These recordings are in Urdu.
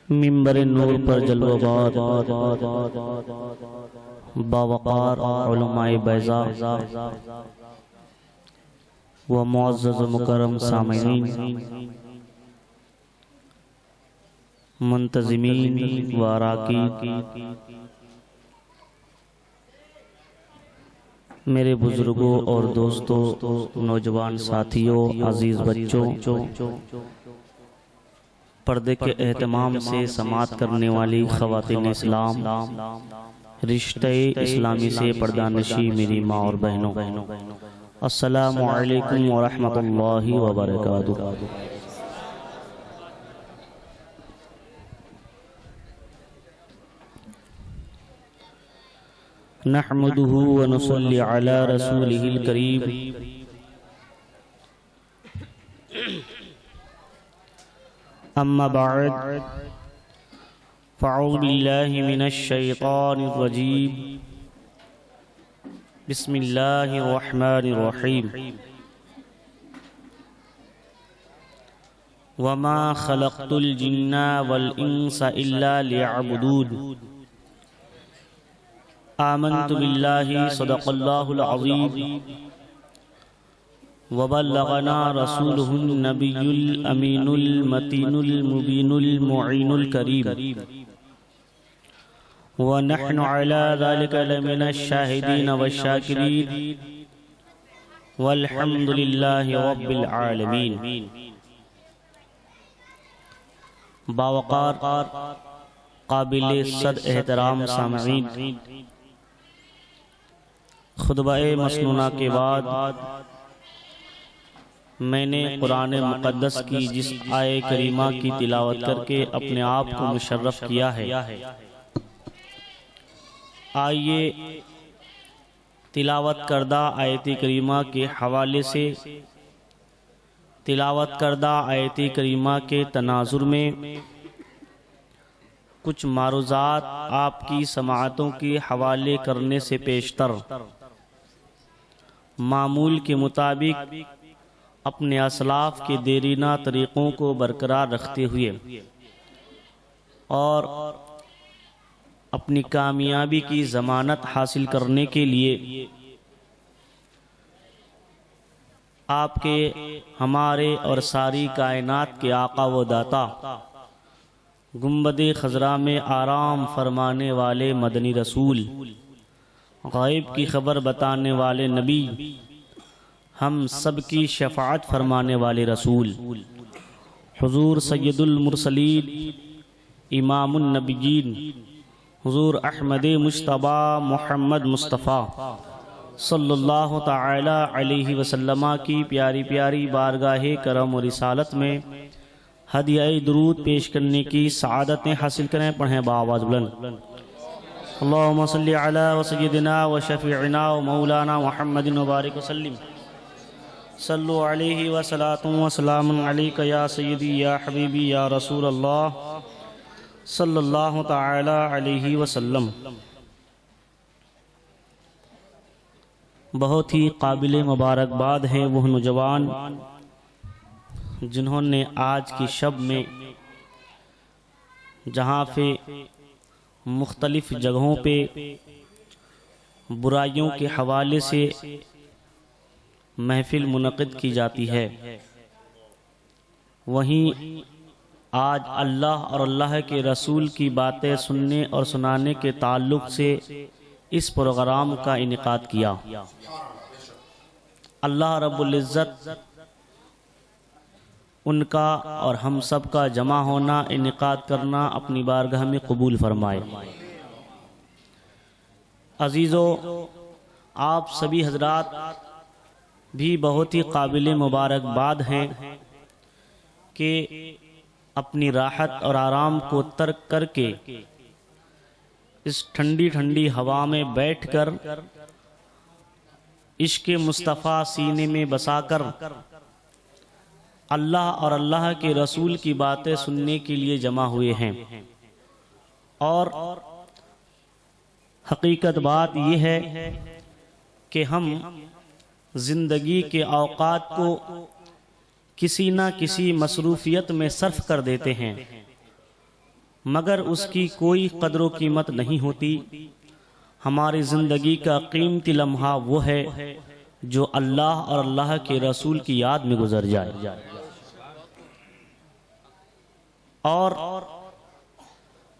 منبر نور پر جلوہ باد باوقار علماء بیضا و معزز و مکرم سامعین، منتظمین و اراکین، میرے بزرگوں اور دوستوں، نوجوان ساتھیوں، عزیز بچوں، پردے کے اہتمام سے سماعت کرنے والی خواتین اسلام، رشتہ اسلامی سے پردہ نشی میری ماں اور بہنوں، السلام علیکم ورحمۃ اللہ وبرکاتہ۔ نحمده ونصلي على رسوله الكريم، اما بعد فاعوذ بالله من الشيطان الرجيم، بسم الله الرحمن الرحيم، وما خلقت الجن والانس الا ليعبدون، آمنت بالله صدق الله العظيم، وبلغنا رسوله النبي الأمين المتين المبين المعين الكريم، ونحن على ذلك لمن الشاهدين والشاكرين، والحمد لله رب العالمين۔ باوقار قابل صد احترام سامعین، خطبہ مسنونہ کے بعد میں نے قرآن مقدس کی جس آیے کریمہ کی تلاوت کر کے اپنے آپ کو مشرف کیا ہے، آئیے تلاوت کردہ آیت کریمہ کے حوالے سے تلاوت کردہ آیت کریمہ کے تناظر میں کچھ معروضات آپ کی سماعتوں کے حوالے کرنے سے پیشتر معمول کے مطابق اپنے اسلاف کے دیرینہ طریقوں کو برقرار رکھتے ہوئے اور اپنی کامیابی کی ضمانت حاصل کرنے کے لیے آپ کے، ہمارے اور ساری کائنات کے آقا و داتا، گنبد خضرا میں آرام فرمانے والے مدنی رسول، غیب کی خبر بتانے والے نبی، ہم سب کی شفاعت فرمانے والے رسول، حضور سید المرسلین، امام النبیین، حضور احمد مجتبی محمد مصطفیٰ صلی اللہ تعالی علیہ وسلم کی پیاری پیاری بارگاہ کرم و رسالت میں ہدیہ درود پیش کرنے کی سعادتیں حاصل کریں۔ پڑھیں بآواز بلند، اللہم صلی علی سیدنا و شفیعنا و مولانا محمد مبارک وسلم، صلو علیہ وصلاۃ وسلام علیک یا سیدی یا حبیبی یا رسول اللہ صلی اللہ تعالی علیہ وسلم۔ بہت ہی قابل مبارکباد ہیں وہ نوجوان جنہوں نے آج کی شب میں جہاں پہ مختلف جگہوں پہ برائیوں کے حوالے سے محفل منعقد کی جاتی ہے، وہیں آج اللہ اور اللہ کے رسول کی باتیں سننے اور سنانے کے تعلق سے اس پروگرام کا انعقاد کیا۔ اللہ رب العزت ان کا اور ہم سب کا جمع ہونا، انعقاد کرنا اپنی بارگاہ میں قبول فرمائے۔ عزیزو، آپ سبھی حضرات بھی بہت ہی قابل مبارکباد ہیں کہ اپنی راحت اور آرام کو ترک کر کے اس ٹھنڈی ٹھنڈی ہوا میں بیٹھ کر عشق مصطفیٰ سینے میں بسا کر اللہ اور اللہ کے رسول کی باتیں سننے کے لیے جمع ہوئے ہیں۔ اور حقیقت بات یہ ہے کہ ہم زندگی کے اوقات کو کسی نہ کسی مصروفیت میں صرف کر دیتے ہیں، مگر اس کی کوئی قدر و قیمت نہیں ہوتی۔ ہماری زندگی کا قیمتی لمحہ وہ ہے جو اللہ اور اللہ کے رسول کی یاد میں گزر جائے۔ اور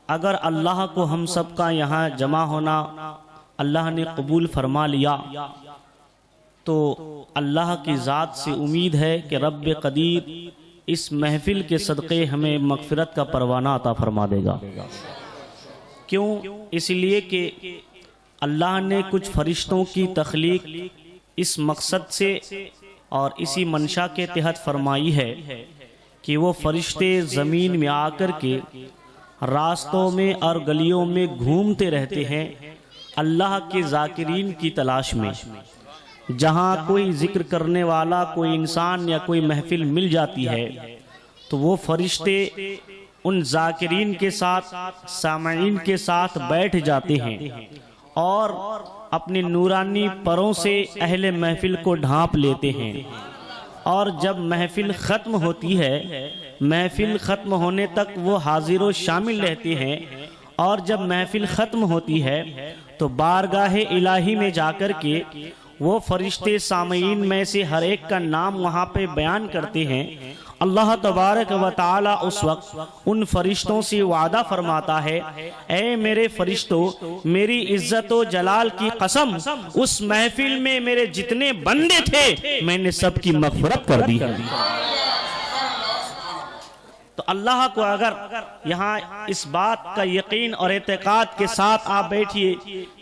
اگر اللہ کو ہم سب کا یہاں جمع ہونا اللہ نے قبول فرما لیا تو اللہ کی ذات سے امید ہے کہ رب قدیر اس محفل کے صدقے ہمیں مغفرت کا پروانہ عطا فرما دے گا۔ کیوں؟ اس لیے کہ اللہ نے کچھ فرشتوں کی تخلیق اس مقصد سے اور اسی منشا کے تحت فرمائی ہے کہ وہ فرشتے زمین میں آ کر کے راستوں میں اور گلیوں میں گھومتے رہتے ہیں اللہ کے ذاکرین کی تلاش میں۔ جہاں کوئی ذکر کرنے والا کوئی انسان یا کوئی محفل مل جاتی ہے تو وہ فرشتے ان ذاکرین کے ساتھ سامعین کے ساتھ بیٹھ جاتے ہیں اور اپنے نورانی پروں سے اہل محفل کو ڈھانپ لیتے ہیں۔ اور جب محفل ختم ہوتی ہے، محفل ختم ہونے تک وہ حاضر و شامل رہتے ہیں، اور جب محفل ختم ہوتی ہے تو بارگاہ الہی میں جا کر کے وہ فرشتے سامعین میں سے ہر ایک کا نام وہاں پہ بیان کرتے ہیں۔ اللہ تبارک و تعالی اس وقت ان فرشتوں سے وعدہ فرماتا ہے، اے میرے فرشتوں، میری عزت و جلال کی قسم، اس محفل میں میرے جتنے بندے تھے میں نے سب کی مغفرت کر دی۔ تو اللہ کو اگر یہاں اس بات کا یقین اور اعتقاد کے ساتھ آپ بیٹھیے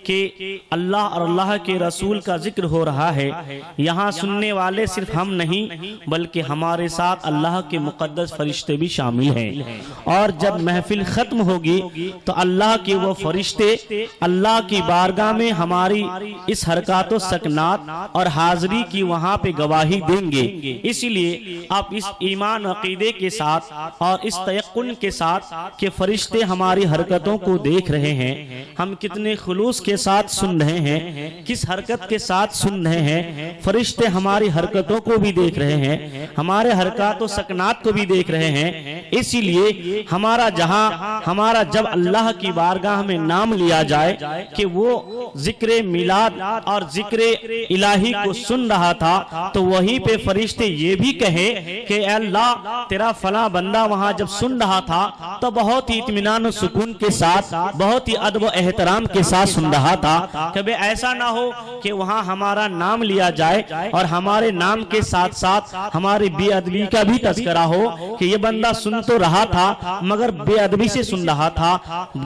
کہ اللہ اور اللہ کے رسول کا ذکر ہو رہا ہے، یہاں سننے والے صرف ہم نہیں بلکہ ہمارے ساتھ اللہ کے مقدس فرشتے بھی شامل ہیں۔ اور جب محفل ختم ہوگی تو اللہ کے وہ فرشتے اللہ کی بارگاہ میں ہماری اس حرکات و سکنات اور حاضری کی وہاں پہ گواہی دیں گے۔ اسی لیے آپ اس ایمان عقیدے کے ساتھ اور اس تیقن کے ساتھ کہ فرشتے ہماری حرکتوں کو دیکھ رہے ہیں، ہم کتنے خلوص کے ساتھ سن رہے ہیں، کس حرکت کے ساتھ سن رہے ہیں، فرشتے ہماری حرکتوں کو بھی دیکھ رہے ہیں، ہمارے حرکات و سکنات کو بھی دیکھ رہے ہیں۔ اسی لیے ہمارا جب اللہ کی بارگاہ میں نام لیا جائے کہ وہ ذکر میلاد اور ذکر الہی کو سن رہا تھا تو وہیں پہ فرشتے یہ بھی کہے کہ اے اللہ تیرا فلاں بندہ وہاں جب سن رہا تھا تو بہت ہی اطمینان و سکون کے ساتھ، بہت ہی ادب و احترام کے ساتھ سن رہا تھا۔ کبھی ایسا نہ ہو کہ وہاں ہمارا نام لیا جائے اور ہمارے نام کے ساتھ ساتھ ہماری بے ادبی کا بھی تذکرہ ہو کہ یہ بندہ سن تو رہا تھا مگر بے ادبی سے سن رہا تھا،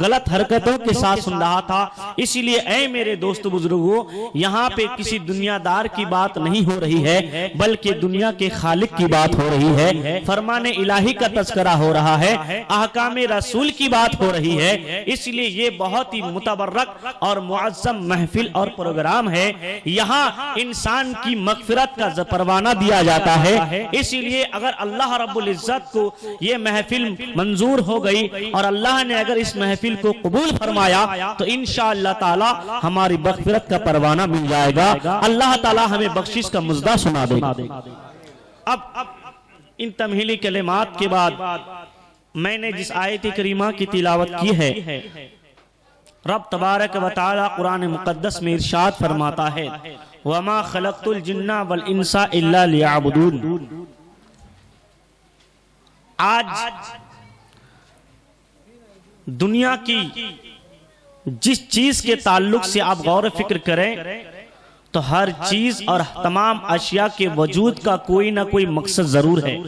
غلط حرکتوں کے ساتھ سن رہا تھا۔ اسی لیے اے میرے دوست بزرگوں، یہاں پہ کسی دنیا دار کی بات نہیں ہو رہی ہے بلکہ دنیا کے خالق کی بات ہو رہی ہے، فرمان الہی کا تذکرہ ہو رہا ہے، احکام رسول کی بات ہو رہی ہے۔ اس لیے یہ بہت ہی متبرک اور معظم محفل اور پروگرام ہے۔ یہاں انسان کی مغفرت کا پروانہ دیا جاتا ہے۔ اسی لیے اگر اللہ رب العزت کو یہ محفل منظور ہو گئی اور اللہ نے اگر اس محفل کو قبول فرمایا تو انشاءاللہ تعالی ہماری مغفرت کا پروانہ مل جائے گا، اللہ تعالی ہمیں بخشش کا مزدہ سنا دے گا۔ اب ان تمہیدی کلمات کے بعد میں نے جس آیت کریمہ کی تلاوت کی ہے، رب تبارک و تعالی قرآن مقدس میں ارشاد فرماتا ہے وَمَا خَلَقْتُ الْجِنَّ وَالْإِنسَ إِلَّا لِيَعْبُدُونَ۔ آج دنیا کی جس چیز کے تعلق سے آپ غور و فکر کریں تو ہر چیز اور تمام اشیاء کے وجود کا کوئی نہ کوئی مقصد ضرور ہے۔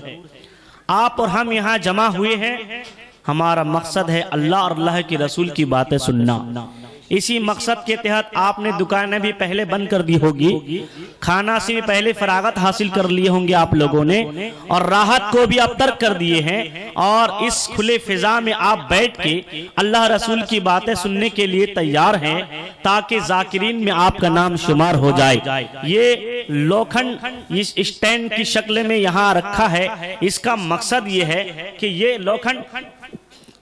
آپ اور ہم یہاں جمع ہوئے ہیں، ہمارا مقصد ہے اللہ اور اللہ کے رسول کی باتیں سننا۔ اسی مقصد کے تحت آپ نے دکانیں بھی پہلے بند کر دی ہوگی، کھانا سے بھی پہلے فراغت حاصل کر لیے ہوں گے آپ لوگوں نے، اور راحت کو بھی آپ ترک کر دیے ہیں، اور اس کھلے فضا میں آپ بیٹھ کے اللہ رسول کی باتیں سننے کے لیے تیار ہیں تاکہ ذاکرین میں آپ کا نام شمار ہو جائے۔ یہ لوکھنڈ اس اسٹینڈ کی شکل میں یہاں رکھا ہے، اس کا مقصد یہ ہے کہ یہ لوکھنڈ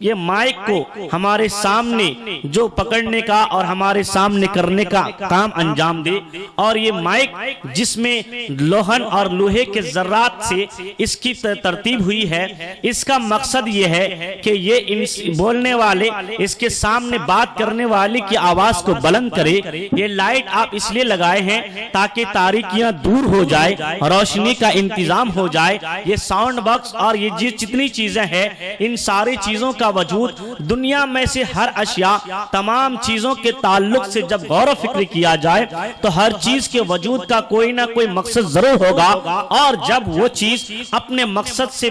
یہ مائک کو ہمارے سامنے جو پکڑنے کا اور ہمارے سامنے کرنے کا کام انجام دے، اور یہ مائک جس میں لوہن اور لوہے کے ذرات سے اس کی ترتیب ہوئی ہے، اس کا مقصد یہ ہے کہ یہ بولنے والے اس کے سامنے بات کرنے والے کی آواز کو بلند کرے۔ یہ لائٹ آپ اس لیے لگائے ہیں تاکہ تاریکیاں دور ہو جائے، روشنی کا انتظام ہو جائے۔ یہ ساؤنڈ باکس اور یہ جتنی چیزیں ہیں، ان ساری چیزوں کا وجود دنیا میں سے ہر اشیاء، تمام چیزوں کے تعلق سے جب غور و فکر کیا جائے تو ہر چیز کے وجود کا کوئی نہ کوئی مقصد ضرور ہوگا، اور جب وہ چیز اپنے مقصد سے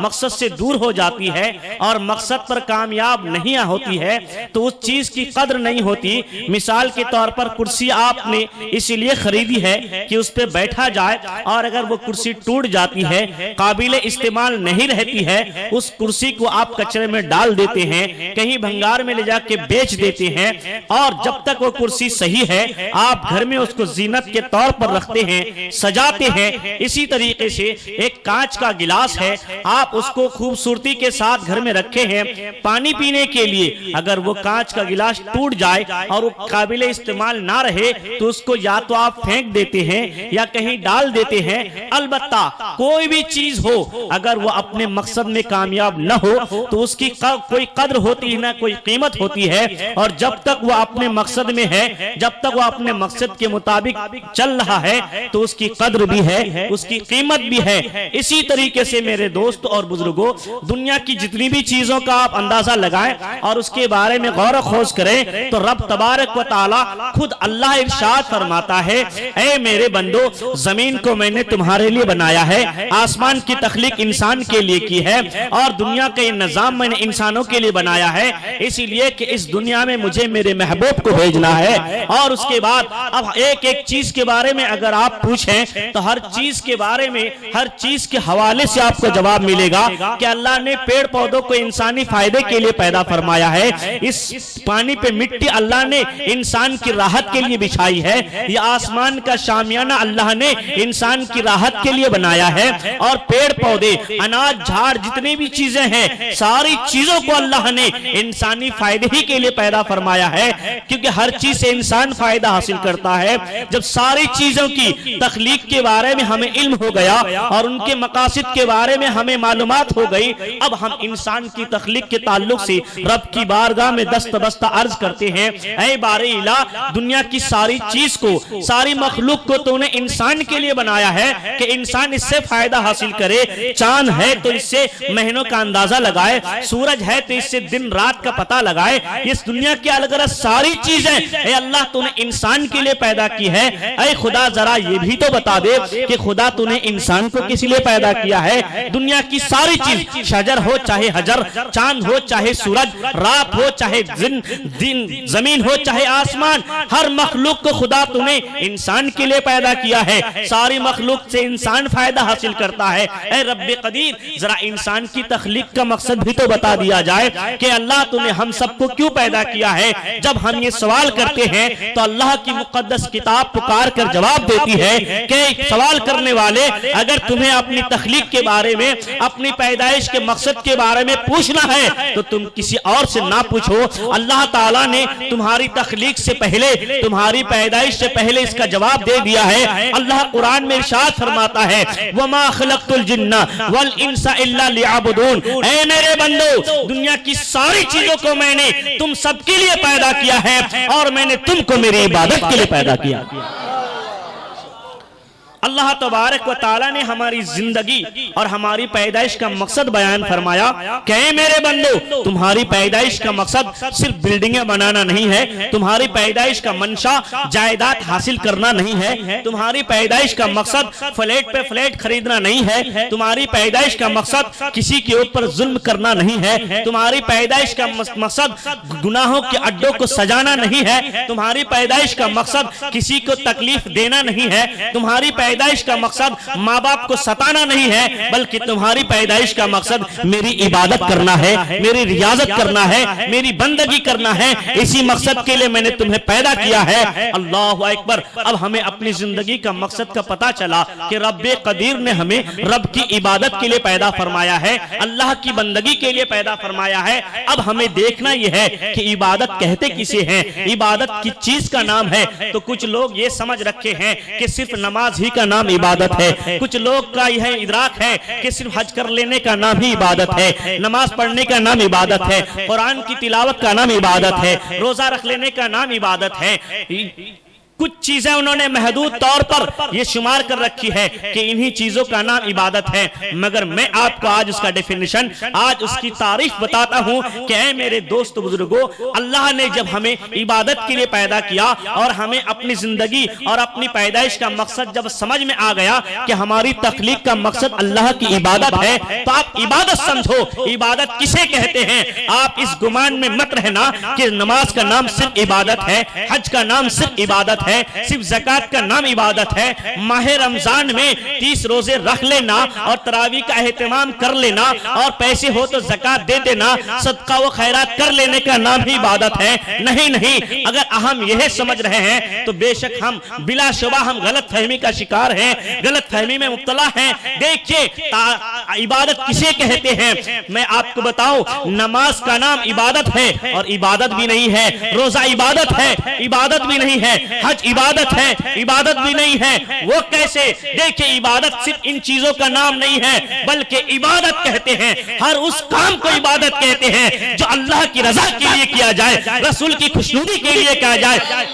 مقصد سے دور ہو جاتی ہے اور مقصد پر کامیاب نہیں ہوتی ہے تو اس چیز کی قدر نہیں ہوتی۔ مثال کے طور پر کرسی آپ نے اس لیے خریدی ہے کہ اس پہ بیٹھا جائے، اور اگر وہ کرسی ٹوٹ جاتی ہے، قابل استعمال نہیں رہتی ہے، اس کرسی کو آپ کچرے میں ڈال دیتے ہیں، کہیں بھنگار میں لے جا کے بیچ دیتے ہیں، اور جب تک وہ کرسی صحیح ہے آپ گھر میں اس کو زینت کے طور پر رکھتے ہیں، سجاتے ہیں۔ اسی طریقے سے ایک کانچ کا گلاس ہے، آپ اس کو خوبصورتی کے ساتھ گھر میں رکھے ہیں پانی پینے کے لیے، اگر وہ کانچ کا گلاس ٹوٹ جائے اور وہ قابل استعمال نہ رہے تو اس کو یا تو آپ پھینک دیتے ہیں یا کہیں ڈال دیتے ہیں۔ البتہ کوئی بھی چیز ہو اگر وہ اپنے مقصد میں کامیاب نہ ہو تو اس کی کوئی قدر ہوتی ہے نہ کوئی قیمت ہوتی ہے، اور جب تک وہ اپنے مقصد میں ہے، جب تک وہ اپنے مقصد کے مطابق چل رہا ہے تو اس کی قدر بھی ہے، اس کی قیمت بھی ہے۔ اسی طریقے سے میرے دوست اور بزرگوں، دنیا کی جتنی بھی چیزوں کا آپ اندازہ لگائیں اور اس کے بارے میں غور و خوض کریں تو رب تبارک و تعالی خود اللہ ارشاد فرماتا ہے، اے میرے بندو، زمین کو میں نے تمہارے لیے بنایا ہے، آسمان کی تخلیق انسان کے لیے کی ہے، اور دنیا کا یہ نظام میں نے انسانوں کے لیے بنایا ہے، اسی لیے کہ اس دنیا میں مجھے میرے محبوب کو بھیجنا ہے۔ اور اس کے بعد اب ایک ایک چیز کے بارے میں اگر آپ پوچھیں تو ہر چیز کے بارے میں، ہر چیز کے حوالے سے آپ کو جواب ملے گا کہ اللہ نے پیڑ پودوں کو انسانی فائدے کے لیے پیدا فرمایا ہے، اس پانی پہ مٹی اللہ نے انسان کی راحت کے لیے بچھائی ہے، یہ آسمان کا شامیانہ اللہ نے انسان کی راحت کے لیے بنایا ہے، اور پیڑ پودے، اناج، جھاڑ، جتنی بھی چیزیں ہیں، ساری چیزوں کو اللہ نے انسانی فائدے ہی کے لیے پیدا فرمایا ہے، کیونکہ ہر چیز سے انسان فائدہ حاصل کرتا ہے۔ جب ساری چیزوں کی تخلیق کے بارے میں ہمیں علم ہو گیا اور ان کے مقاصد کے بارے میں ہمیں معلومات ہو گئی، اب ہم انسان کی تخلیق کے تعلق سے رب کی بارگاہ میں دست بستہ عرض کرتے ہیں، اے باری الہ، دنیا کی ساری چیز کو، ساری مخلوق کو تو نے انسان کے لیے بنایا ہے کہ انسان اس سے فائدہ حاصل کرے۔ چاند ہے تو اس سے مہینوں کا اندازہ لگائے، سورج ہے تو اس سے دن رات کا پتہ لگائے، اس دنیا کی الگ ساری چیزیں اے اللہ تو نے انسان کے لیے پیدا کی ہے۔ اے خدا ذرا یہ بھی تو بتا دے کہ خدا تو نے انسان کو کس لیے پیدا کیا ہے؟ دنیا کی ساری چیز، شجر ہو چاہے حجر، چاند ہو چاہے سورج، رات ہو چاہے دن، زمین ہو چاہے آسمان، ہر مخلوق کو خدا تو نے انسان کے لیے پیدا کیا ہے۔ ساری مخلوق سے انسان فائدہ حاصل کرتا ہے۔ اے رب قدیر، ذرا انسان کی تخلیق کا مقصد بھی تو بتا دیا جائے کہ اللہ تو نے ہم سب کو کیوں پیدا کیا ہے۔ جب ہم یہ سوال کرتے ہیں تو اللہ کی مقدس کتاب پکار کر جواب دیتی ہے کہ سوال کرنے والے، اگر تمہیں اپنی تخلیق کے بارے میں، اپنی پیدائش کے مقصد کے بارے میں پوچھنا ہے تو تم کسی اور سے نہ پوچھو، اللہ تعالیٰ نے تمہاری تخلیق سے پہلے، تمہاری پیدائش سے پہلے اس کا جواب دے دیا ہے۔ اللہ قرآن میں ارشاد فرماتا ہے، وَمَا خَلَقْتُ الْجِنَّ وَالْإِنسَ إِلَّا لِيَعْبُدُونَ، اے میرے بندو، دنیا کی ساری چیزوں کو میں نے تم سب کے لیے پیدا کیا ہے، اور میں نے تم کو میری عبادت کے لیے پیدا کیا۔ اللہ تبارک و تعالیٰ نے ہماری زندگی اور ہماری پیدائش کا مقصد بیان فرمایا کہ اے میرے بندو، تمہاری پیدائش کا مقصد صرف بلڈنگیں بنانا نہیں ہے، تمہاری پیدائش کا منشا جائیداد حاصل کرنا نہیں ہے، تمہاری پیدائش کا مقصد فلیٹ پہ فلیٹ خریدنا نہیں ہے، تمہاری پیدائش کا مقصد کسی کے اوپر ظلم کرنا نہیں ہے، تمہاری پیدائش کا مقصد گناہوں کے اڈوں کو سجانا نہیں ہے، تمہاری پیدائش کا مقصد کسی کو تکلیف دینا نہیں ہے، تمہاری پیدائش پیدائش کا مقصد ماں باپ کو ستانا نہیں ہے، بلکہ تمہاری پیدائش کا مقصد میری عبادت کرنا ہے، میری ریاضت کرنا ہے، میری بندگی کرنا ہے، اسی مقصد کے لیے میں نے تمہیں پیدا کیا ہے۔ اللہ اکبر۔ اب ہمیں اپنی زندگی کا مقصد کا پتہ چلا کہ رب قدیر نے ہمیں رب کی عبادت کے لیے پیدا فرمایا ہے، اللہ کی بندگی کے لیے پیدا فرمایا ہے۔ اب ہمیں دیکھنا یہ ہے کہ عبادت کہتے کسے ہیں، عبادت کی چیز کا نام ہے۔ تو کچھ لوگ یہ سمجھ رکھے ہیں کہ صرف نماز ہی کا نام عبادت ہے، کچھ لوگ کا یہ ادراک ہے کہ صرف حج کر لینے کا نام ہی عبادت ہے، نماز پڑھنے کا نام عبادت ہے، قرآن کی تلاوت کا نام عبادت ہے، روزہ رکھ لینے کا نام عبادت ہے۔ کچھ چیزیں انہوں نے محدود طور پر یہ شمار کر رکھی ہے کہ انہی چیزوں کا نام عبادت ہے، مگر میں آپ کو آج اس کا ڈیفینیشن، آج اس کی تعریف بتاتا ہوں کہ اے میرے دوست بزرگوں، اللہ نے جب ہمیں عبادت کے لیے پیدا کیا اور ہمیں اپنی زندگی اور اپنی پیدائش کا مقصد جب سمجھ میں آ گیا کہ ہماری تخلیق کا مقصد اللہ کی عبادت ہے، تو آپ عبادت سمجھو۔ عبادت کسے کہتے ہیں؟ آپ اس گمان میں مت رہنا کہ نماز کا نام صرف عبادت ہے، حج کا نام صرف عبادت ہے، صرف زکوٰۃ کا نام عبادت ہے، ماہ رمضان میں 30 روزے رکھ لینا اور تراویح کا اہتمام کر لینا اور پیسے ہو تو زکوٰۃ دے دینا، صدقہ و خیرات کر لینے کا نام ہی عبادت ہے۔ نہیں، اگر ہم یہ سمجھ رہے ہیں تو بے شک ہم بلا شبہ ہم غلط فہمی کا شکار ہیں، غلط فہمی میں مبتلا ہیں۔ دیکھیے عبادت کسے کہتے ہیں، میں آپ کو بتاؤں، نماز کا نام عبادت ہے اور عبادت بھی نہیں ہے، روزہ عبادت ہے، عبادت بھی نہیں ہے، حج عبادت ہے، عبادت بھی نہیں ہے۔ وہ کیسے؟ دیکھیں عبادت صرف ان چیزوں کا نام نہیں ہے، بلکہ عبادت کہتے ہیں ہر اس کام کو عبادت کہتے ہیں جو اللہ کی رضا کے لیے کیا جائے، رسول کی خوشنودی کے لیے کیا جائے،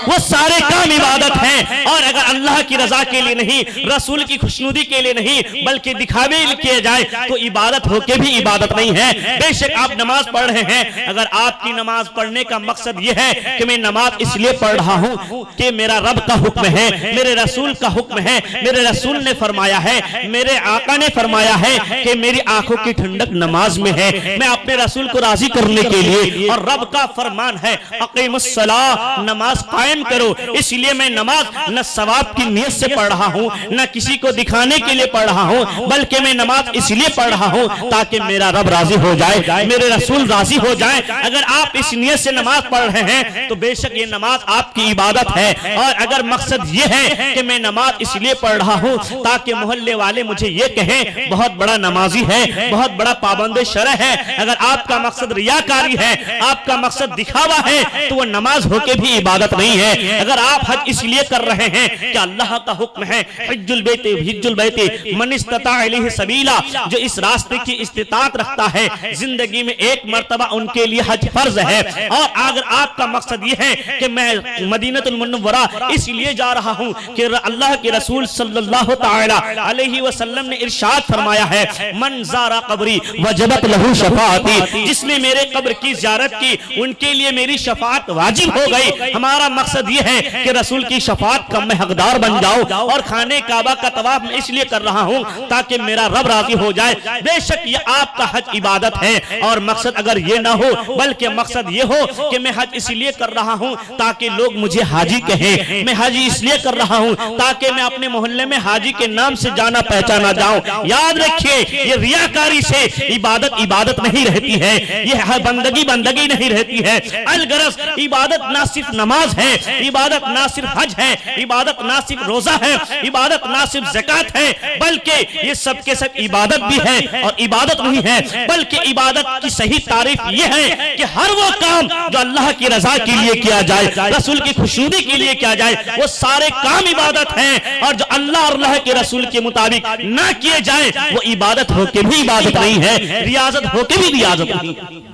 وہ سارے کام عبادت ہیں۔ اور اگر اللہ کی رضا کے لیے نہیں، رسول کی خوشنودی کے لیے نہیں، بلکہ دکھاوے کیے جائے تو عبادت ہو کے بھی عبادت نہیں ہے۔ بے شک آپ نماز پڑھ رہے ہیں، اگر آپ کی نماز پڑھنے کا مقصد یہ ہے کہ میں نماز اس لیے پڑھ رہا ہوں کہ میرا رب کا حکم ہے، میرے رسول کا حکم ہے، میرے رسول نے فرمایا ہے، میرے آقا نے فرمایا ہے کہ میری آنکھوں کی ٹھنڈک نماز میں ہے، میں اپنے رسول کو راضی کرنے کے لیے، اور رب کا فرمان ہے اقیم الصلاۃ، نماز قائم کرو، اس لیے میں نماز نہ ثواب کی نیت سے پڑھ رہا ہوں، نہ کسی کو دکھانے کے لیے پڑھ رہا ہوں، بلکہ میں نماز اس لیے پڑھ رہا ہوں تاکہ میرا رب راضی ہو جائے، میرے رسول راضی ہو جائے۔ اگر آپ اس نیت سے نماز پڑھ رہے ہیں تو بے شک یہ نماز آپ کی عبادت ہے۔ اور اگر مقصد یہ ہے کہ میں نماز اس لیے پڑھ رہا ہوں تاکہ محلے والے مجھے یہ کہیں بہت بڑا نمازی ہے، بہت بڑا پابند شرع ہے، اگر آپ کا مقصد ریاکاری ہے، آپ کا مقصد دکھاوا ہے، تو وہ نماز ہو کے بھی عبادت نہیں ہے۔ اگر آپ حج اس لیے کر رہے ہیں کہ اللہ کا حکم ہے حج البیت من استطاع الیہ سبیلا، جو اس راستے کی استطاعت رکھتا ہے زندگی میں ایک مرتبہ ان کے لیے حج فرض ہے، اور اگر آپ کا مقصد یہ ہے کہ میں مدینہ المنورہ اس لیے جا رہا ہوں کہ اللہ کے رسول صلی اللہ تعالی علیہ وسلم نے ارشاد فرمایا ہے من زار قبری وجبت لہ شفاعتی، جس نے میرے قبر کی زیارت کی ان کے لیے میری شفاعت واجب ہو گئی۔ ہمارا مقصد یہ ہے کہ رسول کی شفاعت کا میں حقدار بن جاؤں، اور خانہ کعبہ کا طواف میں اس لیے کر رہا ہوں تاکہ میرا رب راضی ہو جائے۔ بے شک یہ آپ کا حج عبادت ہے، اور مقصد اگر یہ نہ ہو بلکہ مقصد یہ ہو کہ میں حج اس لیے کر رہا ہوں تاکہ لوگ مجھے حاجی کہیں، میں حاجی اس لیے کر رہا ہوں تاکہ میں اپنے محلے میں حاجی کے نام سے جانا پہچانا جاؤں، یاد رکھیے یہ ریاکاری سے عبادت نہیں رہتی ہے، یہ بندگی نہیں رہتی ہے۔ الغرض عبادت نہ صرف نماز ہے، عبادت نہ صرف حج ہے، عبادت نہ صرف روزہ ہے، عبادت نہ صرف زکوٰۃ ہے، بلکہ یہ سب کے سب عبادت بھی ہے اور عبادت نہیں ہے، بلکہ عبادت کی صحیح تعریف یہ ہے کہ ہر وہ کام جو اللہ کی رضا کے لیے کیا جائے، رسول کی خوشنودی کے لیے کیا جائے، وہ سارے کام عبادت ہیں، اور جو اللہ اور اللہ کے رسول کے مطابق نہ کیے جائیں وہ عبادت ہو کے بھی عبادت نہیں ہے، ریاضت ہو کے بھی ریاضت نہیں۔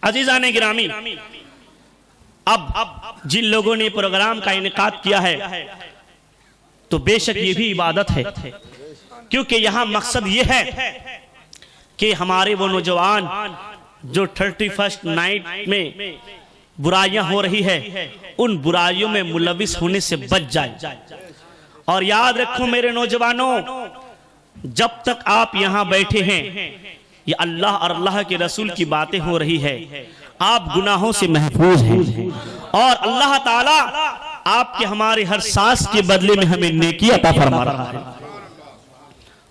عزیزان گرامی، اب جن لوگوں نے پروگرام کا انعقاد کیا ہے تو بے شک یہ بھی عبادت ہے، کیونکہ یہاں مقصد یہ ہے کہ ہمارے وہ نوجوان جو 31 نائٹ میں برائیاں ہو رہی ہے ان برائیوں میں ملوث ہونے سے بچ جائے۔ اور یاد رکھو میرے نوجوانوں، جب تک آپ یہاں بیٹھے ہیں یہ اللہ اور اللہ کے رسول کی باتیں ہو رہی ہے، آپ گناہوں سے محفوظ ہیں، اور اللہ تعالیٰ آپ کے ہمارے ہر سانس کے بدلے میں ہمیں نیکی عطا فرما رہا ہے۔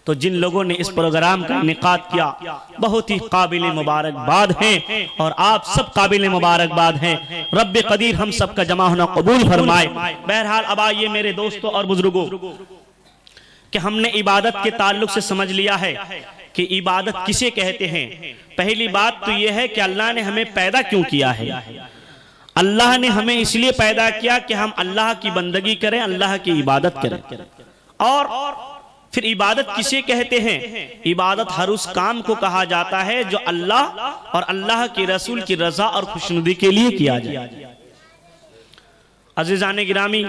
تو جن لوگوں نے اس پروگرام کا انعقاد کیا بہت ہی قابل مبارکباد ہیں، اور آپ سب قابل مبارکباد ہیں۔ رب قدیر ہم سب کا جمع ہونا قبول فرمائے۔ بہرحال اب آئیے میرے دوستوں اور بزرگوں کہ ہم نے عبادت کے تعلق سے سمجھ لیا ہے کہ عبادت کسے کہتے ہیں۔ پہلی بات تو یہ ہے کہ اللہ نے ہمیں پیدا کیوں کیا ہے۔ اللہ نے ہمیں اس لیے پیدا کیا کہ ہم اللہ کی بندگی کریں، اللہ کی عبادت کریں۔ اور پھر عبادت کسے کہتے ہیں؟ عبادت ہر اس کام کو کہا جاتا ہے جو اللہ اور اللہ کے رسول کی رضا اور خوشنودی کے لیے کیا جائے۔ عزیزان گرامی،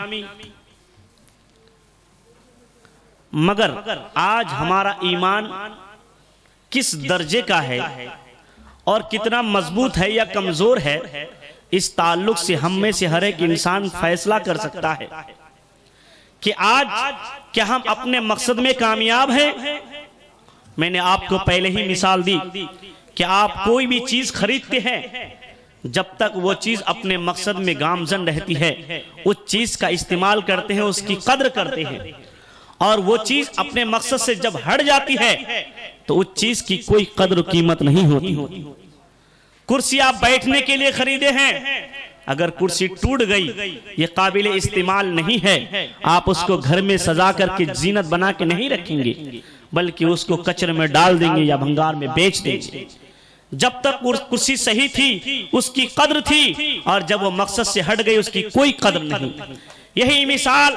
مگر آج ہمارا ایمان کس درجے کا ہے اور کتنا مضبوط ہے یا کمزور ہے، اس تعلق سے ہم میں سے ہر ایک انسان فیصلہ کر سکتا ہے کہ آج کیا ہم اپنے مقصد میں کامیاب ہیں۔ میں نے آپ کو پہلے ہی مثال دی کہ آپ کوئی بھی چیز خریدتے ہیں، جب تک وہ چیز اپنے مقصد میں گامزن رہتی ہے اس چیز کا استعمال کرتے ہیں، اس کی قدر کرتے ہیں، اور وہ چیز اپنے مقصد سے جب ہٹ جاتی ہے تو اس چیز کی کوئی قدر و قیمت نہیں ہوتی۔ کرسی آپ بیٹھنے کے لیے خریدے ہیں، اگر کرسی ٹوٹ گئی، یہ قابل استعمال نہیں ہے، آپ اس کو گھر میں سجا کر کے زینت بنا کے نہیں رکھیں گے، بلکہ اس کو کچرے میں ڈال دیں گے یا بھنگار میں بیچ دیں گے۔ جب تک کرسی صحیح تھی اس کی قدر تھی، اور جب وہ مقصد سے ہٹ گئی اس کی کوئی قدر نہیں۔ یہی مثال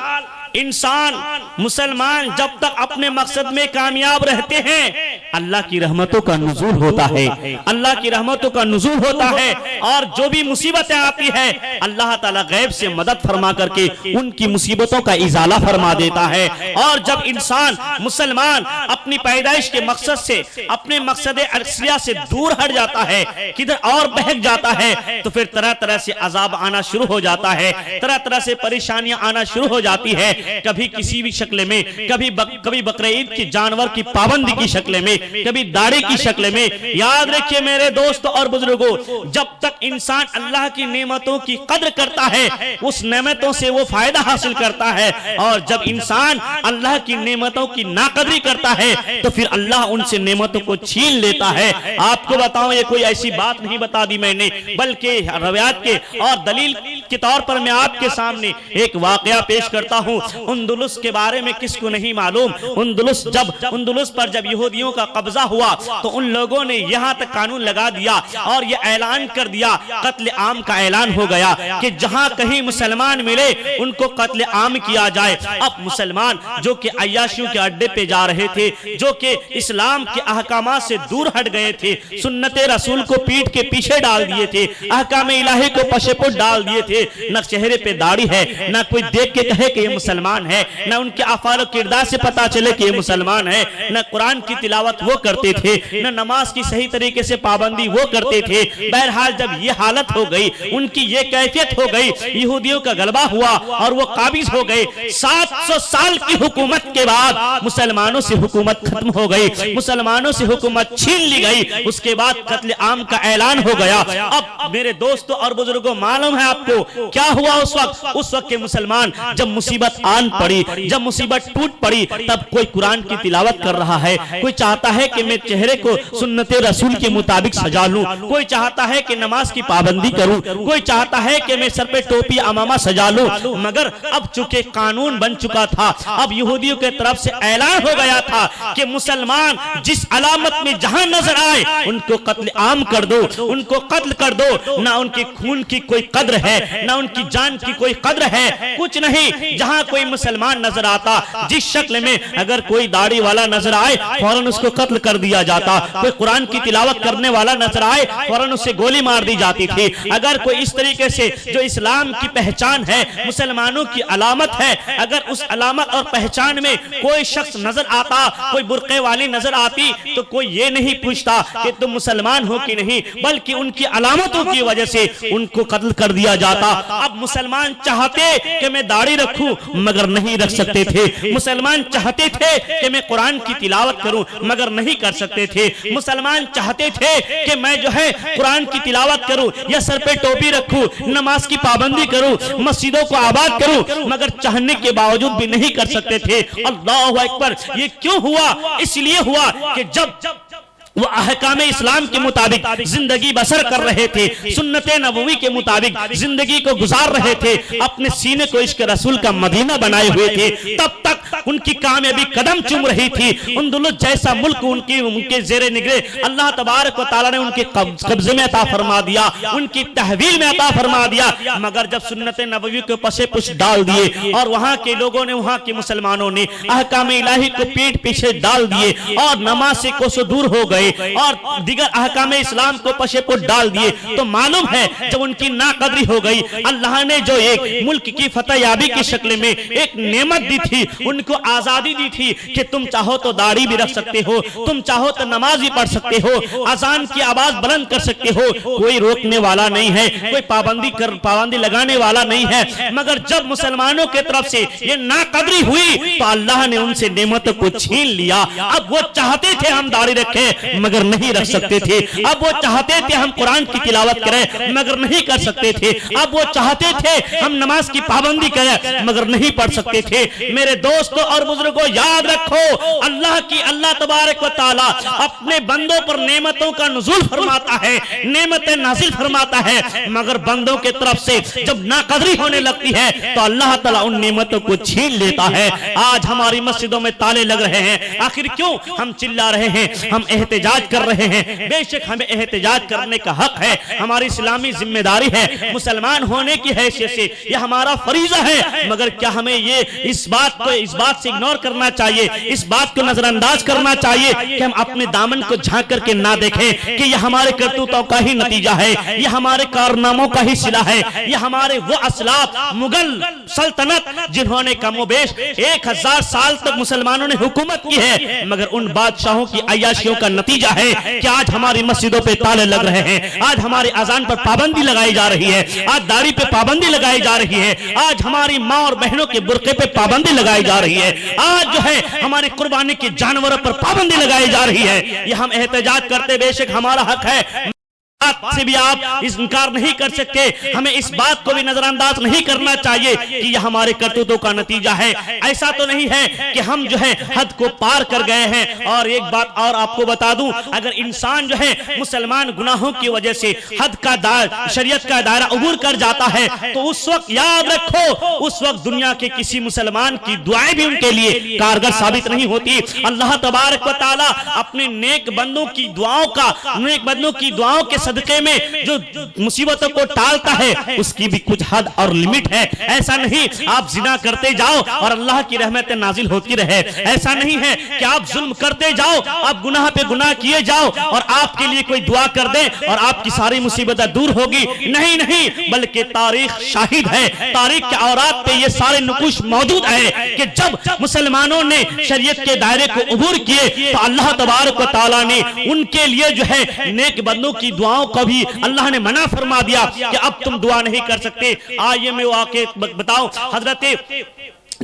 انسان مسلمان جب تک اپنے مقصد میں کامیاب رہتے ہیں، اللہ کی رحمتوں کا نزول ہوتا ہے، اللہ کی رحمتوں کا نزول ہوتا ہے، اور جو بھی مصیبتیں آتی ہیں اللہ تعالیٰ غیب سے مدد فرما کر کے ان کی مصیبتوں کا ازالہ فرما دیتا ہے۔ اور جب انسان مسلمان اپنی پیدائش کے مقصد سے، اپنے مقصد اصلیہ سے دور ہٹ جاتا ہے، کدھر اور بہک جاتا ہے، تو پھر طرح طرح سے عذاب آنا شروع ہو جاتا ہے، طرح طرح سے پریشانیاں آنا شروع ہو جاتی ہے، کبھی کسی بھی شکل میں، کبھی بقرعید کی جانور کی پابندی کی شکل میں، کبھی داڑھی کی شکل میں۔ یاد رکھیے میرے دوستوں اور بزرگوں، جب تک انسان اللہ کی نعمتوں کی قدر کرتا ہے اس نعمتوں سے وہ فائدہ حاصل کرتا ہے، اور جب انسان اللہ کی نعمتوں کی ناقدری کرتا ہے تو پھر اللہ ان سے نعمتوں کو چھین لیتا ہے۔ آپ کو بتاؤں، یہ کوئی ایسی بات نہیں بتا دی میں نے، بلکہ روایات کے اور دلیل کے طور پر میں آپ کے سامنے ایک واقعہ پیش کرتا ہوں۔ اندلس کے بارے میں کس کو نہیں معلوم؟ اندلس پر جب یہودیوں کا قبضہ ہوا تو ان لوگوں نے یہاں تک قانون لگا دیا اور یہ اعلان کر دیا، قتل عام کا اعلان ہو گیا کہ جہاں کہیں مسلمان ملے ان کو قتل عام کیا جائے۔ اب مسلمان جو کہ عیاشیوں کے اڈے پہ جا رہے تھے، جو کہ اسلام کے احکامات سے دور ہٹ گئے تھے، سنت رسول کو پیٹ کے پیچھے ڈال دیے تھے، احکام الہی کو پشے پٹ ڈال دیے تھے، نہ چہرے پہ داڑھی ہے، نہ کوئی دیکھ کے کہے کہ یہ مسلمان ہے، نہ ان کے افعال و کردار سے پتا چلے کہ یہ مسلمان ہے، نہ قرآن کی تلاوت وہ کرتے تھے، نہ نماز کی صحیح طریقے سے پابندی وہ کرتے تھے۔ بہرحال جب یہ حالت ہو گئی، ان کی یہ کیفیت ہو گئی، یہودیوں کا غلبہ ہوا اور وہ قابض ہو گئے۔ 700 سال کی حکومت کے بعد مسلمانوں سے حکومت ختم ہو گئی، مسلمانوں سے حکومت چھین لی گئی، اس کے بعد قتل عام کا اعلان ہو گیا۔ اب میرے دوستوں اور بزرگوں، معلوم ہے آپ کو کیا ہوا اس وقت کے مسلمان؟ جب مصیبت آن پڑی، جب مصیبت ٹوٹ پڑی، تب کوئی قرآن کی تلاوت کر رہا ہے، کوئی چاہتا ہے کہ میں چہرے کو سنت رسول کے مطابق سجا لوں، کوئی چاہتا ہے کہ نماز کی پابندی کروں، کوئی چاہتا ہے کہ میں سر پہ ٹوپی امامہ سجا لوں، مگر اب چونکہ قانون بن چکا تھا، اب یہودیوں کے طرف سے اعلان ہو گیا تھا کہ مسلمان جس علامت میں جہاں نظر آئے ان کو قتل عام کر دو، ان کو قتل کر دو، نہ ان کے خون کی کوئی قدر ہے، نہ ان کی جان کی کوئی قدر ہے، کچھ نہیں۔ جہاں کوئی مسلمان نظر آتا، جس شکل میں اگر کوئی داڑھی والا نظر آئے فوراً اس کو قتل کر دیا جاتا، کوئی قرآن کی تلاوت کرنے والا نظر آئے فوراً اس سے گولی مار دی جاتی تھی۔ اگر کوئی اس طریقے سے جو اسلام کی پہچان ہے، مسلمانوں کی علامت ہے، اگر اس علامت اور پہچان میں کوئی شخص نظر آتا، کوئی برقعے والی نظر آتی، تو کوئی یہ نہیں پوچھتا کہ تم مسلمان ہو کہ نہیں، بلکہ ان کی علامتوں کی وجہ سے ان کو قتل کر دیا جاتا۔ تھا. اب مسلمان چاہتے کہ میں داڑھی رکھوں مگر نہیں رکھ سکتے تھے. مسلمان چاہتے تھے کہ میں قرآن کی تلاوت کروں مگر نہیں کر سکتے تھے. مسلمان چاہتے تھے کہ میں جو ہے قرآن کی تلاوت کروں یا سر پہ ٹوپی رکھوں, نماز کی پابندی کروں, مسجدوں کو آباد کروں, مگر چاہنے کے باوجود بھی نہیں کر سکتے تھے. اللہ اکبر. یہ کیوں ہوا؟ اس لیے ہوا کہ جب وہ احکام اسلام کے مطابق زندگی بسر کر رہے تھے, سنت نبوی کے مطابق زندگی کو گزار رہے تھے, اپنے سینے کو عشق رسول کا مدینہ بنائے ہوئے تھے, تب تک ان کی کامیابی قدم چوم رہی تھی. اندلس جیسا ملک ان کے زیر نگرے اللہ تبارک و تعالیٰ نے ان کے قبضے میں عطا فرما دیا, ان کی تحویل میں عطا فرما دیا. مگر جب سنت نبوی کو پسے پش ڈال دیے اور وہاں کے لوگوں نے, وہاں کے مسلمانوں نے احکام الہی کو پیٹ پیچھے ڈال دیے اور نماز سے کوسوں دور ہو گئے اور دیگر احکام اسلام کو پشے پٹ ڈال دیے, تو معلوم ہے جب ان کی ناقدری ہو گئی, اللہ نے جو ایک ملک کی فتح یابی کی شکل میں ایک نعمت دی تھی, ان کو آزادی دی تھی کہ تم چاہو تو داڑھی بھی رکھ سکتے ہو, تم چاہو تو نماز بھی پڑھ سکتے ہو, اذان کی آواز بلند کر سکتے ہو, کوئی روکنے والا نہیں ہے, کوئی پابندی لگانے والا نہیں ہے. مگر جب مسلمانوں کے طرف سے یہ ناقدری ہوئی تو اللہ نے ان سے نعمتوں کو چھین لیا. اب وہ چاہتے تھے ہم داڑھی رکھیں مگر نہیں رکھ سکتے تھے, اب وہ چاہتے تھے ہم قرآن کی تلاوت کریں مگر نہیں کر سکتے تھے, اب وہ چاہتے تھے ہم نماز کی پابندی کریں مگر نہیں پڑھ سکتے تھے. میرے دوستوں اور بزرگوں یاد رکھو, اللہ تبارک و تعالی اپنے بندوں پر نعمتوں کا نزول فرماتا ہے, نعمتیں نازل فرماتا ہے, مگر بندوں کے طرف سے جب ناقدری ہونے لگتی ہے تو اللہ تعالی ان نعمتوں کو چھین لیتا ہے. آج ہماری مسجدوں میں تالے لگ رہے ہیں, آخر کیوں؟ ہم چلا رہے ہیں, ہم احتجاج کر رہے ہیں. بے شک ہمیں احتجاج کرنے کا حق ہے, ہماری اسلامی ذمہ داری ہے, مسلمان ہونے کی حیثیت سے یہ ہمارا فریضہ ہے. مگر کیا ہمیں یہ اس بات سے اگنور کرنا چاہیے, اس بات کو نظر انداز کرنا چاہیے کہ ہم اپنے دامن کو جھانک کر کے نہ دیکھیں کہ یہ ہمارے کرتوتوں کا ہی نتیجہ ہے, یہ ہمارے کارناموں کا ہی صلہ ہے, یہ ہمارے وہ اسلاف مغل سلطنت جنہوں نے کم و بیش 1000 سال تک مسلمانوں نے حکومت کی ہے, مگر ان بادشاہوں کی عیاشیوں کا نتیجہ ہے کہ آج ہماری مسجدوں پہ تالے لگ رہے ہیں, آج ہماری اذان پر پابندی لگائی جا رہی ہے, آج داڑھی پہ پابندی لگائی جا رہی ہے, آج ہماری ماں اور بہنوں کے برقعے پہ پابندی لگائی جا رہی ہے, آج جو ہے ہماری قربانی کے جانوروں پر پابندی لگائی جا رہی ہے. یہ ہم احتجاج کرتے بے شک ہمارا حق ہے, سے بھی آپ انکار نہیں کر سکتے. ہمیں اس بات کو بھی نظر انداز نہیں کرنا چاہیے کہ یہ ہمارے کرتوتوں کا نتیجہ ہے. ایسا تو نہیں ہے کہ ہم جو ہے حد کو پار کر گئے ہیں. اور ایک بات اور آپ کو بتا دوں, اگر انسان جو ہے مسلمان گناہوں کی وجہ سے حد کا شریعت کا دائرہ عبور کر جاتا ہے تو اس وقت یاد رکھو, اس وقت دنیا کے کسی مسلمان کی دعائیں بھی ان کے لیے کارگر ثابت نہیں ہوتی. اللہ تبارک و تعالی اپنے نیک بندوں کی دعاؤں کے صدقے میں جو مصیبتوں کو ٹالتا ہے اس کی بھی کچھ حد اور لمٹ ہے. ایسا نہیں آپ زنا کرتے جاؤ اور اللہ کی رحمت نازل ہوتی رہے, ایسا نہیں ہے کہ آپ ظلم کرتے جاؤ, آپ گناہ پہ گناہ کیے جاؤ اور آپ کے لیے کوئی دعا کر دے اور آپ کی ساری مصیبتیں دور ہوگی. نہیں, بلکہ تاریخ شاہد ہے, تاریخ کے اوراق پہ یہ سارے نقوش موجود ہیں کہ جب مسلمانوں نے شریعت کے دائرے کو عبور کیے تو اللہ تبارک و تعالیٰ نے ان کے لیے جو ہے نیک بندوں کی دعاؤں کو بھی اللہ نے منع فرما دیا کہ اب تم دعا نہیں کر سکتے. آئیے میں واقع بتاؤں, حضرت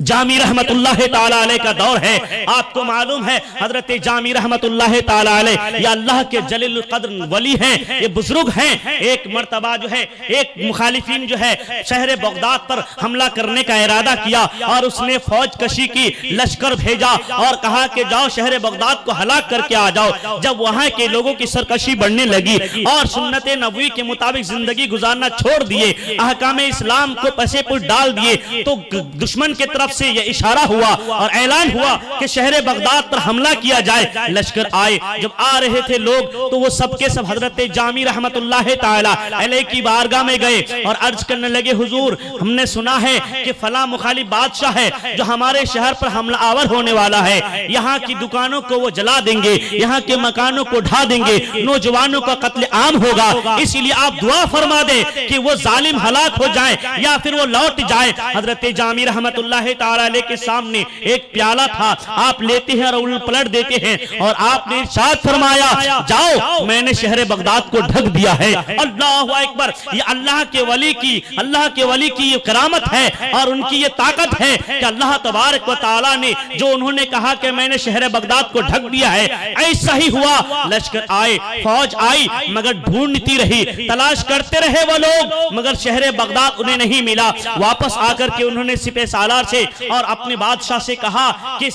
جامی رحمت اللہ تعالیٰ علیہ کا دور ہے. آپ کو معلوم ہے حضرت جامی رحمت اللہ تعالیٰ علیہ یہ اللہ کے جلیل القدر ولی ہیں, یہ بزرگ ہیں. ایک مرتبہ جو ہے ایک مخالفین جو ہے شہر بغداد پر حملہ کرنے کا ارادہ کیا اور اس نے فوج کشی کی, لشکر بھیجا اور کہا کہ جاؤ شہر بغداد کو ہلاک کر کے آ جاؤ. جب وہاں کے لوگوں کی سرکشی بڑھنے لگی اور سنت نبوی کے مطابق زندگی گزارنا چھوڑ دیے, احکام اسلام کو پسے پٹ ڈال دیے, تو دشمن کے طرف سے یہ اشارہ ہوا اور اعلان ہوا کہ شہر بغداد پر حملہ کیا جائے. لشکر آئے, جب آ رہے تھے لوگ تو وہ سب کے سب حضرت جامی رحمت اللہ تعالیٰ علیہ کی بارگاہ میں گئے اور عرض کرنے لگے, حضور ہم نے سنا ہے کہ فلاں مخالف بادشاہ ہے جو ہمارے شہر پر حملہ آور ہونے والا ہے, یہاں کی دکانوں کو وہ جلا دیں گے, یہاں کے مکانوں کو ڈھا دیں گے, نوجوانوں کا قتل عام ہوگا, اس لیے آپ دعا فرما دیں کہ وہ ظالم ہلاک ہو جائیں یا پھر وہ لوٹ جائے. حضرت جامی رحمت اللہ تعالیٰ علیہ کے سامنے ایک پیالہ تھا، آپ لیتے ہیں اور الٹ پلٹ دیتے ہیں، اور آپ نے ارشاد فرمایا جاؤ میں نے شہر بغداد کو ڈھک دیا ہے۔ اللہ اکبر! یہ اللہ کے ولی کی یہ کرامت ہے اور ان کی یہ طاقت ہے کہ اللہ تبارک و تعالیٰ نے جو انہوں نے کہا کہ میں نے شہر بغداد کو ڈھک دیا ہے، ایسا ہی ہوا۔ لشکر آئے، فوج آئی، مگر ڈھونڈتی رہی، تلاش کرتے رہے وہ لوگ، مگر شہر بغداد انہیں نہیں ملا۔ واپس آ کر کے انہوں نے سپہ سالار سے اور اپنے بادشاہ سے کہا کہ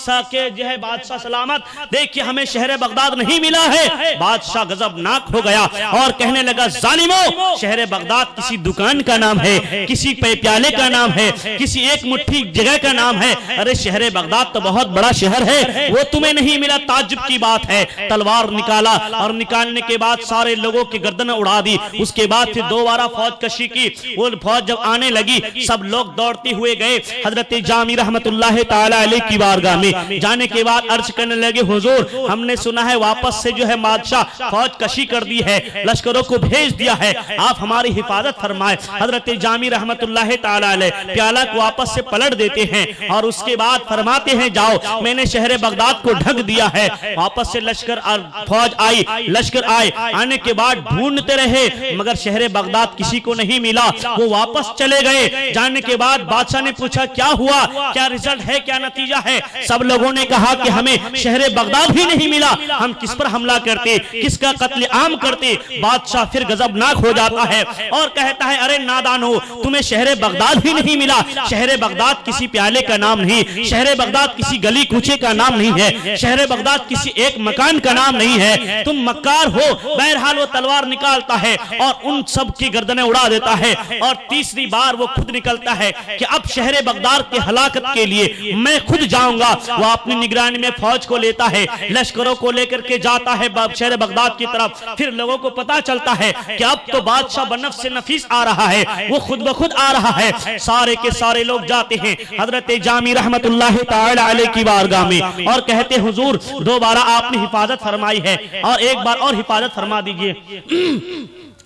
جو ہے بادشاہ سلامت، دیکھیں ہمیں شہر بغداد نہیں ملا ہے۔ بادشاہ غضبناک ہو گیا اور کہنے لگا ظالموں، شہر بغداد کسی دکان کا نام ہے، کسی پیالے کا نام ہے، کسی ایک مٹھی جگہ کا نام ہے، ارے شہر بغداد تو بہت بڑا شہر ہے، وہ تمہیں نہیں ملا، تعجب کی بات ہے۔ تلوار نکالا اور نکالنے کے بعد سارے لوگوں کی گردنیں اڑا دی۔ اس کے بعد پھر دوبارہ فوج کشی کی۔ وہ فوج جب آنے لگی سب لوگ دوڑتے ہوئے گئے حضرت جامی رحمت اللہ تعالی علیہ کی بارگاہ میں۔ جانے کے بعد عرض کرنے لگے حضور ہم نے سنا ہے واپس سے جو ہے بادشاہ فوج کشی کر دی ہے، لشکروں کو بھیج دیا ہے، آپ ہماری حفاظت فرمائے۔ حضرت جامی رحمت اللہ تعالی علیہ پیالہ کو واپس سے پلٹ دیتے ہیں اور اس کے بعد فرماتے ہیں جاؤ میں نے شہر بغداد کو ڈھک دیا ہے۔ واپس سے لشکر اور فوج آئی، لشکر آئے، آنے کے بعد ڈھونڈتے رہے مگر شہر بغداد کسی کو نہیں ملا، وہ واپس چلے گئے۔ جانے کے بعد بادشاہ نے پوچھا کیا ہوا، کیا رزلٹ ہے، کیا نتیجہ ہے؟ سب لوگوں نے کہا کہ ہمیں شہر بغداد ہی نہیں ملا، ہم کس پر حملہ کرتے، کس کا قتل عام کرتے؟ بادشاہ پھر غضبناک ہو جاتا ہے اور کہتا ہے ارے نادانو، تمہیں شہر بغداد ہی نہیں ملا، شہر بغداد کسی پیالے کا نام نہیں، شہر بغداد کسی گلی کوچے کا نام نہیں ہے، شہر بغداد کسی ایک مکان کا نام نہیں ہے، تم مکار ہو۔ بہرحال وہ تلوار نکالتا ہے اور ان سب کی گردنیں اڑا دیتا ہے، اور تیسری بار وہ خود نکلتا ہے کہ اب شہر بغداد کے ہلاکت کے لیے میں خود جاؤں گا۔ وہ اپنی نگرانی میں فوج کو لیتا ہے، لشکروں کو لے کر کے جاتا ہے شہر بغداد کی طرف۔ پھر لوگوں کو پتا چلتا ہے کہ اب تو بادشاہ بنفس نفیس آ رہا ہے، وہ خود بخود آ رہا ہے۔ سارے کے سارے لوگ جاتے ہیں حضرت جامی رحمت اللہ تعالی علیہ کی بارگاہ میں اور کہتے حضور دوبارہ آپ نے حفاظت فرمائی ہے اور ایک بار اور حفاظت فرما دیجئے۔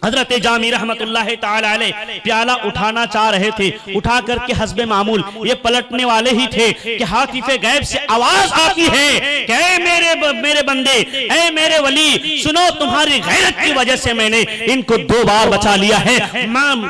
حضرت جامی رحمت اللہ تعالی علیہ پیالہ اٹھانا چاہ رہے تھے، اٹھا کر کے حسب معمول یہ پلٹنے والے ہی تھے کہ حاطف غیب سے آواز آتی ہے کہ اے میرے بندے، اے میرے ولی، سنو تمہاری غیرت کی وجہ سے میں نے ان کو 2 بار بچا لیا ہے،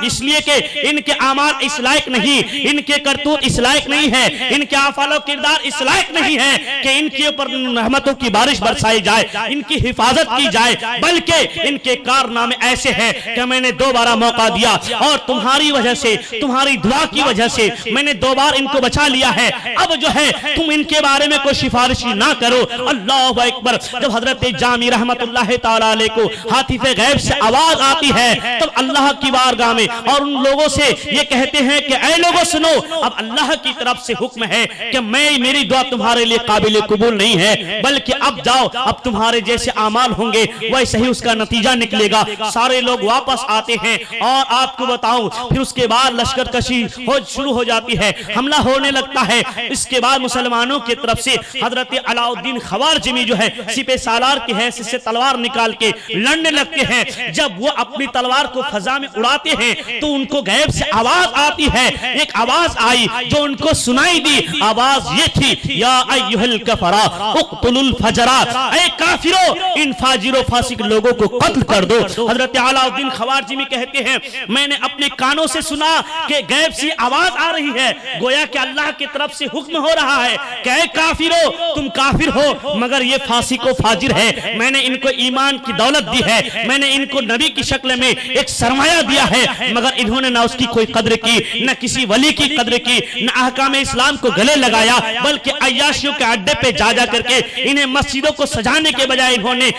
اس لیے کہ ان کے اعمال اس لائق نہیں، ان کے کرتوت اس لائق نہیں ہے، ان کے افعال و کردار اس لائق نہیں ہے کہ ان کے اوپر رحمتوں کی بارش برسائی جائے، ان کی حفاظت کی جائے، بلکہ ان کے کارنامے ایسے ہیں کہ میں نے 2 بار موقع دیا اور تمہاری وجہ سے، تمہاری دعا کی وجہ سے میں نے 2 بار ان کو بچا لیا ہے، اب جو ہے تم ان کے بارے میں کوئی سفارش نہ کرو۔ اللہ اکبر! جب حضرت جامی رحمت اللہ تعالی علیہ کو حاطف غیب سے آواز آتی ہے تب اللہ کی بارگاہ میں اور ان لوگوں سے یہ کہتے ہیں کہ اے لوگوں سنو، اب اللہ کی طرف سے حکم ہے کہ میری دعا تمہارے لیے قابل قبول نہیں ہے، بلکہ اب جاؤ، اب تمہارے جیسے اعمال ہوں گے ویسے ہی اس کا نتیجہ نکلے گا۔ سارے لوگ واپس آتے ہیں اور آپ کو بتاؤں پھر اس کے بعد لشکر کشی شروع ہو جاتی ہے، حملہ ہونے لگتا ہے۔ اس کے بعد مسلمانوں کی طرف سے حضرت علاء الدین خوارزمی جو ہے سپہ سالار کی حیثیت سے تلوار نکال کے لڑنے لگتے ہیں۔ جب وہ اپنی تلوار کو فضا میں اڑاتے ہیں تو ان کو غیب سے آواز آتی ہے، ایک آواز آئی جو ان کو سنائی دی، آواز یہ تھی یا ایھا الکفرا اقتلوا الفجرا، اے کافرو ان فاجر و فاسق لوگوں کو قتل کر دو۔ حضرت علاء الدین خوارزمی کہتے ہیں میں نے اپنے کانوں سے سنا کہ غیب سے آواز آ رہی ہے، گویا کہ اللہ کی طرف سے حکم ہو رہا ہے کہ اے کافرو تم کافر ہو مگر یہ فاسق و فاجر ہے، میں نے ان کو ایمان کی دولت دی ہے، میں نے ان کو نبی کی شکل میں ایک سرمایہ دیا ہے، مگر انہوں نے نہ اس کی کوئی قدر کی، نہ کسی ولی کی قدر کی، نہ احکام اسلام کو گلے لگایا، بلکہ عیاشیوں کے اڈے پہ جا کر کے انہیں مسجدوں کو سجانے کے بجائے انہوں نے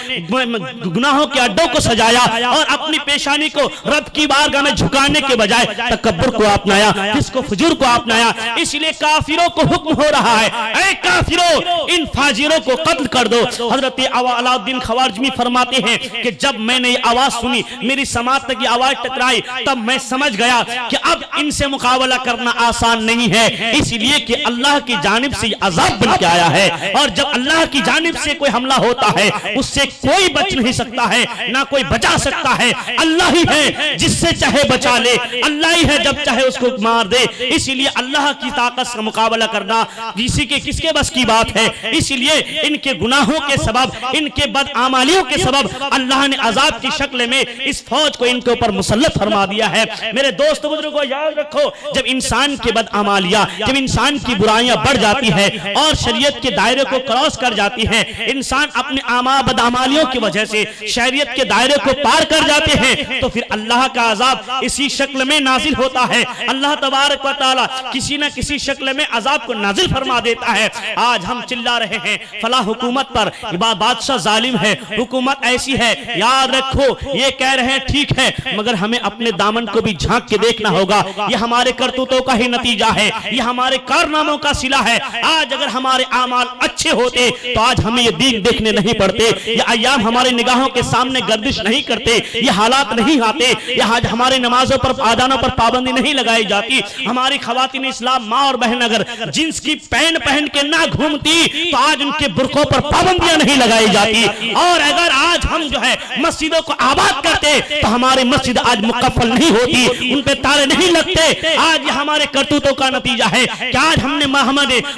گناہوں کے اڈوں کو سجایا اور اپنی پیشانی کو رب کی بارگاہ میں جھکانے کے بجائے تکبر کو اپنایا، جس کو فجور کو اپنایا۔ اس لیے کافروں کو حکم ہو رہا ہے اے کافروں ان فاجروں کو قتل کر دو۔ حضرت علاء الدین خوارزمی فرماتے ہیں کہ جب میں نے یہ آواز سنی، میری سماعت تک یہ آواز ٹکرائی، تب میں سمجھ گیا کہ اب ان سے مقابلہ کرنا آسان نہیں ہے، اس لیے کہ اللہ کی جانب سے یہ عذاب بن کے آیا ہے، اور جب اللہ کی جانب سے کوئی حملہ ہوتا ہے اس سے کوئی بچ نہیں سکتا ہے، نہ کوئی بچا سکتا ہے۔ اللہ ہی ہے جس سے چاہے بچا لے، اللہ ہی ہے جب چاہے اس کو مار دے، اسی لیے اللہ کی طاقت کا مقابلہ کرنا کس کے بس کی بات ہے۔ اسی لیے ان کے گناہوں کے سبب، ان کے بدعمالیوں کے سبب اللہ نے عذاب کی شکل میں اس فوج کو ان کے اوپر مسلط فرما دیا ہے۔ میرے دوست بزرگوں یاد رکھو، جب انسان کے بدعمالیاں، جب انسان کی برائیاں بڑھ جاتی ہے اور شریعت کے دائرے کو کراس کر جاتی ہے، انسان اپنے بدعمالیوں کی وجہ سے شریعت کے دائرے کو پار کر جاتے ہیں، تو پھر اللہ کا عذاب اسی شکل میں نازل ہوتا ہے۔ اللہ تبارک و تعالی کسی نہ کسی شکل میں عذاب کو نازل فرما دیتا ہے۔ آج ہم چلا رہے ہیں فلاں حکومت پر، بادشاہ ظالم ہے، حکومت ایسی ہے، یاد رکھو یہ کہہ رہے ہیں ٹھیک ہے، مگر ہمیں اپنے دامن کو بھی جھانک کے دیکھنا ہوگا۔ یہ ہمارے کرتوتوں کا ہی نتیجہ ہے، یہ ہمارے کارناموں کا صلہ ہے۔ آج اگر ہمارے اعمال اچھے ہوتے تو آج ہمیں یہ دین دیکھنے نہیں پڑتے، یہ ایام ہمارے نگاہوں کے سامنے گردش نہیں کرتے، یہ حالات نہیں آتے، یہ آج ہماری نمازوں پر، آذانوں پر پابندی نہیں لگائی جاتی، ہماری خواتین اسلام ماں اور بہن اگر جنس کی پینٹ پہن کے نہ گھومتی تو آج ان کے برقعوں پر پابندیاں نہیں لگائی جاتی، اور اگر آج ہم جو ہے مسجدوں کو آباد کرتے تو ہماری مسجد آج مکفل نہیں ہوتی، ان پہ تالے نہیں لگتے۔ آج یہ ہمارے کرتوتوں کا نتیجہ ہے کہ آج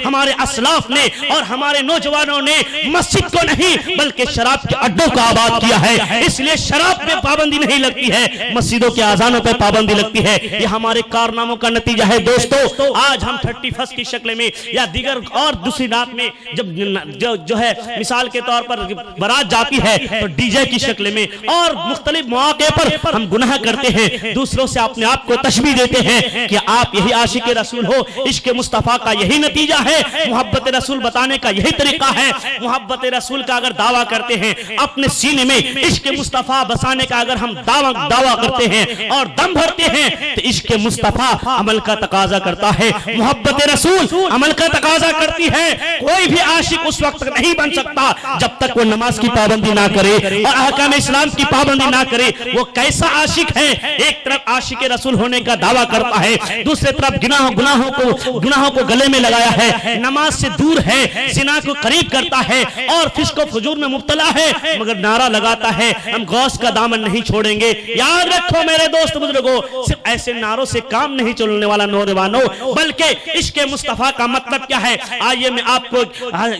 ہمارے اسلاف نے اور ہمارے نوجوانوں نے مسجد کو نہیں بلکہ شراب کے اڈوں کو آباد کیا ہے، اس لیے شراب پہ پابندی نہیں لگتی ہے، مسجدوں کے اذانوں پہ پابندی لگتی ہے۔ یہ ہمارے کارناموں کا نتیجہ ہے۔ دوستو آج ہم 31 کی شکل میں یا دیگر اور دوسری رات میں جب جو ہے مثال کے طور پر برات جاتی ہے تو ڈی جے کی شکل میں اور مختلف مواقع پر ہم گناہ کرتے ہیں، دوسروں سے اپنے آپ کو تشبیہ دیتے ہیں کہ آپ یہی عاشق رسول ہو۔ عشق مصطفیٰ کا یہی نتیجہ ہے، محبت رسول بتانے کا یہی طریقہ ہے۔ محبت رسول کا اگر دعویٰ کرتے ہیں، اپنے سینے میں عشق مصطفیٰ بسانے کا اگر ہم دعویٰ کرتے ہیں اور دم بھرتے ہیں تو عشق مصطفیٰ عمل کا تقاضا کرتا ہے، محبت رسول عمل کا تقاضا کرتی ہے۔ کوئی بھی عاشق اس وقت نہیں بن سکتا جب تک وہ نماز کی پابندی نہ کرے اور احکام اسلام کی پابندی نہ کرے۔ وہ کیسا عاشق ہے؟ ایک طرف عاشق رسول ہونے کا دعویٰ کرتا ہے، دوسرے طرف گناہوں کو گلے میں لگایا ہے، نماز سے دور ہے، زنا کو قریب کرتا ہے اور فسق و فجور میں مبتلا ہے، مگر نعرہ لگاتا ہے ہم غوث کا دامن نہیں چھوڑیں گے۔ یاد رکھو میرے دوست بزرگوں، صرف ایسے نعروں سے کام نہیں چلنے والا نوجوانوں، بلکہ عشق مصطفیٰ کا مطلب کیا ہے؟ آئیے میں آپ کو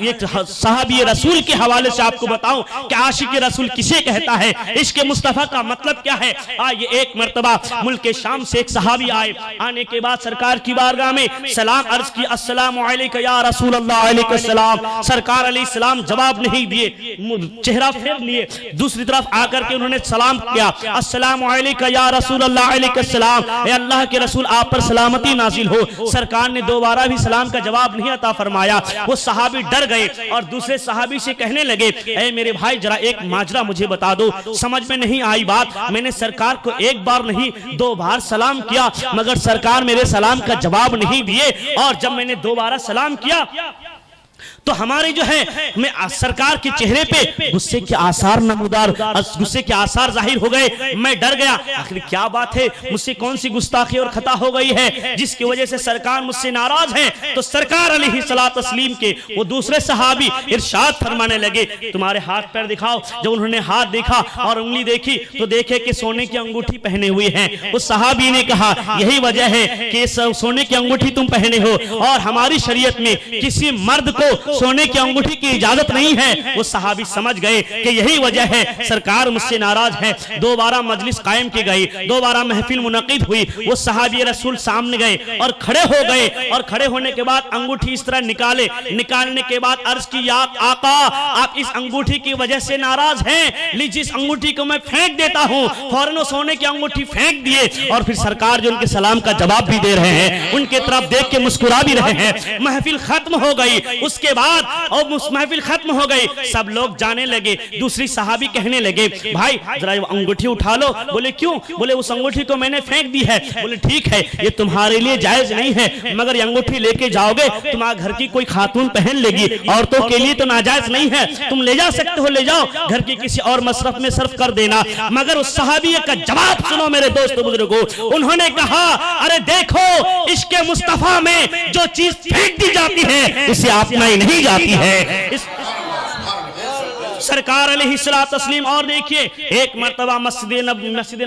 ایک صحابی رسول کے حوالے سے آپ کو بتاؤں کہ عاشق رسول کسے کہتا ہے، عشق مصطفیٰ کا مطلب کیا ہے۔ آئیے ایک مرتبہ ملک شام سے ایک صحابی آئے، آنے کے بعد سرکار کی بارگاہ میں سلام عرض کی، السلام علیکہ یا رسول اللہ، علیکہ السلام۔ سرکار علیہ السلام جواب نہیں دیے، چہرہ پھیر لیے، دوسری طرف آ کر کے انہوں نے سلام کیا، السلام علیکہ یا رسول اللہ، علیکہ السلام، اے اللہ کے رسول آپ پر سلامتی نازل ہو۔ سرکار نے دوبارہ بھی سلام کا جواب نہیں عطا فرمایا۔ وہ صحابی ڈر گئے اور دوسرے صحابی سے کہنے لگے، اے میرے بھائی ذرا ایک ماجرا مجھے بتا دو، سمجھ میں نہیں آئی بات، میں نے سرکار کو ایک بار نہیں 2 بار سلام کیا مگر سرکار میرے سلام کا جواب نہیں دیے، اور جب میں نے دوبارہ سلام کیا تو ہمارے جو ہے میں سرکار کے چہرے پہ غصے کے آثار نمودار، غصے کے آثار ظاہر ہو گئے۔ میں ڈر گیا، آخر کیا بات ہے، مجھ سے کون سی گستاخی اور خطا ہو گئی ہے جس کی وجہ سے سرکار مجھ سے ناراض ہیں؟ تو سرکار علیہ الصلوۃ والتسلیم کے وہ دوسرے صحابی ارشاد فرمانے لگے، تمہارے ہاتھ پیر دکھاؤ۔ جب انہوں نے ہاتھ دیکھا اور انگلی دیکھی تو دیکھے کہ سونے کی انگوٹھی پہنے ہوئے ہیں۔ اس صحابی نے کہا یہی وجہ ہے کہ سونے کی انگوٹھی تم پہنے ہو، اور ہماری شریعت میں کسی مرد کو سونے کی انگوٹھی کی اجازت نہیں ہے۔ وہ صحابی سمجھ گئے کہ یہی وجہ ہے سرکار مجھ سے ناراض ہے۔ دوبارہ مجلس قائم کی گئی، دوبارہ محفل منعقد ہوئی۔ وہ صحابی رسول سامنے گئے اور کھڑے ہو گئے، اور کھڑے ہونے کے بعد انگوٹھی اس طرح نکالنے کے بعد عرض کی، یا آقا آپ اس انگوٹھی کی وجہ سے ناراض ہیں، لیجیے اس انگوٹھی کو میں پھینک دیتا ہوں۔ فوراً سونے کی انگوٹھی پھینک دیے، اور پھر سرکار جو ان کے سلام کا جواب بھی دے رہے ہیں، ان کے طرف دیکھ کے مسکرا بھی رہے ہیں۔ محفل ختم ہو گئی، اس کے بعد اور محفل ختم ہو گئی، سب لوگ جانے لگے۔ دوسری صحابی کہنے لگے، بھائی ذرا وہ انگوٹھی اٹھا لو۔ بولے کیوں؟ بولے اس انگوٹھی کو میں نے پھینک دی ہے۔ بولے ٹھیک ہے، یہ تمہارے لیے جائز نہیں ہے، مگر یہ انگوٹھی لے کے جاؤ گے تمہارے گھر کی کوئی خاتون پہن لے گی، عورتوں کے لیے تو ناجائز نہیں ہے، تم لے جا سکتے ہو، لے جاؤ، گھر کی کسی اور مصرف میں صرف کر دینا۔ مگر اس صحابی کا جواب سنو میرے دوست بزرگوں، انہوں نے کہا، ارے دیکھو عشق مصطفیٰ میں جو چیز پھینک دی جاتی ہے اسے آپنائی نہیں جاتی ہے۔ سرکار علیہ الصلوۃ والتسلیم اور دیکھیے ایک مرتبہ مسجد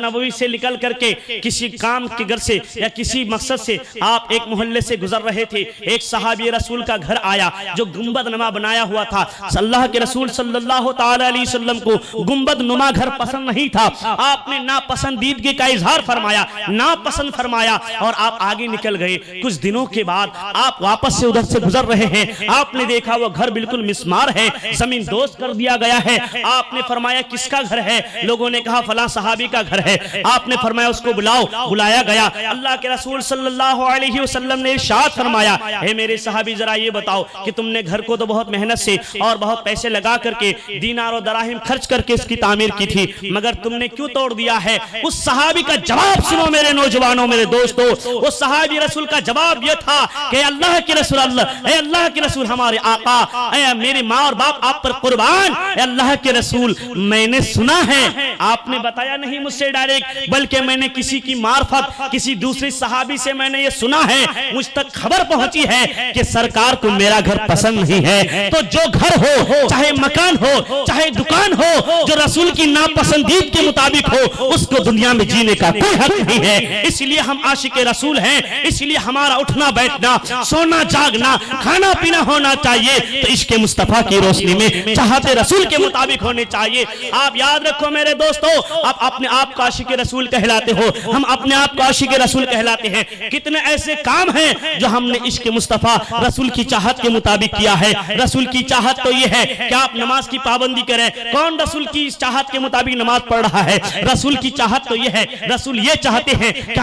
نبوی سے نکل کر کے کسی کام کے گھر سے یا کسی مقصد سے آپ ایک محلے سے گزر رہے تھے، ایک صحابی رسول کا گھر آیا جو گنبد نما بنایا ہوا تھا۔ اللہ کے رسول صلی اللہ تعالی علیہ وسلم کو گنبد نما گھر پسند نہیں تھا، آپ نے ناپسندیدگی کا اظہار فرمایا، ناپسند فرمایا اور آپ آگے نکل گئے۔ کچھ دنوں کے بعد آپ واپس سے ادھر سے گزر رہے ہیں، آپ نے دیکھا وہ گھر بالکل مسمار ہے، زمین دوز کر دیا گیا ہے۔ آپ نے فرمایا کس کا گھر ہے؟ لوگوں نے کہا فلاں صحابی کا گھر ہے۔ آپ نے فرمایا اس کو بلاؤ، بلایا گیا۔ اللہ کے رسول صلی اللہ علیہ وسلم نے ارشاد فرمایا، اے میرے صحابی ذرا یہ بتاؤ کہ تم نے گھر کو تو بہت محنت سے اور بہت پیسے لگا کر کے دینار و دراہم خرچ کر کے اس کی تعمیر کی تھی، مگر تم نے کیوں توڑ دیا ہے؟ اس صحابی کا جواب سنو میرے نوجوانوں، میرے دوستو۔ اس صحابی رسول کا جواب یہ تھا کہ اللہ کے رسول، اے اللہ کے رسول ہمارے آقا، اے میرے ماں اور باپ آپ پر قربان، اے اللہ کے رسول میں نے سنا ہے، آپ نے بتایا نہیں مجھ سے ڈائریکٹ، بلکہ میں نے کسی کی معرفت کسی دوسری صحابی سے میں نے یہ سنا ہے، مجھ تک خبر پہنچی ہے کہ سرکار کو میرا گھر پسند نہیں ہے۔ تو جو گھر ہو، چاہے مکان ہو، چاہے دکان ہو، جو رسول کی ناپسندید کے مطابق ہو، اس کو دنیا میں جینے کا کوئی حق نہیں ہے۔ اس لیے ہم عاشق رسول ہیں، اس لیے ہمارا اٹھنا بیٹھنا، سونا جاگنا، کھانا پینا ہونا چاہیے تو عشق مصطفیٰ کی روشنی میں چاہتے رسول کے مطابق ہونے چاہیے۔ آپ یاد رکھو میرے دوستو، آپ اپنے آپ کو عاشق رسول کہلاتے ہو، ہم اپنے آپ کو عاشق رسول کہلاتے ہیں۔ کتنے ایسے کام ہیں جو ہم نے عشق مصطفیٰ رسول کی چاہت کے مطابق کیا ہے۔ رسول کی چاہت تو یہ ہے کہ آپ نماز کی پابندی کریں۔ کون رسول کی اس چاہت کے مطابق نماز پڑھ رہا ہے؟ رسول کی چاہت تو یہ ہے، رسول یہ چاہتے ہیں کہ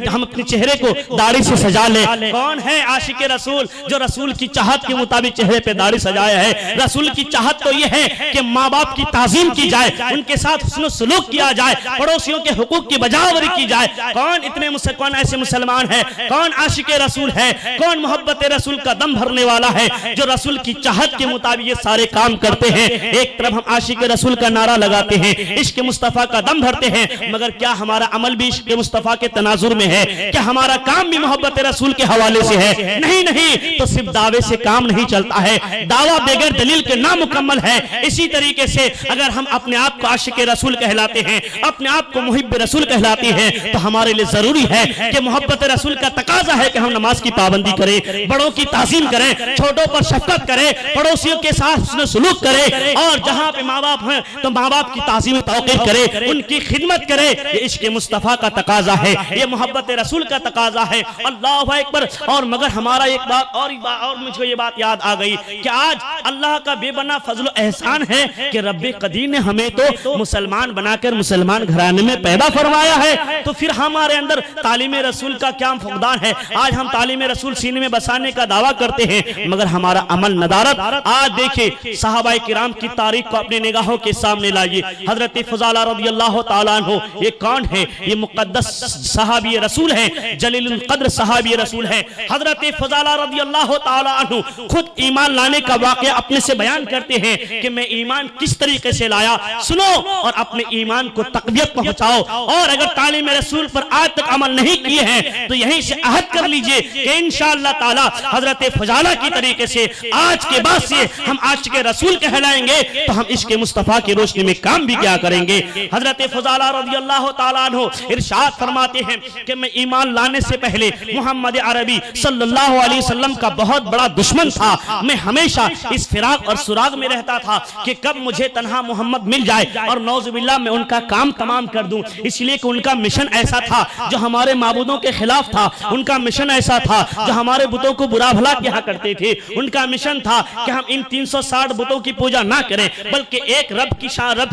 ہم اپنے چہرے کو داڑھی سے سجا لیں۔ کون ہے عاشق رسول جو رسول کی چاہت کے مطابق چہرے پہ داڑھی سجایا ہے؟ رسول کی چاہت تو یہ ہے کہ ماں باپ کی تعظیم کی جائے، ان کے ساتھ حسن و سلوک کیا جائے، پڑوسیوں کے حقوق کی بجاوری کی جائے۔ کون ایسے مسلمان ہے، کون عاشق رسول ہے، کون محبت رسول کا دم بھرنے والا ہے جو رسول کی چاہت کے مطابق یہ سارے کام کرتے ہیں؟ ایک طرف ہم عاشق رسول کا نعرہ لگاتے ہیں، عشق مصطفیٰ کا دم بھرتے ہیں، مگر کیا ہمارا عمل بھی عشق مصطفیٰ کے تناظر میں ہے؟ کیا ہمارا کام بھی محبت رسول کے حوالے سے ہے؟ نہیں، تو صرف دعوے سے کام نہیں چلتا ہے، دعویٰ بغیر دلیل کے نامکمل ہے۔ اسی طریقے سے اگر ہم اپنے آپ کو عاشق رسول کہلاتے ہیں، اپنے آپ کو محب رسول کہلاتے ہیں، تو ہمارے لیے ضروری ہے کہ محبت رسول کا تقاضا ہے کہ ہم نماز کی پابندی کریں، بڑوں کی تعظیم کریں، چھوٹوں پر شفقت کریں، پڑوسیوں کے ساتھ حسن سلوک کریں، اور جہاں پہ ماں باپ ہیں تو ماں باپ کی تعظیم توقیر کریں، ان کی خدمت کریں۔ یہ عشق مصطفیٰ کا تقاضا ہے، یہ محبت رسول کا تقاضا ہے۔ اللہ اکبر۔ اور مگر ہمارا ایک بات اور مجھے یہ بات یاد آ گئی کہ آج اللہ کا بے بنا فضل و احسان ہے کہ رب قدیر نے ہمیں تو مسلمان بنا کر مسلمان گھرانے میں پیدا فرمایا ہے، تو پھر ہمارے اندر تعلیم رسول کا کیا فقدان ہے؟ آج ہم تعلیم رسول سینے میں بسانے کا دعویٰ کرتے ہیں مگر ہمارا عمل ندارت۔ آج دیکھیں صحابہ کرام کی تاریخ کو اپنے نگاہوں کے سامنے لائیے۔ حضرت فضالہ رضی اللہ تعالیٰ عنہ یہ کون ہے؟ یہ مقدس صحابی رسول ہیں، جلیل القدر صحابی رسول ہیں۔ حضرت فضالہ رضی اللہ تعالیٰ عنہ خود ایمان لانے کا واقعہ اپنے سے بیان کرتے ہیں کہ میں ایمان کس طریقے سے لایا، سنو اور اپنے ایمان کو تقویت پہنچاؤ، اور اگر تعلیم رسول پر آج تک عمل نہیں کیے ہیں تو یہیں سے عہد کر لیجئے کہ انشاءاللہ تعالی حضرت فضالہ کی طریقے سے آج کے بعد سے ہم عاشق رسول کہلائیں گے تو ہم عشق مصطفیٰ کی روشنی میں کام بھی کیا کریں گے۔ حضرت فضالہ رضی اللہ تعالیٰ عنہ ارشاد فرماتے ہیں کہ میں ایمان لانے سے پہلے محمد عربی صلی اللہ علیہ وسلم کا بہت بڑا دشمن تھا، میں ہمیشہ اس فراق اور سراغ میں رہتا تھا کہ کب مجھے تنہا محمد مل جائے اور نعوذ باللہ میں ان کا کام تمام کر دوں، اس لیے کہ ان کا مشن ایسا تھا جو ہمارے معبودوں کے خلاف تھا، ان کا مشن ایسا تھا جو ہمارے بتوں کو برا بھلا کیا کرتے تھے، ان کا مشن تھا کہ ہم ان 360 بتوں کی پوجا نہ کریں بلکہ ایک رب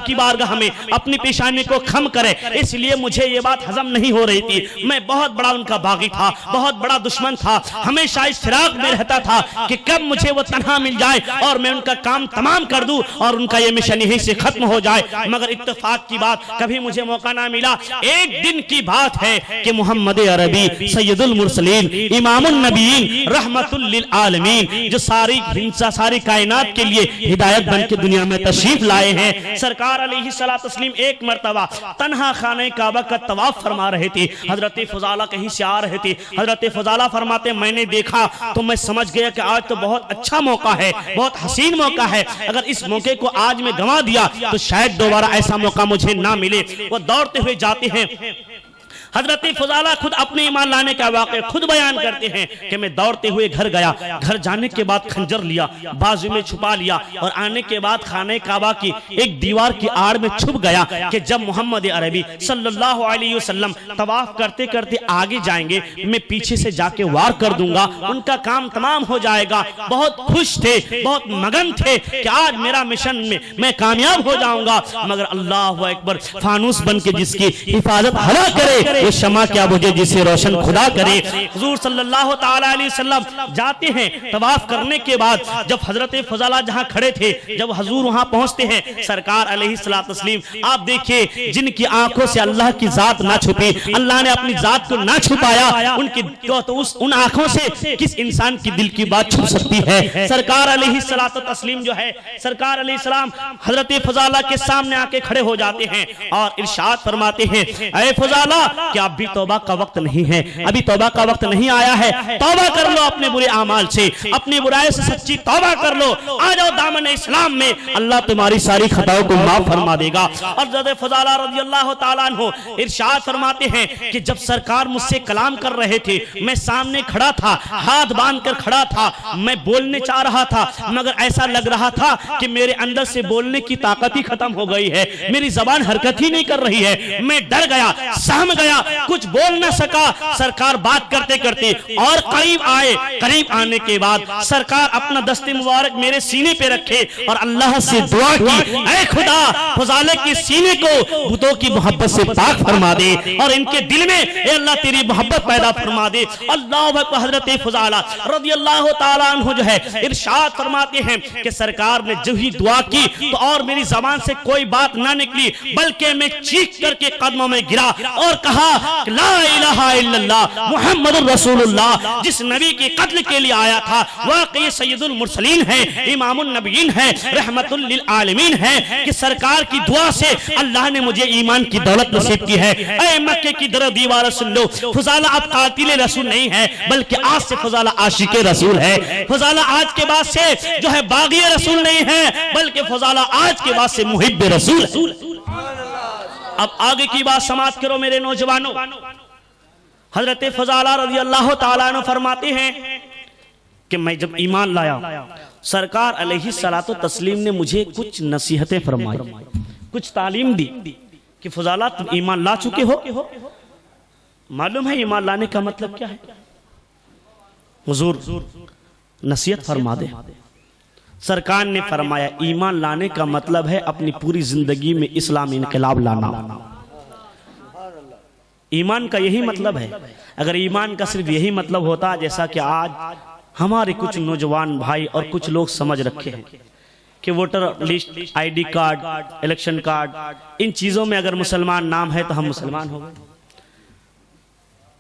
کی بارگاہ میں اپنی پیشانی کو خم کریں۔ اس لیے مجھے یہ بات ہضم نہیں ہو رہی تھی، میں بہت بڑا ان کا باغی تھا، بہت بڑا دشمن تھا، ہمیشہ اس فراق میں رہتا تھا کہ کب مجھے وہ تنہا مل جائے اور میں ان کا کام تمام کر دوں اور ان کا یہ مشن یہیں سے ختم ہو جائے۔ مگر اتفاق کی بات کبھی مجھے موقع نہ ملا۔ ایک دن کی بات ہے کہ محمد عربی سید المرسلین امام النبیین رحمت للعالمین جو ساری کائنات کے لیے ہدایت بن کے دنیا میں تشریف لائے ہیں، سرکار علیہ السلام ایک مرتبہ تنہا خانہ کعبہ کا طواف فرما رہے تھے۔ حضرت فضالہ کہیں سے آ رہے تھے، حضرت فضالہ فرماتے میں نے دیکھا تو میں سمجھ گیا کہ آج تو بہت اچھا موقع ہے، بہت حسین موقع ہے، اگر اس موقع کو آج میں گنوا دیا تو شاید دوبارہ ایسا موقع مجھے نہ ملے۔ وہ دوڑتے ہوئے جاتے ہیں۔ حضرت فضالہ خود اپنے ایمان لانے کا واقعہ خود بیان کرتے ہیں کہ میں دوڑتے ہوئے گھر گیا، گھر جانے کے بعد خنجر لیا، بازو میں چھپا لیا، اور آنے کے بعد خانہ کعبہ کی ایک دیوار کی آڑ میں چھپ گیا کہ جب محمد عربی صلی اللہ علیہ وسلم طواف کرتے کرتے آگے جائیں گے میں پیچھے سے جا کے وار کر دوں گا، ان کا کام تمام ہو جائے گا۔ بہت خوش تھے، بہت مگن تھے کہ آج میرا مشن میں کامیاب ہو جاؤں گا، مگر اللہ اکبر، فانوس بن کے جس کی حفاظت ہوا کرے وہ شمع کیا بجھے جسے روشن خدا کرے۔ حضور صلی اللہ تعالی علیہ وسلم جاتے ہیں طواف کرنے کے بعد، جب حضرت فضالہ جہاں کھڑے تھے، جب حضور وہاں پہنچتے ہیں، سرکار علیہ السلام آپ دیکھیں جن کی آنکھوں سے اللہ کی ذات نہ چھپی، اللہ نے اپنی ذات کو نہ چھپایا، ان آنکھوں سے کس انسان کی دل کی بات چھپ سکتی ہے؟ سرکار علیہ السلام جو ہے، سرکار علیہ السلام حضرت فضالہ کے سامنے آ کے کھڑے ہو جاتے ہیں اور ارشاد فرماتے ہیں، اے فضالہ کہ اب بھی توبہ کا وقت نہیں ہے، ابھی توبہ کا وقت نہیں آیا ہے، توبہ کر لو اپنے برے اعمال سے، اپنی برائی سے سچی توبہ کر لو، آ جاؤ دامن اسلام میں، اللہ تمہاری ساری خطاؤں کو معاف فرما دے گا۔ اور حضرت فضالہ رضی اللہ تعالیٰ عنہ ارشاد فرماتے ہیں کہ جب سرکار مجھ سے کلام کر رہے تھے، میں سامنے کھڑا تھا، ہاتھ باندھ کر کھڑا تھا، میں بولنے چاہ رہا تھا، مگر ایسا لگ رہا تھا کہ میرے اندر سے بولنے کی طاقت ہی ختم ہو گئی ہے، میری زبان حرکت ہی نہیں کر رہی ہے، میں ڈر گیا، سہم گیا، کچھ بول نہ سکا۔ سرکار بات کرتے کرتے اور قریب آئے، قریب آنے کے بعد سرکار اپنا دست مبارک میرے سینے پہ رکھے اور اللہ سے دعا کی، اے خدا فضالہ کے سینے کو بتوں کی محبت سے پاک فرما دے اور ان کے دل میں اے اللہ تیری محبت پیدا فرما دے۔ اللہ اکبر۔ حضرت فضالہ رضی اللہ تعالیٰ عنہ جو ہے ارشاد فرماتے ہیں کہ سرکار نے جب ہی دعا کی تو اور میری زبان سے کوئی بات نہ نکلی، بلکہ میں چیخ کر کے قدموں میں گرا اور کہا لا الہ الا اللہ محمد الرسول اللہ، جس نبی کے قتل کے لیے آیا تھا واقعی سید المرسلین ہے، امام النبیین ہے، رحمت للعالمین ہے، کہ سرکار کی دعا سے اللہ نے مجھے ایمان کی دولت نصیب کی ہے۔ اے مکے کی در دیوار سن لو، فضالہ اب قاتل رسول نہیں ہے، بلکہ آج سے فضالہ عاشق رسول ہے۔ فضالہ آج کے بعد سے جو ہے باغی رسول نہیں ہے، بلکہ فضالہ آج کے بعد سے محب رسول ہے۔ اب آگے کی بات سماعت کرو میرے نوجوانوں۔ حضرت فضالہ رضی اللہ تعالیٰ عنہ فرماتے ہیں کہ میں جب ایمان لایا، سرکار علیہ السلام نے مجھے کچھ نصیحتیں فرمائی، کچھ تعلیم دی کہ فضالہ تم ایمان لا چکے ہو، معلوم ہے ایمان لانے کا مطلب کیا ہے؟ حضور نصیحت فرما دے۔ سرکار نے فرمایا ایمان لانے کا مطلب ہے اپنی پوری زندگی میں اسلامی انقلاب لانا۔ ایمان کا یہی مطلب ہے۔ اگر ایمان کا صرف یہی مطلب ہوتا جیسا کہ آج ہمارے کچھ نوجوان بھائی اور کچھ لوگ سمجھ رکھے ہیں کہ voter list, I D card, election card, ان چیزوں میں اگر مسلمان نام ہے تو ہم مسلمان ہو گئے۔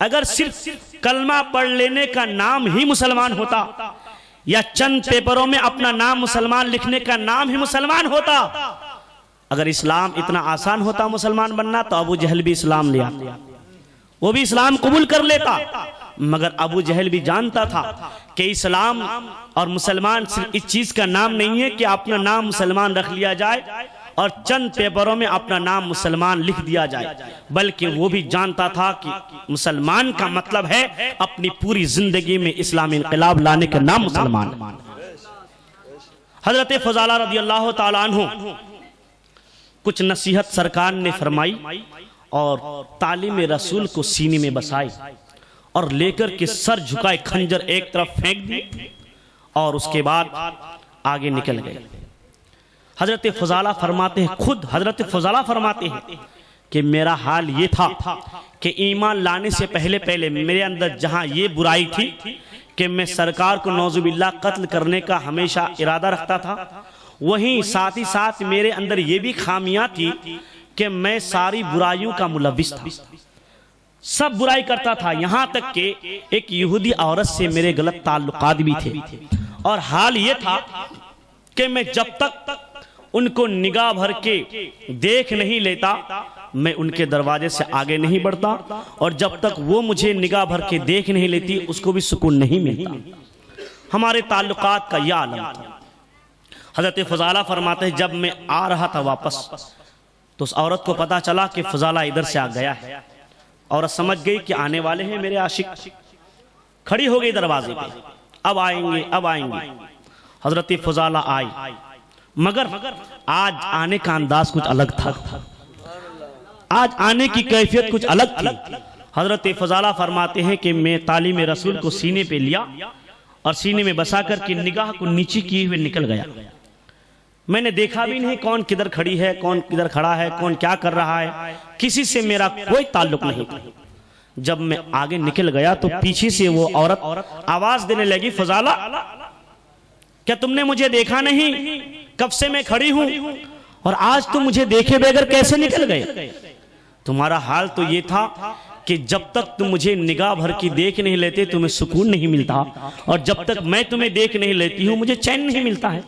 اگر صرف کلمہ پڑھ لینے کا نام ہی مسلمان ہوتا یا چند پیپروں میں اپنا نام مسلمان لکھنے کا نام ہی مسلمان ہوتا، اگر اسلام اتنا آسان ہوتا مسلمان بننا تو ابو جہل بھی اسلام لیا، وہ بھی اسلام قبول کر لیتا، مگر ابو جہل بھی جانتا تھا کہ اسلام اور مسلمان صرف اس چیز کا نام نہیں ہے کہ اپنا نام مسلمان رکھ لیا جائے اور چند پیپروں میں اپنا نام مسلمان لکھ دیا جائے، بلکہ وہ بھی جانتا تھا کہ مسلمان کا مطلب ہے اپنی پوری زندگی میں اسلامی انقلاب لانے کا نام مسلمان۔ حضرت فضالہ رضی اللہ تعالیٰ عنہ کچھ نصیحت سرکار نے فرمائی اور تعلیم رسول کو سینے میں بسائی اور لے کر کے سر جھکائے، خنجر ایک طرف پھینک دی اور اس کے بعد آگے نکل گئے۔ حضرت فضالہ فرماتے ہیں، خود حضرت فضالہ فرماتے ہیں کہ میرا حال یہ تھا کہ ایمان لانے سے پہلے میرے اندر جہاں یہ برائی تھی کہ میں سرکار کو نعوذ باللہ قتل کرنے کا ہمیشہ ارادہ رکھتا تھا، وہیں ساتھ ہی ساتھ میرے اندر یہ بھی خامیاں تھی کہ میں ساری برائیوں کا ملوث تھا، سب برائی کرتا تھا، یہاں تک کہ ایک یہودی عورت سے میرے غلط تعلقات بھی تھے، اور حال یہ تھا کہ میں جب تک ان کو نگاہ بھر کے دیکھ نہیں لیتا میں ان کے دروازے سے آگے نہیں بڑھتا، اور جب تک وہ مجھے نگاہ بھر کے دیکھ نہیں لیتی اس کو بھی سکون نہیں ملتا۔ ہمارے تعلقات کا یہ عالم تھا۔ حضرت فضالہ فرماتے ہیں جب میں آ رہا تھا واپس تو اس عورت کو پتا چلا کہ فضالہ ادھر سے آ گیا ہے. عورت سمجھ گئی کہ آنے والے ہیں میرے عاشق. کھڑی ہو گئی دروازے پہ, اب آئیں گے اب آئیں گے. حضرت فضالہ آئی, مگر آج آنے کا انداز کچھ الگ تھا, آج آنے کی کیفیت کچھ الگ تھی. حضرت فضالہ فرماتے ہیں کہ میں تعلیم رسول کو سینے پہ لیا اور سینے میں بسا کر کے نگاہ کو نیچے کیے ہوئے نکل گیا. میں نے دیکھا بھی نہیں کون کدھر کھڑی ہے, کون کدھر کھڑا ہے, کون کیا کر رہا ہے, کسی سے میرا کوئی تعلق نہیں تھا. جب میں آگے نکل گیا تو پیچھے سے وہ عورت آواز دینے لگی, فضالہ کیا تم نے مجھے دیکھا نہیں؟ کب سے میں کھڑی ہوں اور آج تم مجھے دیکھے بغیر کیسے نکل گئے؟ تمہارا حال تو یہ تھا کہ جب تک تم مجھے نگاہ بھر کی دیکھ نہیں لیتے تمہیں سکون نہیں ملتا, اور جب تک میں تمہیں دیکھ نہیں لیتی ہوں مجھے چین نہیں ملتا ہے.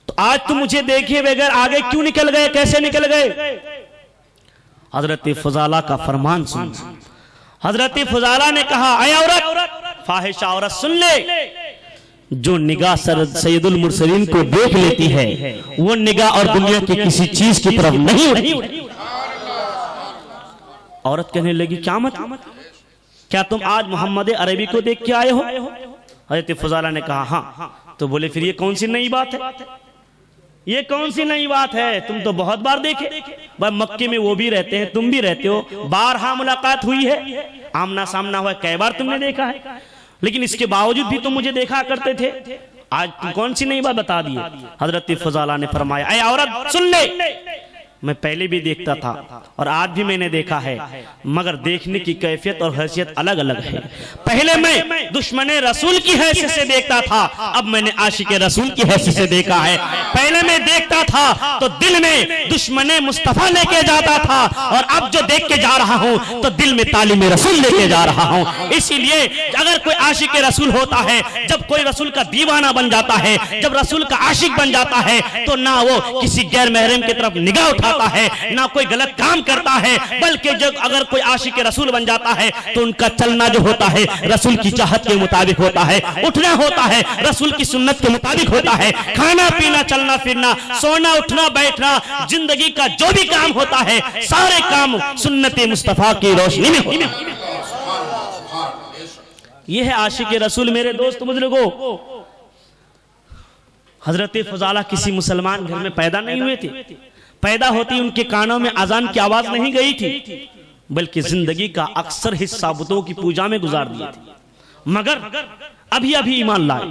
تو آج تم مجھے دیکھے بغیر آگے کیوں نکل گئے, کیسے نکل گئے؟ حضرت فضالہ کا فرمان سن. حضرت فضالہ نے کہا, اے عورت, فاحشہ عورت سن لے, جو نگاہ سید المرسلین کو دیکھ لیتی ہے وہ نگاہ اور دنیا کی کسی چیز کی طرف نہیں ہوتی. عورت کہنے لگی, کیا مطلب, کیا تم آج محمد عربی کو دیکھ کے آئے ہو؟ حضرت فضالہ نے کہا ہاں. تو بولے پھر یہ کون سی نئی بات ہے, یہ کون سی نئی بات ہے, تم تو بہت بار دیکھے, مکے میں وہ بھی رہتے ہیں تم بھی رہتے ہو, بارہا ملاقات ہوئی ہے, آمنا سامنا ہوا ہے, کئی بار تم نے دیکھا ہے, لیکن اس کے باوجود بھی تم مجھے دیکھا کرتے تھے, آج تم کون سی نئی بات بتا دیے؟ حضرت فضالہ نے فرمایا, اے عورت سن لے, میں پہلے بھی دیکھتا تھا اور آج بھی میں نے دیکھا ہے, مگر دیکھنے کی کیفیت اور حیثیت الگ الگ ہے. پہلے میں دشمن رسول کی حیثیت سے دیکھتا تھا, اب میں نے عاشق رسول کی حیثیت سے دیکھا ہے. پہلے میں دیکھتا تھا تو دل میں دشمن مصطفیٰ لے کے جاتا تھا, اور اب جو دیکھ کے جا رہا ہوں تو دل میں تعلیم رسول لے کے جا رہا ہوں. اسی لیے اگر کوئی عاشق رسول ہوتا ہے, جب کوئی رسول کا دیوانہ بن جاتا ہے, جب رسول کا عاشق بن جاتا ہے, تو نہ وہ کسی غیر محرم کی طرف نگاہ اٹھا ہے, نہ کوئی غلط کام کرتا ہے, بلکہ جب اگر کوئی عاشق رسول بن جاتا ہے تو ان کا چلنا جو ہوتا ہے رسول کی چاہت کے مطابق ہوتا ہے, اٹھنا ہوتا ہے رسول کی سنت کے مطابق ہوتا ہے, کھانا پینا چلنا پھرنا سونا اٹھنا بیٹھنا زندگی کا جو بھی کام ہوتا ہے سارے کام سنت مصطفیٰ کی روشنی میں ہوتے ہیں. یہ ہے عاشق رسول. میرے دوست بزرگوں, حضرت فضالہ کسی مسلمان گھر میں پیدا نہیں ہوئے تھے, پیدا ہوتی ان کے کانوں میں اذان کی آواز نہیں گئی تھی, بلکہ زندگی کا اکثر حصہ بتوں کی پوجا میں گزار دیا تھی. مگر ابھی ایمان لائے,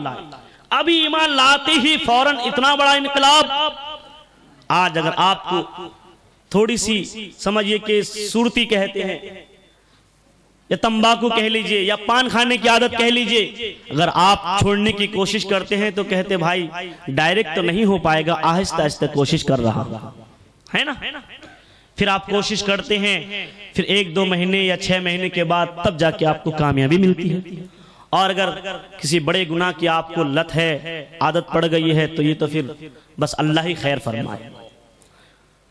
ابھی ایمان لاتے ہی فوراً اتنا بڑا انقلاب. آج اگر آپ کو تھوڑی سی سمجھئے کہ صورتی کہتے ہیں, یا تمباکو کہہ لیجئے, یا پان کھانے کی عادت کہہ لیجئے, اگر آپ چھوڑنے کی کوشش کرتے ہیں تو کہتے بھائی ڈائریکٹ تو نہیں ہو پائے گا, آہستہ آہستہ کوشش کر رہا ہے نا. پھر آپ کوشش کرتے ہیں, پھر 1-2 مہینے یا 6 مہینے کے بعد تب جا کے آپ کو کامیابی ملتی ہے. اور اگر کسی بڑے گناہ کی آپ کو لت ہے, عادت پڑ گئی ہے, تو یہ تو پھر بس اللہ ہی خیر فرمائے.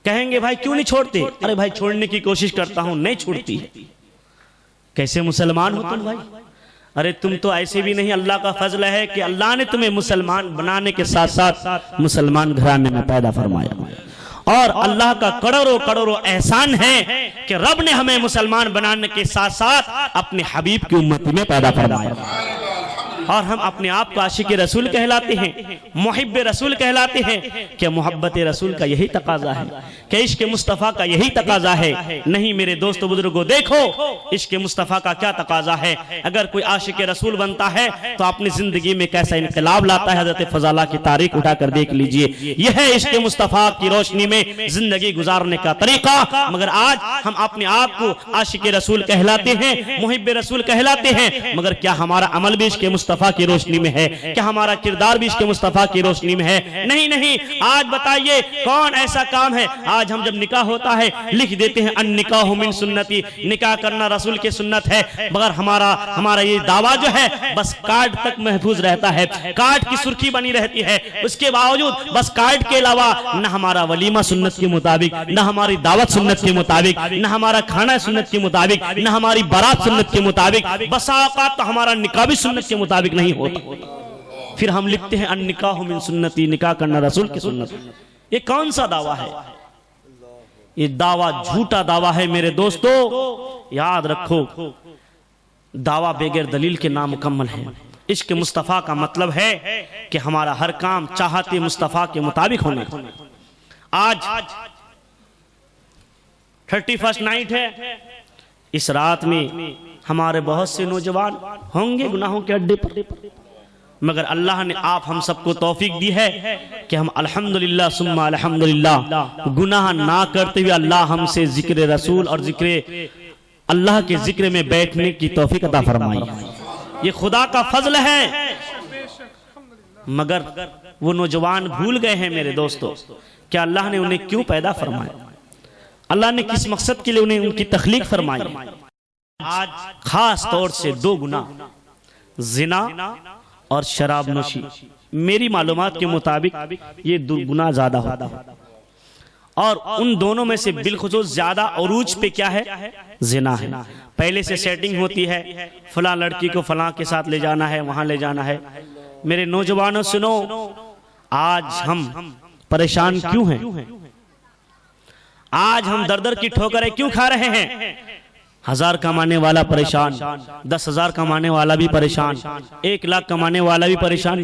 کہیں گے بھائی کیوں نہیں چھوڑتے؟ ارے بھائی چھوڑنے کی کوشش کرتا ہوں, نہیں چھوڑتی ہے. کیسے مسلمان ہو تم بھائی؟ ارے تم تو ایسے بھی نہیں, اللہ کا فضل ہے کہ اللہ نے تمہیں مسلمان بنانے کے ساتھ ساتھ مسلمان گھرانے میں پیدا فرمایا, اور اللہ کا کروڑوں احسان ہے کہ رب نے ہمیں مسلمان بنانے کے ساتھ ساتھ اپنے حبیب کی امتی میں پیدا فرمایا, اور ہم اپنے آپ کو عاشق رسول کہلاتے ہیں, محب رسول کہلاتے ہیں. کہ محبت رسول کا یہی تقاضا ہے, کہ عشق مصطفیٰ کا یہی تقاضا ہے. نہیں میرے دوست بزرگوں, دیکھو عشق مصطفیٰ کا کیا تقاضا ہے. اگر کوئی عاشق رسول بنتا ہے تو اپنی زندگی میں کیسا انقلاب لاتا ہے. حضرت فضالہ کی تاریخ اٹھا کر دیکھ لیجئے, یہ ہے عشق مصطفیٰ کی روشنی میں زندگی گزارنے کا طریقہ. مگر آج ہم اپنے آپ کو عاشق رسول کہلاتے ہیں, محب رسول کہلاتے ہیں, مگر کیا ہمارا عمل بھی عشق مصطفیٰ کی روشنی میں ہے؟ کیا ہمارا کردار بھی عشق مصطفیٰ کی روشنی میں ہے؟ نہیں. آج بتائیے کون ایسا کام ہے؟ آج ہم جب نکاح ہوتا ہے لکھ دیتے ہیں النکاح من سنتی, نکاح کرنا رسول کی سنت ہے, مگر ہمارا یہ دعویٰ جو ہے بس کارڈ تک محفوظ رہتا ہے, کارڈ کی سرخی بنی رہتی ہے. اس کے باوجود بس کارڈ کے علاوہ نہ ہمارا ولیمہ سنت کے مطابق, نہ ہماری دعوت سنت کے مطابق, نہ ہمارا کھانا سنت کے مطابق, نہ ہماری بارات سنت کے مطابق, بس اوقات تو ہمارا نکاح بھی سنت کے مطابق نہیں ہوتا. پھر ہم لکھتے ہیں النکاح من سنتی، نکاح کرنا رسول کی سنت۔ یہ کون سا دعویٰ ہے؟ یہ دعویٰ جھوٹا دعویٰ ہے میرے دوستو، یاد رکھو۔ دعویٰ بغیر دلیل کے نامکمل ہے۔ عشق مصطفیٰ کا مطلب ہے کہ ہمارا ہر کام چاہتے مصطفیٰ کے مطابق ہونا۔ آج 31 نائٹ ہے، اس رات میں ہمارے بہت سے نوجوان ہوں گے گناہوں کے اڈے پر، مگر اللہ نے آپ ہم سب کو توفیق دی ہے کہ ہم الحمدللہ ثم الحمدللہ گناہ نہ کرتے ہوئے اللہ ہم سے ذکر رسول اور ذکر اللہ کے ذکر میں بیٹھنے کی توفیق عطا فرمائی۔ یہ خدا کا فضل ہے، مگر وہ نوجوان بھول گئے ہیں میرے دوستو کہ اللہ نے انہیں کیوں پیدا فرمایا، اللہ نے کس مقصد کے لیے انہیں ان کی تخلیق فرمائی۔ آج خاص طور سے 2 گناہ، زنا اور شراب نوشی، میری معلومات کے مطابق یہ 2 گناہ زیادہ ہوتا ہے، اور ان دونوں میں سے بالخصوص زیادہ عروج پہ کیا ہے؟ زنا ہے۔ پہلے سے سیٹنگ ہوتی ہے، فلاں لڑکی کو فلاں کے ساتھ لے جانا ہے، وہاں لے جانا ہے۔ میرے نوجوانوں سنو، آج ہم پریشان کیوں ہیں؟ آج ہم در در کی ٹھوکریں کیوں کھا رہے ہیں؟ 1000 کمانے والا پریشان، 10,000 کمانے والا بھی پریشان، 1 لاکھ کمانے والا بھی پریشان۔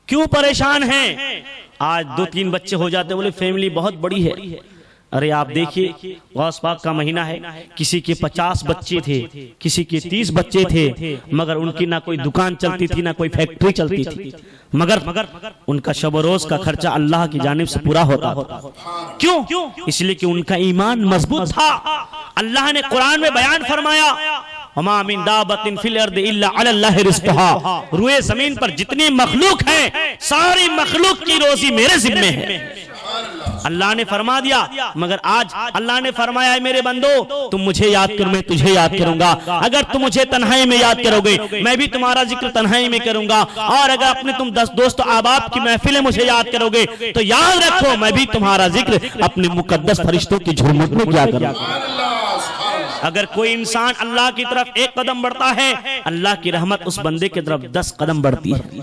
کیوں پریشان ہیں؟ آج 2-3 بچے ہو جاتے، بولے فیملی بہت بڑی ہے۔ ارے آپ دیکھیے، غوث پاک کا مہینہ ہے، کسی کے 50 بچے تھے، کسی کے 30 بچے تھے، مگر ان کی نہ کوئی دکان چلتی تھی، نہ کوئی فیکٹری چلتی تھی، مگر ان کا شب و روز کا خرچہ اللہ کی جانب سے پورا ہوتا تھا۔ کیوں؟ اس لیے کہ ان کا ایمان مضبوط تھا۔ اللہ نے قرآن میں بیان فرمایا، وَمَا مِن دَابَّةٍ فِي الْأَرْضِ إِلَّا عَلَى اللَّهِ رِزْقُهَا، روئے زمین پر جتنی مخلوق ہیں، ساری مخلوق کی روزی میرے ذمہ ہے۔ اللہ نے فرما دیا، مگر آج اللہ نے فرمایا ہے میرے بندو تم مجھے یاد کرو، میں تجھے یاد کروں گا۔ اگر تم مجھے تنہائی میں یاد کرو گے، میں بھی تمہارا ذکر تنہائی میں کروں گا، اور اگر اپنے تم 10 دوست احباب کی محفل مجھے یاد کرو گے تو یاد رکھو میں بھی تمہارا ذکر اپنے مقدس فرشتوں کی جھومٹ میں کیا کروں گا۔ اگر کوئی انسان اللہ کی طرف 1 قدم بڑھتا ہے، اللہ کی رحمت اس بندے کی طرف 10 قدم بڑھتی ہے۔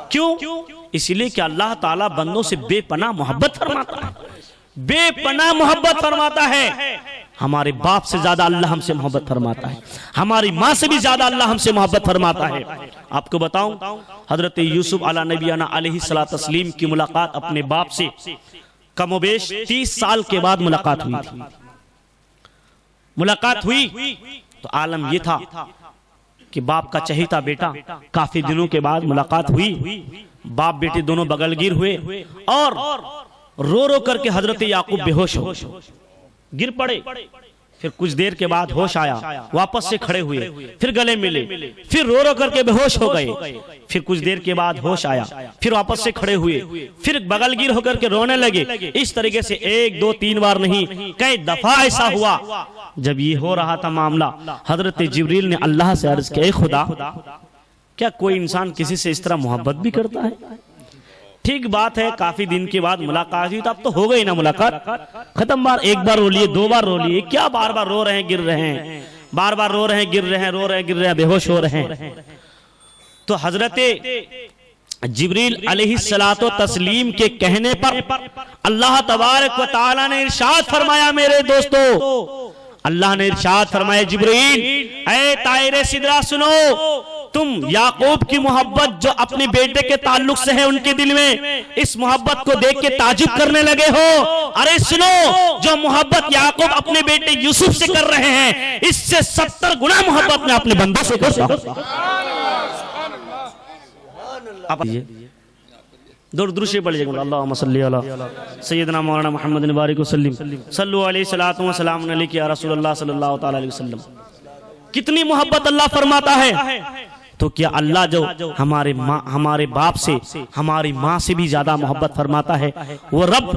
کیوں؟ اس لیے کہ اللہ تعالیٰ بندوں سے بے پناہ محبت فرماتا ہے، بے پناہ محبت فرماتا ہے۔ ہمارے باپ سے زیادہ اللہ ہم سے محبت فرماتا ہے، ہماری ماں سے بھی زیادہ اللہ ہم سے محبت فرماتا ہے۔ آپ کو بتاؤں، حضرت یوسف علیہ نبینا علیہ السلام کی ملاقات اپنے باپ سے کم و بیش 30 سال کے بعد ملاقات ہوئی تھی۔ ملاقات ہوئی تو عالم یہ تھا کہ باپ کا چہیتا بیٹا، کافی دنوں کے بعد ملاقات ہوئی، باپ بیٹے دونوں بغل گیر ہوئے، اور رو رو کر کے حضرت یعقوب بے ہوش ہو گر پڑے۔ پھر کچھ دیر کے بعد ہوش آیا، واپس سے کھڑے ہوئے، پھر گلے ملے، پھر رو رو کر کے بے ہوش ہو گئے، پھر کچھ دیر کے بعد ہوش آیا، پھر واپس سے کھڑے ہوئے، پھر بغل گیر ہو کر کے رونے لگے۔ اس طریقے سے 1 2 3 بار نہیں، کئی دفعہ ایسا ہوا۔ جب یہ ہو رہا تھا معاملہ، حضرت جبریل نے اللہ سے عرض کیا، اے خدا، کیا کوئی انسان کسی سے اس طرح محبت بھی کرتا ہے؟ ٹھیک بات ہے، کافی دن کے بعد ملاقات ہوئی تو اب تو ہو گئی نا ملاقات، ختم بار، 1 بار رو لیے، 2 بار رو لیے، کیا بار بار رو رہے ہیں گر رہے ہیں، بار بار رو رہے ہیں گر رہے ہیں، رو رہے ہیں گر رہے ہیں، بے ہوش ہو رہے ہیں۔ تو حضرت جبریل علیہ السلام کے کہنے پر اللہ تبارک و تعالی نے ارشاد فرمایا، میرے دوستو اللہ نے ارشاد فرمایا، جبریل اے طائر سدرہ سنو، تم یعقوب کی محبت جو اپنے بیٹے کے تعلق سے ہے ان کے دل میں، اس محبت کو دیکھ کے تعجب کرنے لگے ہو؟ ارے سنو، جو محبت یعقوب اپنے بیٹے یوسف سے کر رہے ہیں، اس سے 70 گنا محبت میں اپنے بندوں سے کرتا ہوں۔ درود شریف پڑھ لیجیے، اللہم صلی علی سیدنا مولانا محمد بارک وسلم، صلو علیہ الصلوۃ والسلام علیک یا رسول اللہ صلی اللہ تعالی علیہ وسلم۔ کتنی محبت اللہ فرماتا ہے، تو کیا اللہ جو ہمارے باپ سے، ہماری ماں سے بھی زیادہ محبت فرماتا ہے؟ وہ رب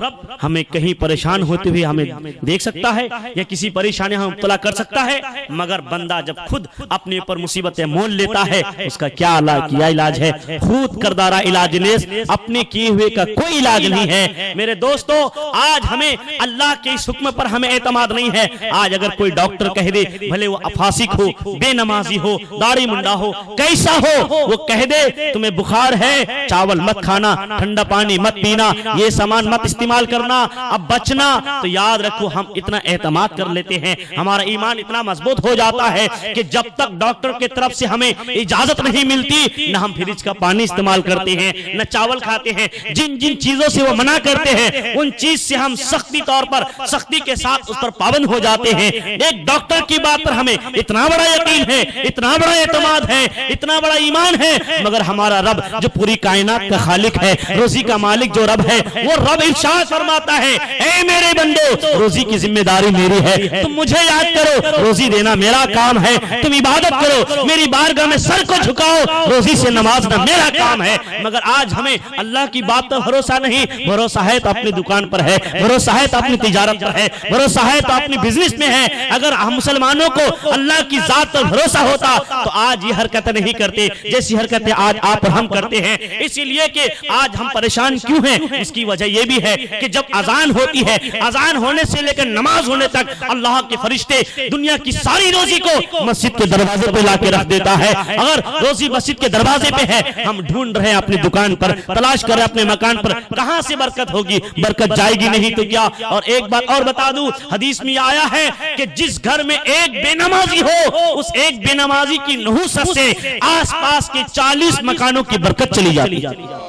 ہمیں کہیں پریشان ہوتے ہوئے ہمیں دیکھ سکتا ہے یا کسی پریشانی ہمیں مبتلا کر سکتا ہے، مگر بندہ جب خود اپنے اوپر مصیبتیں مول لیتا ہے، اس کا کیا علاج ہے؟ خود کردارہ علاج نیز، اپنے کیے ہوئے کا کوئی علاج نہیں ہے۔ میرے دوستو، آج ہمیں اللہ کے اس حکم پر ہمیں اعتماد نہیں ہے۔ آج اگر کوئی ڈاکٹر کہہ دے، بھلے وہ افاسق ہو، بے نمازی ہو، داڑھی منڈا ہو، ایسا ہو وہ کہہ دے تمہیں بخار ہے چاول مت کھانا، ٹھنڈا پانی مت پینا، یہ سامان مت استعمال کرنا، اب بچنا، تو یاد رکھو ہم اتنا اعتماد کر لیتے ہیں، ہمارا ایمان اتنا مضبوط ہو جاتا ہے کہ جب تک ڈاکٹر کی طرف سے ہمیں اجازت نہیں ملتی نہ ہم فریج کا پانی استعمال کرتے ہیں نہ چاول کھاتے ہیں۔ جن جن چیزوں سے وہ منع کرتے ہیں ان چیز سے ہم سختی طور پر سختی کے ساتھ اس پر پابند ہو جاتے ہیں۔ ایک ڈاکٹر کی بات پر ہمیں اتنا بڑا یقین ہے، اتنا بڑا اعتماد ہے، اتنا بڑا ایمان ہے، مگر ہمارا رب جو پوری کائنات کا خالق ہے، روزی کا مالک جو رب ہے، وہ رب ارشاد فرماتا ہے اے میرے بندو روزی کی ذمہ داری میری ہے، تم مجھے یاد کرو، روزی دینا میرا کام ہے، تم عبادت کرو، میری بارگاہ میں سر کو جھکاؤ، روزی سے نوازنا میرا کام ہے۔ مگر آج ہمیں اللہ کی بات پر بھروسہ نہیں، بھروسہ ہے تو اپنی دکان پر ہے، بھروسہ ہے تو اپنی تجارت پر ہے، بھروسہ ہے تو اپنی بزنس میں ہے۔ اگر ہم مسلمانوں کو اللہ کی ذات پر بھروسہ ہوتا تو آج یہ حرکت نہیں کرتے جیسی حرکتیں آج آپ اور ہم کرتے ہیں۔ اسی لیے کہ آج ہم پریشان کیوں ہیں، اس کی وجہ یہ بھی ہے کہ جب اذان ہوتی ہے، اذان ہونے سے لے کر نماز ہونے تک اللہ کے فرشتے دنیا کی ساری روزی کو مسجد کے دروازے پہ لا کے رکھ دیتا ہے۔ اگر روزی مسجد کے دروازے پہ ہے، ہم ڈھونڈ رہے ہیں اپنی دکان پر، تلاش کر رہے ہیں اپنے مکان پر، کہاں سے برکت ہوگی، برکت جائے گی نہیں تو کیا۔ اور ایک بات اور بتا دوں، حدیث میں آیا ہے کہ جس گھر میں ایک بے نمازی ہو، اس ایک بے نمازی کی نحوست سے آس پاس کے 40 مکانوں کی برکت چلی جاتی ہے۔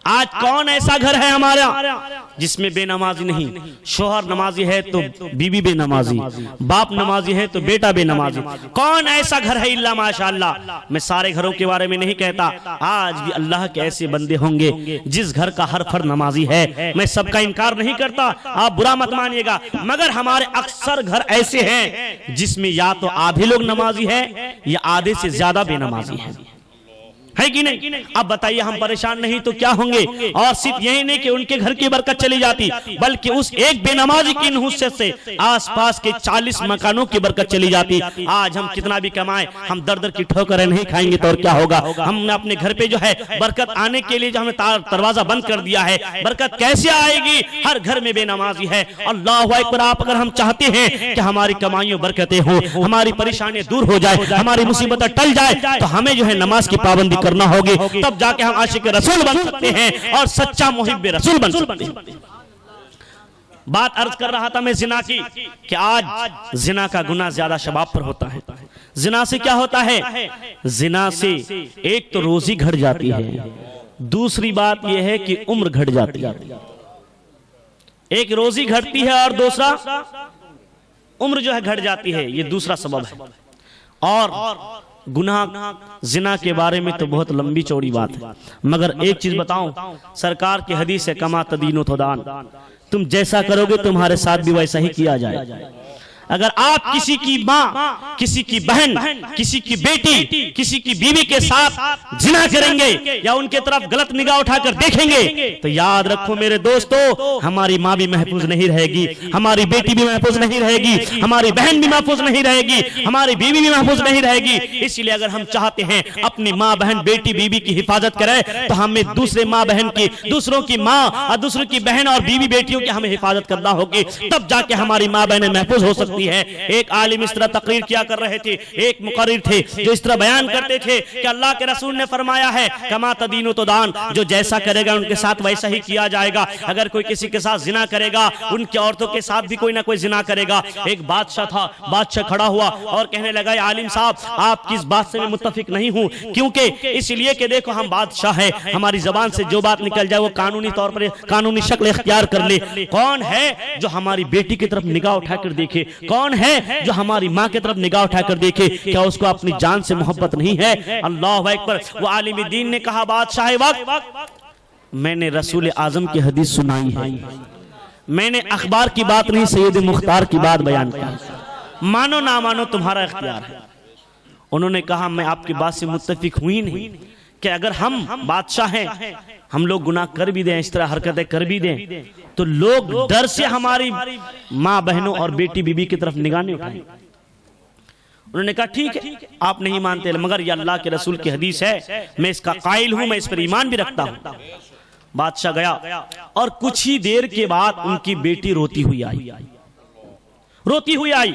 آج کون ایسا گھر ہے ہمارا جس میں بے نمازی نہیں؟ شوہر نمازی ہے تو بیوی بے نمازی، باپ نمازی ہے تو بیٹا بے نمازی۔ کون ایسا گھر ہے الا ماشاءاللہ؟ میں سارے گھروں کے بارے میں نہیں کہتا، آج بھی اللہ کے ایسے بندے ہوں گے جس گھر کا ہر فرد نمازی ہے۔ میں سب کا انکار نہیں کرتا، آپ برا مت مانیے گا، مگر ہمارے اکثر گھر ایسے ہیں جس میں یا تو آدھے لوگ نمازی ہیں یا آدھے سے زیادہ بے نمازی ہیں، ہے کہ نہیں؟ اب بتائیے ہم پریشان نہیں تو کیا ہوں گے؟ اور صرف یہی نہیں کہ ان کے گھر کی برکت چلی جاتی، بلکہ اس ایک بے نمازی کی نحوست سے آس پاس کے 40 مکانوں کی برکت چلی جاتی۔ آج ہم کتنا بھی کمائیں، ہم در در کی ٹھوکریں نہیں کھائیں گے تو اور کیا ہوگا؟ ہم نے اپنے گھر پہ جو ہے برکت آنے کے لیے جو ہمیں دروازہ بند کر دیا ہے، برکت کیسے آئے گی؟ ہر گھر میں بے نمازی ہے۔ اللہ اکبر! آپ اگر ہم چاہتے ہیں کہ ہماری کمائیوں برکتیں ہوں، ہماری پریشانیاں دور ہو جائے، ہماری مصیبتیں ٹل جائے، تو ہمیں جو ہے نماز کی پابندی کرنا ہوگی، تب جا کے ہم عاشق رسول بن سکتے ہیں اور سچا محب رسول بن سکتے ہیں۔ بات عرض کر رہا تھا میں زنا کی کہ آج زنا کا گناہ زیادہ شباب پر ہوتا ہے۔ زنا سے کیا ہوتا ہے؟ زنا سے ایک تو روزی گھٹ جاتی ہے، دوسری بات یہ ہے کہ عمر گھٹ جاتی ہے۔ ایک روزی گھٹتی ہے اور دوسرا عمر جو ہے گھٹ جاتی ہے، یہ دوسرا سبب ہے۔ اور گناہ زنا کے بارے میں تو بہت لمبی چوڑی بات ہے، مگر ایک چیز بتاؤں، سرکار کی حدیث ہے کما تدین و تدان، تم جیسا کرو گے تمہارے ساتھ بھی ویسا ہی کیا جائے۔ اگر آپ کسی کی ماں، کسی کی بہن، کسی کی بیٹی، کسی کی بیوی کے ساتھ زنا کریں گے یا ان کے طرف غلط نگاہ اٹھا کر دیکھیں گے تو یاد رکھو میرے دوستو، ہماری ماں بھی محفوظ نہیں رہے گی، ہماری بیٹی بھی محفوظ نہیں رہے گی، ہماری بہن بھی محفوظ نہیں رہے گی، ہماری بیوی بھی محفوظ نہیں رہے گی۔ اس لیے اگر ہم چاہتے ہیں اپنی ماں بہن بیٹی بیوی کی حفاظت کریں تو ہمیں دوسرے ماں بہن کی، دوسروں کی ماں اور دوسروں کی بہن اور بیوی بیٹیوں کی ہمیں حفاظت کرنا ہوگی، تب جا کے ہماری ماں بہنیں محفوظ ہو سکتی ہے۔ ایک عالم اس طرح تقریر کیا کر رہے تھے، ایک مقرر تھے جو اس طرح بیان کرتے تھے کہ اللہ کے رسول نے فرمایا ہے کما تدین و تدان، جو جیسا کرے گا ان کے ساتھ ویسا ہی کیا جائے گا۔ اگر کوئی کسی کے ساتھ زنا کرے گا، ان کی عورتوں کے ساتھ بھی کوئی نہ کوئی زنا کرے گا۔ ایک بادشاہ تھا، بادشاہ کھڑا ہوا اور کہنے لگا عالم صاحب آپ کس بات سے میں متفق نہیں ہوں، کیونکہ اس لیے کہ دیکھو ہم بادشاہ ہیں، ہماری زبان سے جو بات نکل جائے وہ قانونی طور پر قانونی شکل اختیار کر لے۔ کون ہے جو ہماری بیٹی کی طرف نگاہ اٹھا کر دیکھے؟ کون ہے جو ہماری ماں کی طرف نگاہ اٹھا کر دیکھے؟ کیا اس کو اپنی جان سے محبت نہیں ہے؟ اللہ اکبر! وہ عالم دین نے کہا بادشاہ وقت میں نے رسول اعظم کی حدیث سنائی ہے، میں نے اخبار کی بات نہیں سید مختار کی بات بیان کی، مانو نہ مانو تمہارا اختیار ہے۔ انہوں نے کہا میں آپ کی بات سے متفق ہوئی نہیں کہ اگر ہم بادشاہ ہیں، ہم لوگ گناہ کر بھی دیں، اس طرح حرکتیں کر بھی دیں تو لوگ ڈر سے ہماری ماں بہنوں اور بیٹی بیوی کی طرف نگاہ نہیں اٹھائیں۔ انہوں نے کہا ٹھیک ہے آپ نہیں مانتے، مگر یہ اللہ کے رسول کی حدیث ہے، میں اس کا قائل ہوں، میں اس پر ایمان بھی رکھتا ہوں۔ بادشاہ گیا اور کچھ ہی دیر کے بعد ان کی بیٹی روتی ہوئی آئی۔ روتی ہوئی آئی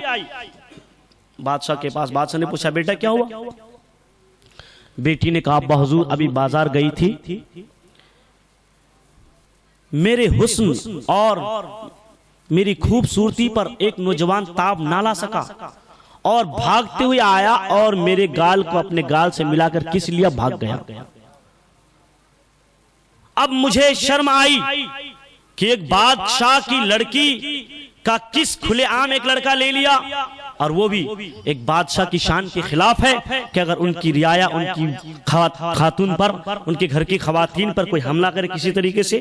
بادشاہ کے پاس. بادشاہ نے پوچھا بیٹا کیا ہوا؟ بیٹی نے کہا ابا حضور ابھی بازار گئی تھی, میرے حسن اور میری خوبصورتی پر ایک نوجوان تاب نہ لا سکا اور بھاگتے ہوئے آیا اور میرے گال کو اپنے گال سے ملا کر کس لیا, بھاگ گیا. اب مجھے شرم آئی کہ ایک بادشاہ کی لڑکی کا کس کھلے عام ایک لڑکا لے لیا, اور وہ بھی ایک بادشاہ کی شان کے خلاف ہے کہ اگر ان کی رعایا ان کی خاتون پر, ان کے گھر کی خواتین پر کوئی حملہ کرے کسی طریقے سے,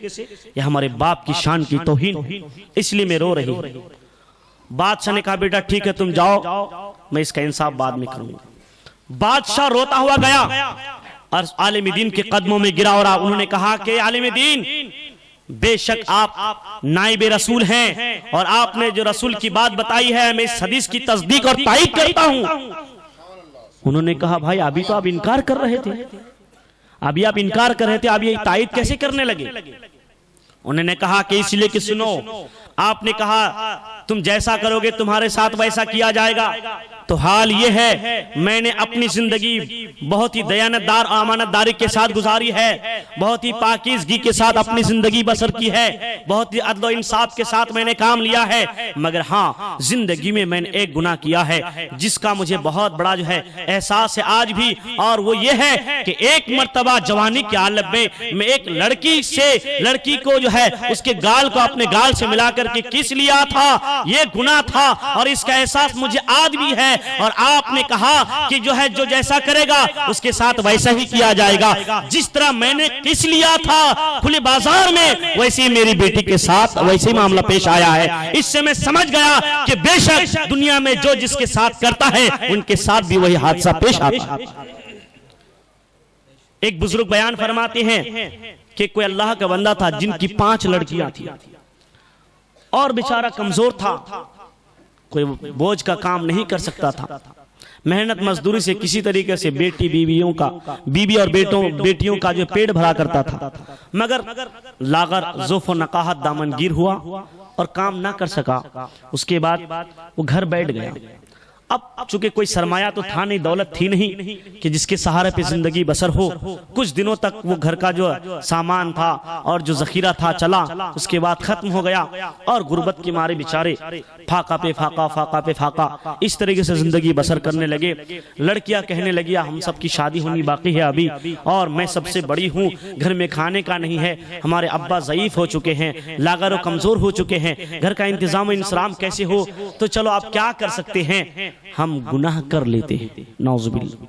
یہ ہمارے باپ کی شان کی توہین, اس لیے میں رو رہی ہوں. بادشاہ نے کہا بیٹا ٹھیک ہے تم جاؤ, میں اس کا انصاف بعد میں کروں گا. بادشاہ روتا ہوا گیا اور عالم دین کے قدموں میں گرا, اور انہوں نے کہا کہ عالم دین بے شک آپ نائب رسول ہیں اور آپ نے جو رسول کی بات بتائی ہے میں اس حدیث کی تصدیق اور تائید کرتا ہوں. انہوں نے کہا بھائی ابھی تو آپ انکار کر رہے تھے, ابھی آپ انکار کر رہے تھے, اب یہ تائید کیسے کرنے لگے؟ انہوں نے کہا کہ اس لیے کہ سنو, آپ نے کہا تم جیسا کرو گے تمہارے ساتھ ویسا کیا جائے گا, تو حال یہ ہے میں نے اپنی زندگی بہت ہی دیانتدار امانت داری کے ساتھ گزاری ہے, بہت ہی پاکیزگی کے ساتھ اپنی زندگی بسر کی ہے, بہت ہی عدل و انصاف کے ساتھ میں نے کام لیا ہے, مگر ہاں زندگی میں میں نے ایک گناہ کیا ہے جس کا مجھے بہت بڑا جو ہے احساس ہے آج بھی, اور وہ یہ ہے کہ ایک مرتبہ جوانی کے عالم میں ایک لڑکی کو جو ہے اس کے گال کو اپنے گال سے ملا کر کے کس لیا تھا, یہ گناہ تھا اور اس کا احساس مجھے آج بھی ہے, اور آپ نے کہا کہ جو ہے جو جیسا کرے گا اس کے ساتھ ویسا ہی کیا جائے گا, جس طرح میں نے کس لیا تھا کھلے بازار میں ویسے ہی میری بیٹی کے ساتھ ویسے ہی معاملہ پیش آیا ہے. اس سے میں سمجھ گیا کہ بے شک دنیا میں جو جس کے ساتھ کرتا ہے ان کے ساتھ بھی وہی حادثہ پیش آتا ہے. ایک بزرگ بیان فرماتے ہیں کہ کوئی اللہ کا بندہ تھا جن کی 5 لڑکیاں تھیں اور بیچارہ کمزور تھا, کوئی بوجھ کا کام نہیں کر سکتا تھا, محنت مزدوری سے کسی طریقے سے بیوی اور بیٹیوں کا جو پیٹ بھرا کرتا تھا, مگر لاغر ذوف و نقاہت دامن گیر ہوا اور کام نہ کر سکا. اس کے بعد وہ گھر بیٹھ گیا. اب چونکہ کوئی سرمایہ تو تھا نہیں, دولت تھی نہیں کہ جس کے سہارے پہ زندگی بسر ہو. کچھ دنوں تک وہ گھر کا جو سامان تھا اور جو ذخیرہ تھا چلا, اس کے بعد ختم ہو گیا اور غربت کے مارے بیچارے فاقہ پہ فاقہ اس طریقے سے زندگی بسر کرنے لگے. لڑکیاں کہنے لگی ہم سب کی شادی ہونی باقی ہے ابھی, اور میں سب سے بڑی ہوں, گھر میں کھانے کا نہیں ہے, ہمارے ابا ضعیف ہو چکے ہیں, لاغر و کمزور ہو چکے ہیں, گھر کا انتظام و انصرام کیسے ہو, تو چلو آپ کیا کر سکتے ہیں, ہم گناہ کر لیتے ہیں, نعوذ باللہ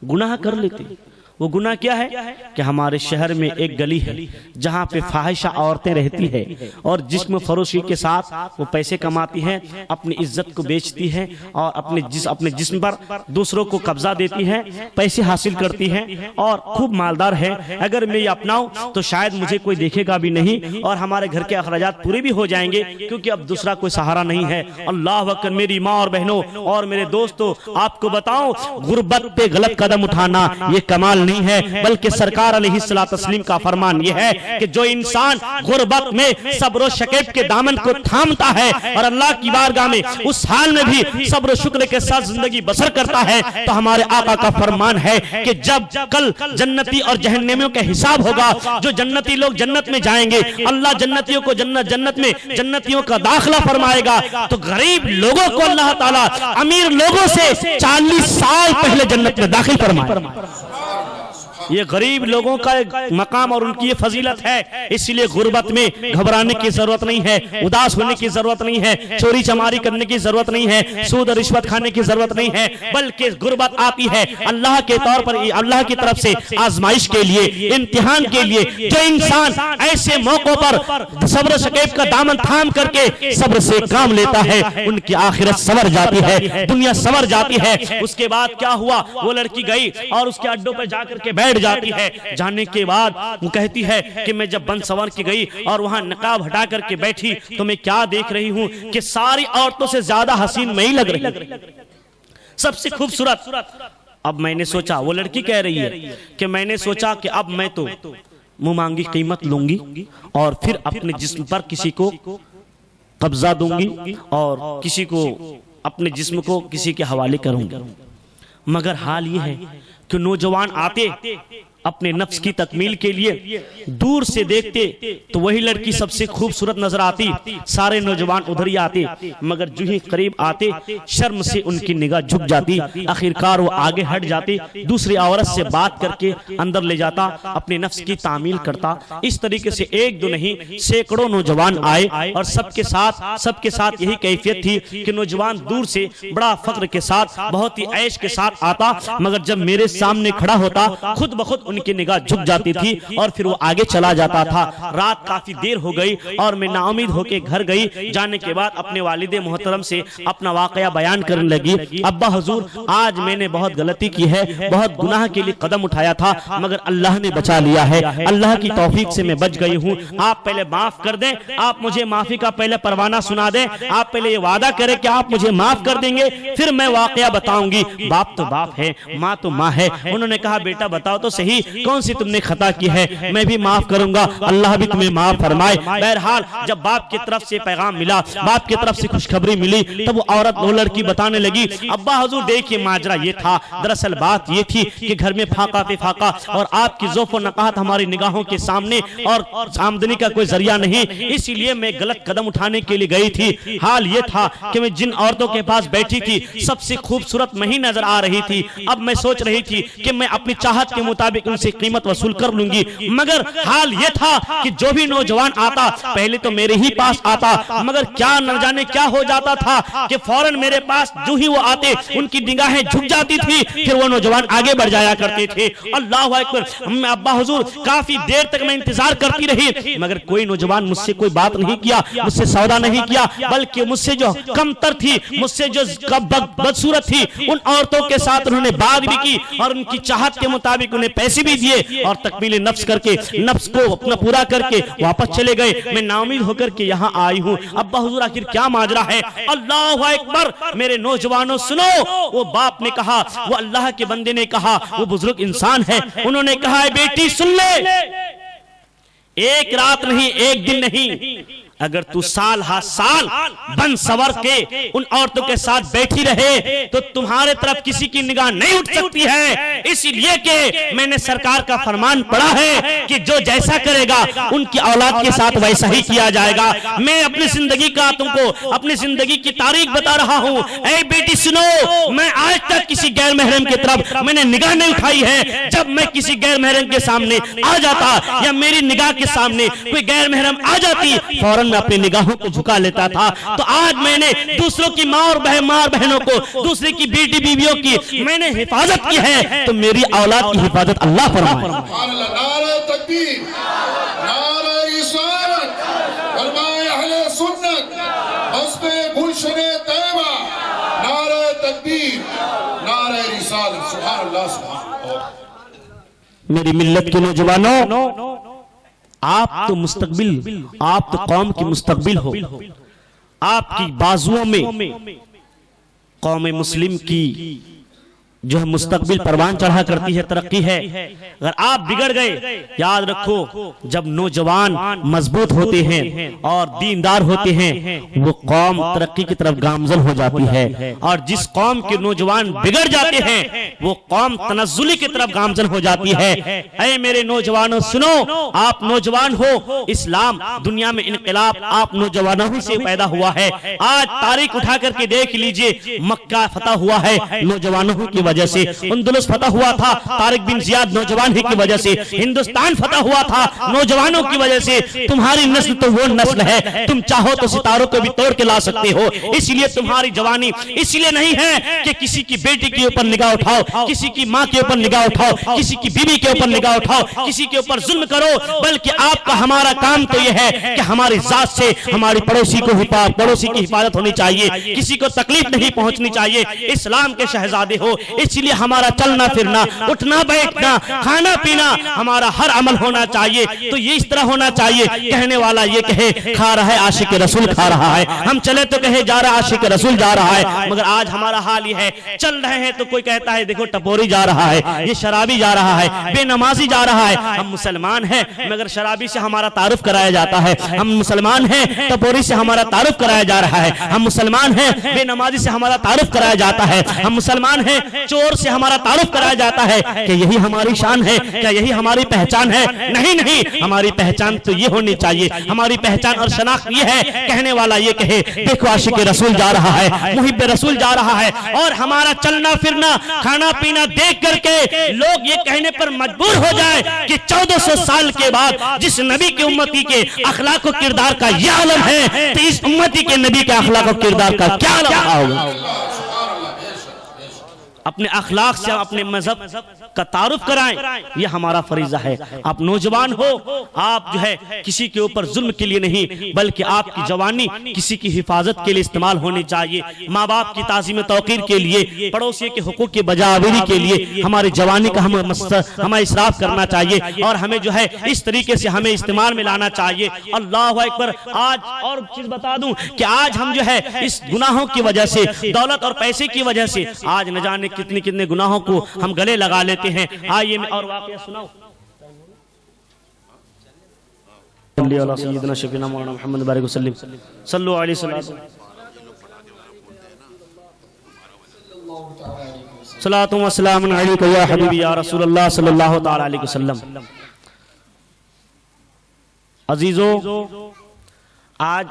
گناہ کر لیتے ہیں. وہ گناہ کیا ہے کہ ہمارے شہر میں ایک گلی ہے جہاں پہ فاحشہ عورتیں رہتی ہے اور جسم فروشی کے ساتھ وہ پیسے کماتی ہیں, اپنی عزت کو بیچتی ہے اور اپنے جسم پر دوسروں کو قبضہ دیتی ہے, پیسے حاصل کرتی ہے اور خوب مالدار ہے. اگر میں یہ اپناؤں تو شاید مجھے کوئی دیکھے گا بھی نہیں اور ہمارے گھر کے اخراجات پورے بھی ہو جائیں گے کیونکہ اب دوسرا کوئی سہارا نہیں ہے. اللہ اکبر. میری ماں اور بہنوں اور میرے دوستوں, آپ کو بتاؤں غربت پہ غلط قدم اٹھانا یہ کمال نہیں ہے, بلکہ سرکار علیہ السلام کا فرمان یہ ہے کہ جو انسان غربت میں صبر و شکیب کے دامن کو تھامتا ہے اور اللہ کی بارگاہ میں اس حال میں بھی صبر و شکر کے ساتھ زندگی بسر کرتا ہے, تو ہمارے آقا کا فرمان ہے کہ جب کل جنتی اور جہنمیوں کا حساب ہوگا, جو جنتی لوگ جنت میں جائیں گے, اللہ جنتیوں کو جنت میں جنتیوں کا داخلہ فرمائے گا, تو غریب لوگوں کو اللہ تعالیٰ امیر لوگوں سے 40 سال پہلے جنت میں داخل فرمائے. یہ غریب لوگوں کا مقام اور ان کی یہ فضیلت ہے. اس لیے غربت میں گھبرانے کی ضرورت نہیں ہے, اداس ہونے کی ضرورت نہیں ہے, چوری چماری کرنے کی ضرورت نہیں ہے, سود اور رشوت کھانے کی ضرورت نہیں ہے, بلکہ غربت آتی ہے اللہ کے طور پر, اللہ کی طرف سے آزمائش کے لیے, امتحان کے لیے. جو انسان ایسے موقعوں پر صبر و شکیب کا دامن تھام کر کے صبر سے کام لیتا ہے, ان کی آخرت سنور جاتی ہے, دنیا سنور جاتی ہے. اس کے بعد کیا ہوا, وہ لڑکی گئی اور اس کے اڈوں پہ جا کر کے بیٹھ جاتی ہے. جانے کے بعد وہ کہتی ہے کہ میں جب بن سنور کی گئی اور وہاں نقاب ہٹا کر کے بیٹھی تو میں کیا دیکھ رہی ہوں کہ ساری عورتوں سے زیادہ حسین میں ہی لگ رہی, سب سے خوبصورت. اب میں نے سوچا, وہ لڑکی کہہ رہی ہے کہ میں نے سوچا کہ اب میں تو منہ مانگی قیمت لوں گی اور پھر اپنے جسم پر کسی کو قبضہ دوں گی اور کسی کو اپنے جسم کو کسی کے حوالے کروں گی۔ مگر حال یہ ہے کہ نوجوان آتے اپنے نفس کی تکمیل کے لیے، دور سے دیکھتے تو وہی لڑکی سب سے خوبصورت نظر آتی، سارے نوجوان ادھر ہی آتے، مگر جو ہی قریب آتے شرم سے ان کی نگاہ جھک جاتی، آخرکار وہ آگے ہٹ جاتے، دوسری عورت سے بات کر کے اندر لے جاتا، اپنے نفس کی تعمیل کرتا۔ اس طریقے سے ایک دو نہیں سینکڑوں نوجوان آئے اور سب کے ساتھ یہی کیفیت تھی کہ نوجوان دور سے بڑا فخر کے ساتھ بہت ہی عیش کے ساتھ آتا، مگر جب میرے سامنے کھڑا ہوتا خود بخود ان کی نگاہ جھک جاتی تھی اور پھر وہ آگے چلا جاتا تھا۔ رات کافی دیر ہو گئی اور میں نا امید ہو کے گھر گئی، جانے کے بعد اپنے والد محترم سے اپنا واقعہ بیان کرنے لگی۔ ابا حضور آج میں نے بہت غلطی کی ہے، بہت گناہ کے لیے قدم اٹھایا تھا، مگر اللہ نے بچا لیا ہے، اللہ کی توفیق سے میں بچ گئی ہوں، آپ پہلے معاف کر دیں، آپ مجھے معافی کا پہلے پروانہ سنا دیں، آپ پہلے یہ وعدہ کریں کہ آپ مجھے معاف کر دیں گے، پھر میں واقعہ بتاؤں گی۔ باپ تو باپ ہے، ماں تو ماں ہے، انہوں نے کہا بیٹا بتاؤ تو صحیح کون سی تم نے خطا کی ہے، میں بھی معاف کروں گا، اللہ بھی تمہیں معاف فرمائے۔ بہرحال جب باپ کی طرف سے پیغام ملا، باپ کی طرف سے خوشخبری ملی، تب وہ عورت وہ لڑکی بتانے لگی ابا حضور دیکھیے ماجرا یہ تھا، دراصل بات یہ تھی کہ گھر میں فاقہ پہ فاقہ اور آپ کی ذوف و نقاہت ہماری نگاہوں کے سامنے اور آمدنی کا کوئی ذریعہ نہیں، اسی لیے میں غلط قدم اٹھانے کے لیے گئی تھی۔ حال یہ تھا کہ میں جن عورتوں کے پاس بیٹھی تھی سب سے خوبصورت میں ہی نظر آ رہی تھی، اب میں سوچ رہی تھی کہ میں اپنی چاہت کے مطابق ان سے قیمت وصول کر لوں گی، مگر حال یہ تھا کہ جو بھی نوجوان آتا پہلے تو میرے ہی پاس آتا، مگر کیا نہ جانے کیا ہو جاتا تھا کہ فوراً میرے پاس جو ہی وہ آتے ان کی نگاہیں جھک جاتی تھی، پھر وہ نوجوان آگے بڑھ جایا کرتے تھے۔ اللہ اکبر، ابا حضور کافی دیر تک میں انتظار کرتی رہی، مگر کوئی نوجوان مجھ سے کوئی بات نہیں کیا، مجھ سے سودا نہیں کیا، بلکہ مجھ سے جو کمتر تھی، مجھ سے جو بدصورت تھی، ان عورتوں کے ساتھ انہوں نے بات بھی کی اور ان کی چاہت کے مطابق انہیں پیسے بھی دیے اور تکمیل نفس کر کے نفس کو اپنا پورا کر کے واپس چلے گئے۔ میں ناامید ہو کر کے یہاں آئی ہوں۔ ابا حضور آخر کیا ماجرا ہے؟ اللہ اکبر، میرے نوجوانوں سنو، وہ باپ نے کہا، وہ اللہ کے بندے نے کہا، وہ بزرگ انسان ہے، انہوں نے کہا اے بیٹی سن لے، ایک رات نہیں ایک دن نہیں، اگر تو سال ہا سال بن سور کے ان عورتوں کے ساتھ بیٹھی رہے تو تمہارے طرف کسی کی نگاہ نہیں اٹھ سکتی ہے، اسی لیے کہ میں نے سرکار کا فرمان پڑھا ہے کہ جو جیسا کرے گا ان کی اولاد کے ساتھ ویسا ہی کیا جائے گا۔ میں اپنی زندگی کا تم کو اپنی زندگی کی تاریخ بتا رہا ہوں۔ اے بیٹی سنو، میں آج تک کسی غیر محرم کی طرف میں نے نگاہ نہیں اٹھائی ہے، جب میں کسی غیر محرم کے سامنے آ جاتا یا میری نگاہ کے سامنے کوئی غیر محرم آ جاتی فوراً میں اپنی نگاہوں کو جھکا لیتا تھا۔ تو آج میں نے دوسروں کی ماں اور بہنوں کو، دوسرے کی بیٹی بیویوں کی میں نے حفاظت کی ہے، تو میری اولاد کی حفاظت اللہ فرمائے۔ نعرہ تکبیر، نعرہ رسالت، علماء اہل سنت، حزب گلشن طیبہ، نعرہ تکبیر، نعرہ رسالت، سبحان اللہ سبحان اللہ۔ میری ملت کے نوجوانوں، آپ تو مستقبل، آپ تو قوم کی مستقبل ہو، آپ کی بازوؤں میں قوم مسلم کی جو ہے مستقبل پروان چڑھا کرتی ہے، ترقی ہے۔ اگر آپ بگڑ گئے، یاد رکھو جب نوجوان مضبوط ہوتے ہیں اور دیندار ہوتے ہیں وہ قوم ترقی کی طرف گامزن ہو جاتی ہے، اور جس قوم کے نوجوان بگڑ جاتے ہیں وہ قوم تنزلی کی طرف گامزن ہو جاتی ہے۔ اے میرے نوجوانوں سنو، آپ نوجوان ہو، اسلام دنیا میں انقلاب آپ نوجوانوں ہی سے پیدا ہوا ہے۔ آج تاریخ اٹھا کر کے دیکھ لیجئے، مکہ فتح ہوا ہے نوجوانوں کی وجہ سے، اندلس فتح ہوا تھا طارق بن زیاد نوجوان ہی کی وجہ سے، ہندوستان فتح ہوا تھا نوجوانوں کی وجہ سے۔ تمہاری نسل تو وہ نسل ہے، تم چاہو تو ستاروں کو بھی توڑ کے لا سکتے ہو، اس لیے تمہاری جوانی اس لیے نہیں ہے کہ کسی کی بیٹی کے اوپر نگاہ اٹھاؤ، کسی کی ماں کے اوپر نگاہ اٹھاؤ، کسی کی بیوی کے اوپر نگاہ اٹھاؤ، کسی کے اوپر ظلم کرو، بلکہ آپ کا ہمارا کام تو یہ ہے کہ ہماری ذات سے ہماری پڑوسی کی حفاظت ہونی چاہیے، کسی کو تکلیف نہیں پہنچنی چاہیے۔ اسلام کے شہزادے ہو، اس لیے ہمارا چلنا پھرنا، اٹھنا بیٹھنا، کھانا پینا، ہمارا ہر عمل ہونا چاہیے تو یہ اس طرح ہونا چاہیے، کہنے والا یہ کہے کھا رہا ہے عاشق رسول کھا رہا ہے، ہم چلے تو کہے جا رہا عاشق رسول جا رہا ہے۔ مگر آج ہمارا حال یہ ہے، چل رہے ہیں تو کوئی کہتا ہے دیکھو ٹپوری جا رہا ہے، یہ شرابی جا رہا ہے، بے نمازی جا رہا ہے۔ ہم مسلمان ہیں مگر شرابی سے ہمارا تعارف کرایا جاتا ہے، ہم مسلمان ہیں ٹپوری سے ہمارا تعارف کرایا جا رہا ہے، ہم مسلمان ہیں بے نمازی سے ہمارا تعارف کرایا جاتا ہے، ہم مسلمان ہیں چور سے ہمارا تعارف کرایا جاتا ہے۔ کہ یہی ہماری شان ہے؟ کیا یہی ہماری پہچان ہے؟ نہیں نہیں، ہماری پہچان تو یہ ہونی چاہیے، ہماری پہچان اور شناخت یہ ہے، کہنے والا یہ کہے دیکھو عاشق رسول جا رہا ہے، محب رسول جا رہا ہے، اور ہمارا چلنا پھرنا کھانا پینا دیکھ کر کے لوگ یہ کہنے پر مجبور ہو جائے کہ 1400 سال کے بعد جس نبی کی امتی کے اخلاق و کردار کا یہ عالم ہے تو اس امتی کے نبی کے اخلاق و کردار کا کیا عالم ہوگا؟ اپنے اخلاق سے اپنے مذہب کا تعارف کرائیں، یہ ہمارا فریضہ ہے۔ آپ نوجوان ہو، آپ جو ہے کسی کے اوپر ظلم کے لیے نہیں بلکہ آپ کی جوانی کسی کی حفاظت کے لیے استعمال ہونی چاہیے، ماں باپ کی تعظیم توقیر کے لیے، پڑوسی کے حقوق کی بجاوری کے لیے ہماری جوانی کا ہمیں اسراف کرنا چاہیے، اور ہمیں جو ہے اس طریقے سے ہمیں استعمال میں لانا چاہیے۔ اللہ اکبر۔ آج اور چیز بتا دوں کہ آج ہم جو ہے اس گناہوں کی وجہ سے، دولت اور پیسے کی وجہ سے آج نہ جانے کتنے گناہوں کو ہم گلے لگا لیتے ہیں۔ آئیے میں اور واقعہ سناؤں۔ صلی اللہ سیدنا شفینا مولانا محمد بارک وسلم صلو علیہ وسلم صلاۃ و سلام علیک یا حبیبی یا رسول اللہ صلی اللہ تعالی علیہ وسلم۔ عزیزو، آج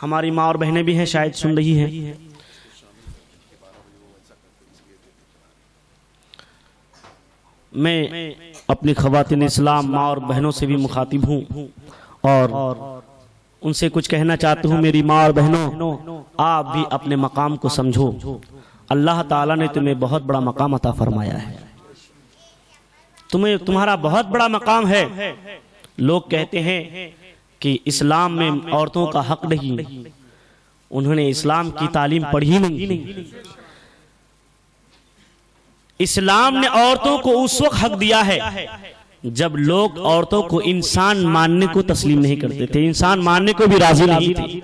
ہماری ماں اور بہنیں بھی ہیں، شاید سن رہی ہیں۔ میں اپنی خواتین اسلام ماں اور بہنوں سے بھی مخاطب ہوں اور ان سے کچھ کہنا چاہتا ہوں۔ میری ماں اور بہنوں، آپ بھی اپنے مقام کو سمجھو۔ اللہ تعالیٰ نے تمہیں بہت بڑا مقام عطا فرمایا ہے، تمہارا بہت بڑا مقام ہے۔ لوگ کہتے ہیں کہ اسلام میں عورتوں کا حق نہیں، انہوں نے اسلام کی تعلیم پڑھی نہیں۔ اسلام نے عورتوں کو اس وقت حق دیا ہے جب لوگ عورتوں کو انسان ماننے کو تسلیم نہیں کرتے تھے، انسان ماننے کو بھی راضی نہیں تھے۔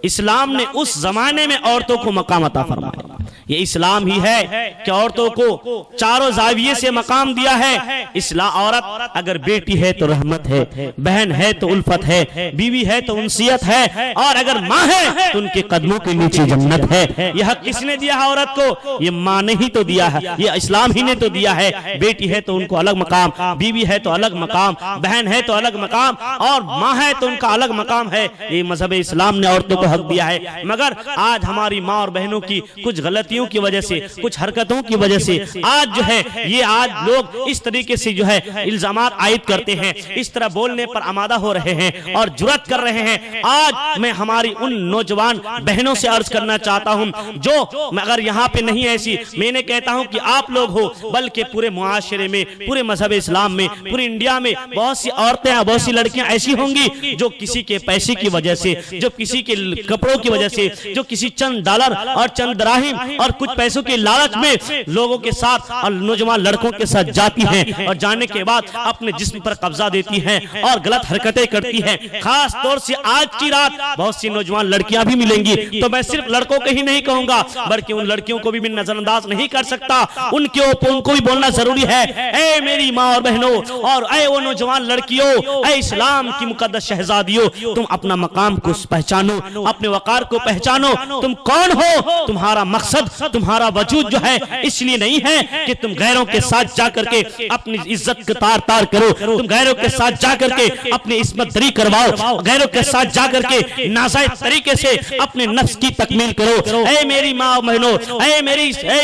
اسلام نے اس زمانے میں عورتوں کو مقام عطا فرمایا۔ یہ اسلام ہی ہے کہ عورتوں کو چاروں زاویے سے مقام دیا ہے۔ اسلام، عورت اگر بیٹی ہے تو رحمت ہے، بہن ہے تو الفت ہے، بیوی ہے تو انسیت ہے، اور اگر ماں ہے تو ان کے قدموں کے نیچے جنت ہے۔ یہ حق کس نے دیا ہے عورت کو؟ یہ ماں نے ہی تو دیا ہے، یہ اسلام ہی نے تو دیا ہے۔ بیٹی ہے تو ان کو الگ مقام، بیوی ہے تو الگ مقام، بہن ہے تو الگ مقام، اور ماں ہے تو ان کا الگ مقام ہے۔ یہ مذہب اسلام نے عورتوں کو حق دیا ہے۔ مگر آج ہماری ماں اور بہنوں کی کچھ غلطیوں کی وجہ سے، کچھ حرکتوں کی وجہ سے آج جو ہے یہ آج لوگ اس طریقے سے جو ہے الزامات عائد کرتے ہیں، اس طرح بولنے پر آمادہ ہو رہے ہیں اور جرأت کر رہے ہیں۔ آج میں ہماری ان نوجوان بہنوں سے عرض کرنا چاہتا ہوں جو اگر یہاں پہ نہیں ایسی، میں نے کہتا ہوں کہ آپ لوگ ہو بلکہ پورے معاشرے میں، پورے مذہب اسلام میں، پورے انڈیا میں بہت سی عورتیں، بہت سی لڑکیاں ایسی ہوں گی جو کسی کے پیسے کی وجہ سے، جو کسی کے کپڑوں کی وجہ سے، جو کسی چند ڈالر اور چند دراہم اور کچھ پیسوں کے لالچ میں لوگوں کے ساتھ اور نوجوان لڑکوں کے ساتھ جاتی ہیں، اور جانے کے بعد اپنے جسم پر قبضہ دیتی ہیں اور غلط حرکتیں کرتی ہیں۔ خاص طور سے آج کی رات بہت سی نوجوان لڑکیاں بھی ملیں گی، تو میں صرف لڑکوں کے ہی نہیں کہوں گا بلکہ ان لڑکیوں کو بھی نظر انداز نہیں کر سکتا، ان کو بھی بولنا ضروری ہے۔ اے میری ماں اور بہنوں، اور اے وہ نوجوان لڑکیوں، اے اسلام کی مقدس شہزادیوں، تم اپنا مقام کو پہچانو، اپنے وقار کو پہچانو۔ تم کون ہو؟ تمہارا مقصد، تمہارا وجود جو ہے اس لیے نہیں ہے کہ تم غیروں کے ساتھ جا کر کے اپنی عزت کو تار تار کرو، تم غیروں کے ساتھ جا کر کے اپنی عصمت دری کرواؤ، غیروں کے ساتھ جا کر کے ناجائز طریقے سے اپنے نفس کی تکمیل کرو۔ اے میری ماں بہنوں، اے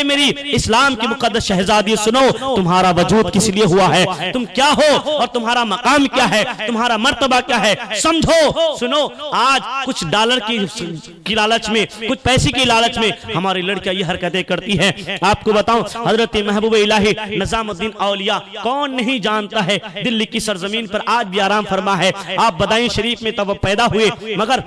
میری اسلام کی مقدس شہزادی، سنو تمہارا وجود کس لیے ہوا ہے، تم کیا ہو اور تمہارا مقام کیا ہے، تمہارا مرتبہ کیا ہے، سمجھو۔ سنو، آج کچھ ڈالر کی لالچ میں، کچھ پیسے کی لالچ میں ہماری لڑکیاں یہ حرکتیں کرتی ہیں۔ آپ کو بتاؤں، حضرت محبوب الہی نظام الدین اولیاء کون نہیں جانتا ہے، دلی کی سرزمین پر آج بھی آرام فرما ہے۔ آپ بدائن شریف میں تب پیدا ہوئے، مگر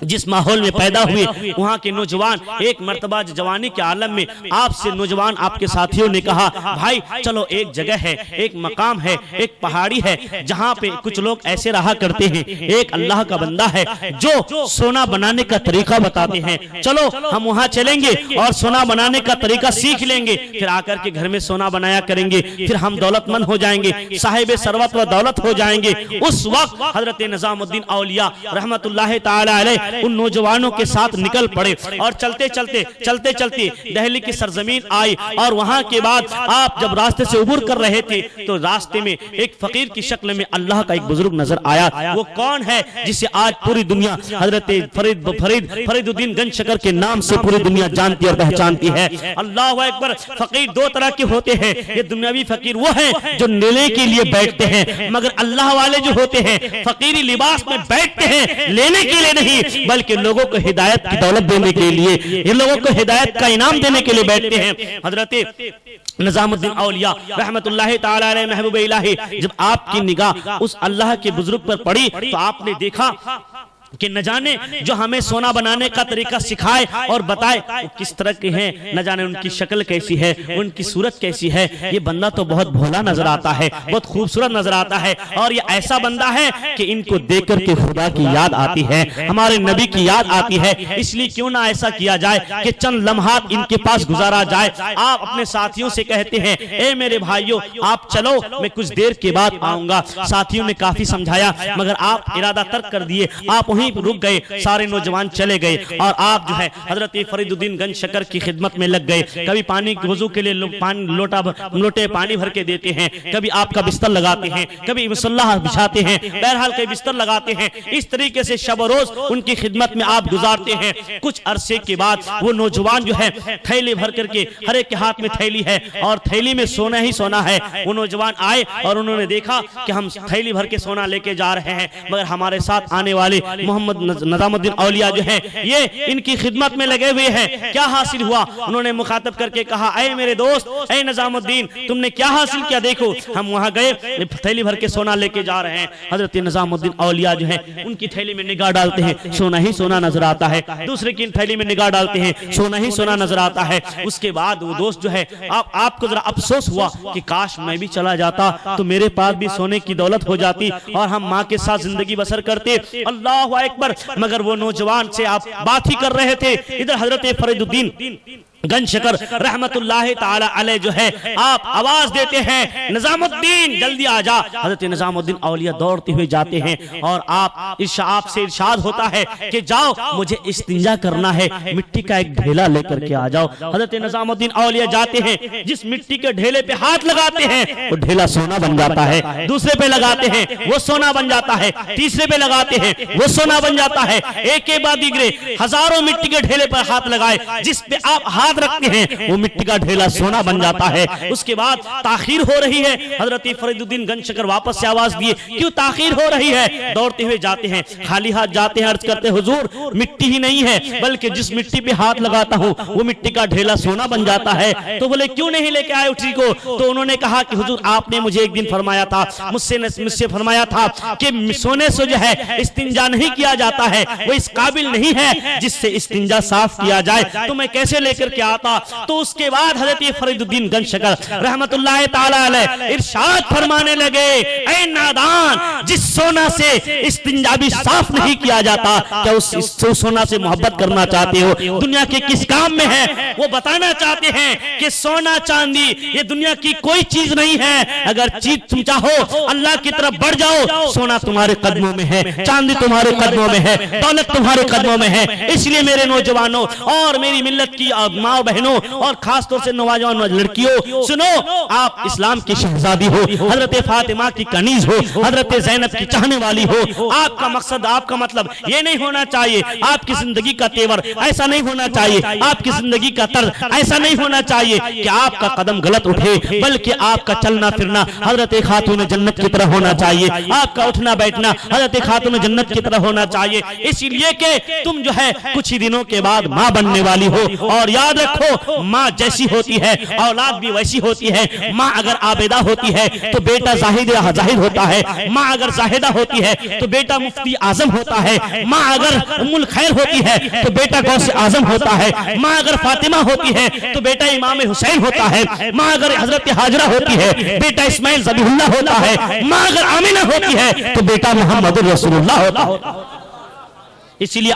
جس ماحول میں پیدا ہوئے وہاں کے نوجوان ایک مرتبہ جوانی کے عالم میں آپ سے نوجوان آپ کے ساتھیوں نے کہا بھائی چلو ایک جگہ ہے، ایک مقام ہے، ایک پہاڑی ہے جہاں پہ کچھ لوگ ایسے رہا کرتے ہیں، ایک اللہ کا بندہ ہے جو سونا بنانے کا طریقہ بتاتے ہیں، چلو ہم وہاں چلیں گے اور سونا بنانے کا طریقہ سیکھ لیں گے، پھر آ کر کے گھر میں سونا بنایا کریں گے، پھر ہم دولت مند ہو جائیں گے، صاحب ثروت و دولت ہو جائیں گے۔ اس وقت حضرت نظام الدین اولیاء رحمت اللہ تعالی علیہ ان نوجوانوں کے ساتھ نکل پڑے اور چلتے چلتے دہلی کی سرزمین آئی، اور وہاں کے بعد آپ جب راستے سے عبور کر رہے تھے تو راستے میں ایک فقیر کی شکل میں اللہ کا ایک بزرگ نظر آیا۔ وہ کون ہے جسے آج پوری دنیا حضرت فرید الدین گنج شکر کے نام سے پوری دنیا جانتی اور پہچانتی ہے۔ اللہ اکبر۔ فقیر دو طرح کے ہوتے ہیں، یہ دنیاوی فقیر وہ ہیں جو لینے کے لیے بیٹھتے ہیں، مگر اللہ والے جو ہوتے ہیں فقیری لباس میں بیٹھتے ہیں لینے کے لیے نہیں بلکہ لوگوں کو ہدایت کی دولت دینے کے لیے، یہ لوگوں کو ہدایت کا انعام دینے کے لیے بیٹھتے ہیں۔ حضرت نظام الدین اولیاء رحمت اللہ تعالی علیہ محبوب الہی جب آپ کی نگاہ اس اللہ کے بزرگ پر پڑی تو آپ نے دیکھا کہ نہ جانے جو ہمیں سونا بنانے کا طریقہ سکھائے اور بتائے وہ کس طرح کے ہیں، نہ جانے ان کی شکل کیسی ہے، ان کی صورت کیسی ہے۔ یہ بندہ تو بہت بھولا نظر آتا ہے، بہت خوبصورت نظر آتا ہے، اور یہ ایسا بندہ ہے کہ ان کو دیکھ کر کے خدا کی یاد آتی ہے، ہمارے نبی کی یاد آتی ہے۔ اس لیے کیوں نہ ایسا کیا جائے کہ چند لمحات ان کے پاس گزارا جائے۔ آپ اپنے ساتھیوں سے کہتے ہیں اے میرے بھائیوں آپ چلو میں کچھ دیر کے بعد آؤں گا۔ ساتھیوں نے کافی سمجھایا مگر آپ ارادہ ترک کر دیے، آپ رک گئے، سارے نوجوان چلے گئے اور آپ جو ہے حضرت فرید الدین گنج شکر کی خدمت میں لگ گئے۔ کبھی پانی وضو کے لیے لوٹے پانی بھر کے دیتے ہیں، کبھی آپ کا بستر لگاتے ہیں، کبھی مصلح بچھاتے ہیں، بہرحال کبھی بستر لگاتے ہیں۔ اس طریقے سے شب و روز ان کی خدمت میں آپ گزارتے ہیں۔ کچھ عرصے کے بعد وہ نوجوان جو ہے تھیلی بھر کر کے، ہر ایک کے ہاتھ میں تھیلی ہے اور تھیلی میں سونا ہی سونا ہے، وہ نوجوان آئے اور انہوں نے دیکھا کہ ہم تھیلی بھر کے سونا لے کے جا رہے ہیں مگر ہمارے ساتھ آنے والے محمد نظام الدین اولیاء جو ہیں یہ ان کی خدمت میں لگے ہوئے ہیں، کیا حاصل ہوا؟ انہوں نے مخاطب کر کے کہا اے میرے دوست، اے نظام الدین تم نے کیا حاصل کیا؟ دیکھو ہم وہاں گئے تھیلی بھر کے سونا لے کے جا رہے ہیں۔ حضرت نظام الدین اولیاء جو ہیں ان کی تھیلی میں نگاہ ڈالتے ہیں، سونا ہی سونا نظر آتا ہے، دوسرے کی تھیلی میں نگاہ ڈالتے ہیں، سونا ہی سونا نظر آتا ہے۔ اس کے بعد وہ دوست جو ہے آپ کو ذرا افسوس ہوا کہ کاش میں بھی چلا جاتا تو میرے پاس بھی سونے کی دولت ہو جاتی اور ہم ماں کے ساتھ زندگی بسر کرتے۔ اللہ اکبر۔ مگر وہ نوجوان سے آپ بات ہی کر رہے تھے، ادھر حضرت فرید الدین گنج شکر رحمت اللہ تعالی علیہ جو ہے آپ آواز دیتے ہیں نظام الدین جلدی آ جا۔ حضرت نظام الدین اولیاء دوڑتے ہوئے جاتے ہیں اور آپ سے ارشاد ہوتا ہے کہ جاؤ مجھے استنجا کرنا ہے، مٹی کا ایک ڈھیلا لے کر کے آ جاؤ۔ حضرت نظام الدین اولیاء جاتے ہیں، جس مٹی کے ڈھیلے پہ ہاتھ لگاتے ہیں وہ ڈھیلا سونا بن جاتا ہے، دوسرے پہ لگاتے ہیں وہ سونا بن جاتا ہے، تیسرے پہ لگاتے ہیں وہ سونا بن جاتا ہے۔ ایک کے بعد دیگرے ہزاروں مٹی کے ڈھیلے پر ہاتھ لگائے، جس پہ آپ ہاتھ رکھتے ہیں وہ مٹی کا ڈھیلا سونا بن جاتا ہے۔ اس کے بعد تاخیر ہو رہی ہے، حضرت فرید الدین گنج شکر واپس سے آواز دیے کیوں تاخیر ہو رہی ہے؟ دوڑتے ہوئے جاتے ہیں، خالی ہاتھ جاتے ہیں، عرض کرتے حضور مٹی ہی نہیں ہے بلکہ جس مٹی پہ ہاتھ لگاتا ہوں وہ مٹی کا ڈھیلا سونا بن جاتا ہے۔ تو بولے کیوں نہیں لے کے آئے اٹھی کو؟ تو انہوں نے کہا کہ حضور آپ نے مجھے ایک دن فرمایا تھا، مجھ سے فرمایا تھا کہ سونے سے جو ہے استنجا نہیں کیا جاتا ہے، وہ اس قابل نہیں ہے جس سے استنجا صاف کیا جائے، تو میں کیسے لے کر کے آتا؟ تو اس کے بعد حضرت فرید الدین گنج شکر رحمت اللہ تعالی علیہ ارشاد فرمانے لگے اے نادان، جس سونا سے استنجا بھی صاف نہیں کیا جاتا کیا اس سونا سے محبت کرنا چاہتے ہو؟ دنیا کے کس کام میں ہے؟ وہ بتانا چاہتے ہیں کہ سونا چاندی یہ دنیا کی کوئی چیز نہیں ہے، اگر چیز تم چاہو اللہ کی طرف بڑھ جاؤ، سونا تمہارے قدموں میں ہے، چاندی تمہارے قدموں میں ہے، دولت تمہارے قدموں میں ہے۔ اس لیے میرے نوجوانوں اور میری ملت کی ماں بہنوں اور خاص طور سے نوجوان لڑکیوں سنو، آپ اسلام کی شہزادی ہو، حضرت فاطمہ کی کنیز ہو، حضرت زینب کی چاہنے والی ہو۔ آپ کا مقصد، آپ کا مطلب یہ نہیں ہونا چاہیے، آپ کی زندگی کا تیور ایسا نہیں ہونا چاہیے، آپ کی زندگی کا طرز ایسا نہیں ہونا چاہیے کہ آپ کا قدم غلط اٹھے، بلکہ آپ کا چلنا پھرنا حضرت خاتون جنت کی طرح ہونا چاہیے، آپ کا اٹھنا بیٹھنا حضرت خاتون جنت کی طرح ہونا چاہیے۔ اس لیے کہ تم جو ہے کچھ ہی دنوں کے بعد ماں بننے والی ہو، اور یاد رکھو ماں جیسی ہوتی ہے اولاد بھی ویسی ہوتی ہے. ماں اگر عابدہ ہوتی ہے تو بیٹا زاہد ہوتا ہے. ماں اگر زاہدہ ہوتی ہے تو بیٹا مفتی اعظم ہوتا ہے. ماں اگر ام الخیر ہوتی ہے تو بیٹا غوث اعظم ہوتا ہے. ماں اگر فاطمہ ہوتی ہے تو بیٹا امام حسین ہوتا ہے. ماں اگر حضرت ہاجرہ ہوتی ہے بیٹا اسماعیل ذبیح اللہ ہوتا ہے. ماں اگر آمنہ ہوتی ہے تو بیٹا محمد رسول اللہ ہوتا ہے. اسی لیے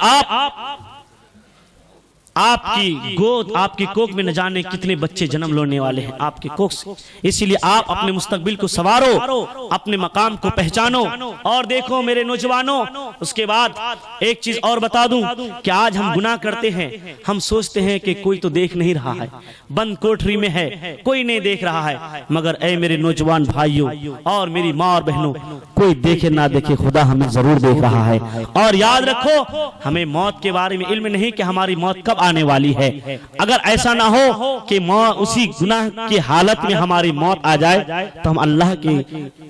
آپ کی گود آپ کی کوکھ میں نہ جانے کتنے بچے جنم لینے والے ہیں آپ کی کوکھ سے. اسی لیے آپ اپنے مستقبل کو سنوارو, اپنے مقام کو پہچانو. اور دیکھو میرے نوجوانوں, اس کے بعد ایک چیز اور بتا دوں کہ آج ہم گناہ کرتے ہیں, ہم سوچتے ہیں کہ کوئی تو دیکھ نہیں رہا ہے, بند کوٹری میں ہے, کوئی نہیں دیکھ رہا ہے. مگر اے میرے نوجوان بھائیوں اور میری ماں اور بہنوں, کوئی دیکھے نہ دیکھے خدا ہمیں ضرور دیکھ رہا ہے. اور یاد رکھو ہمیں موت کے بارے میں علم نہیں کہ ہماری موت کب آنے والی ہے. اگر ایسا نہ ہو کہ اسی گناہ کی حالت میں ہماری موت آ جائے تو ہم اللہ کے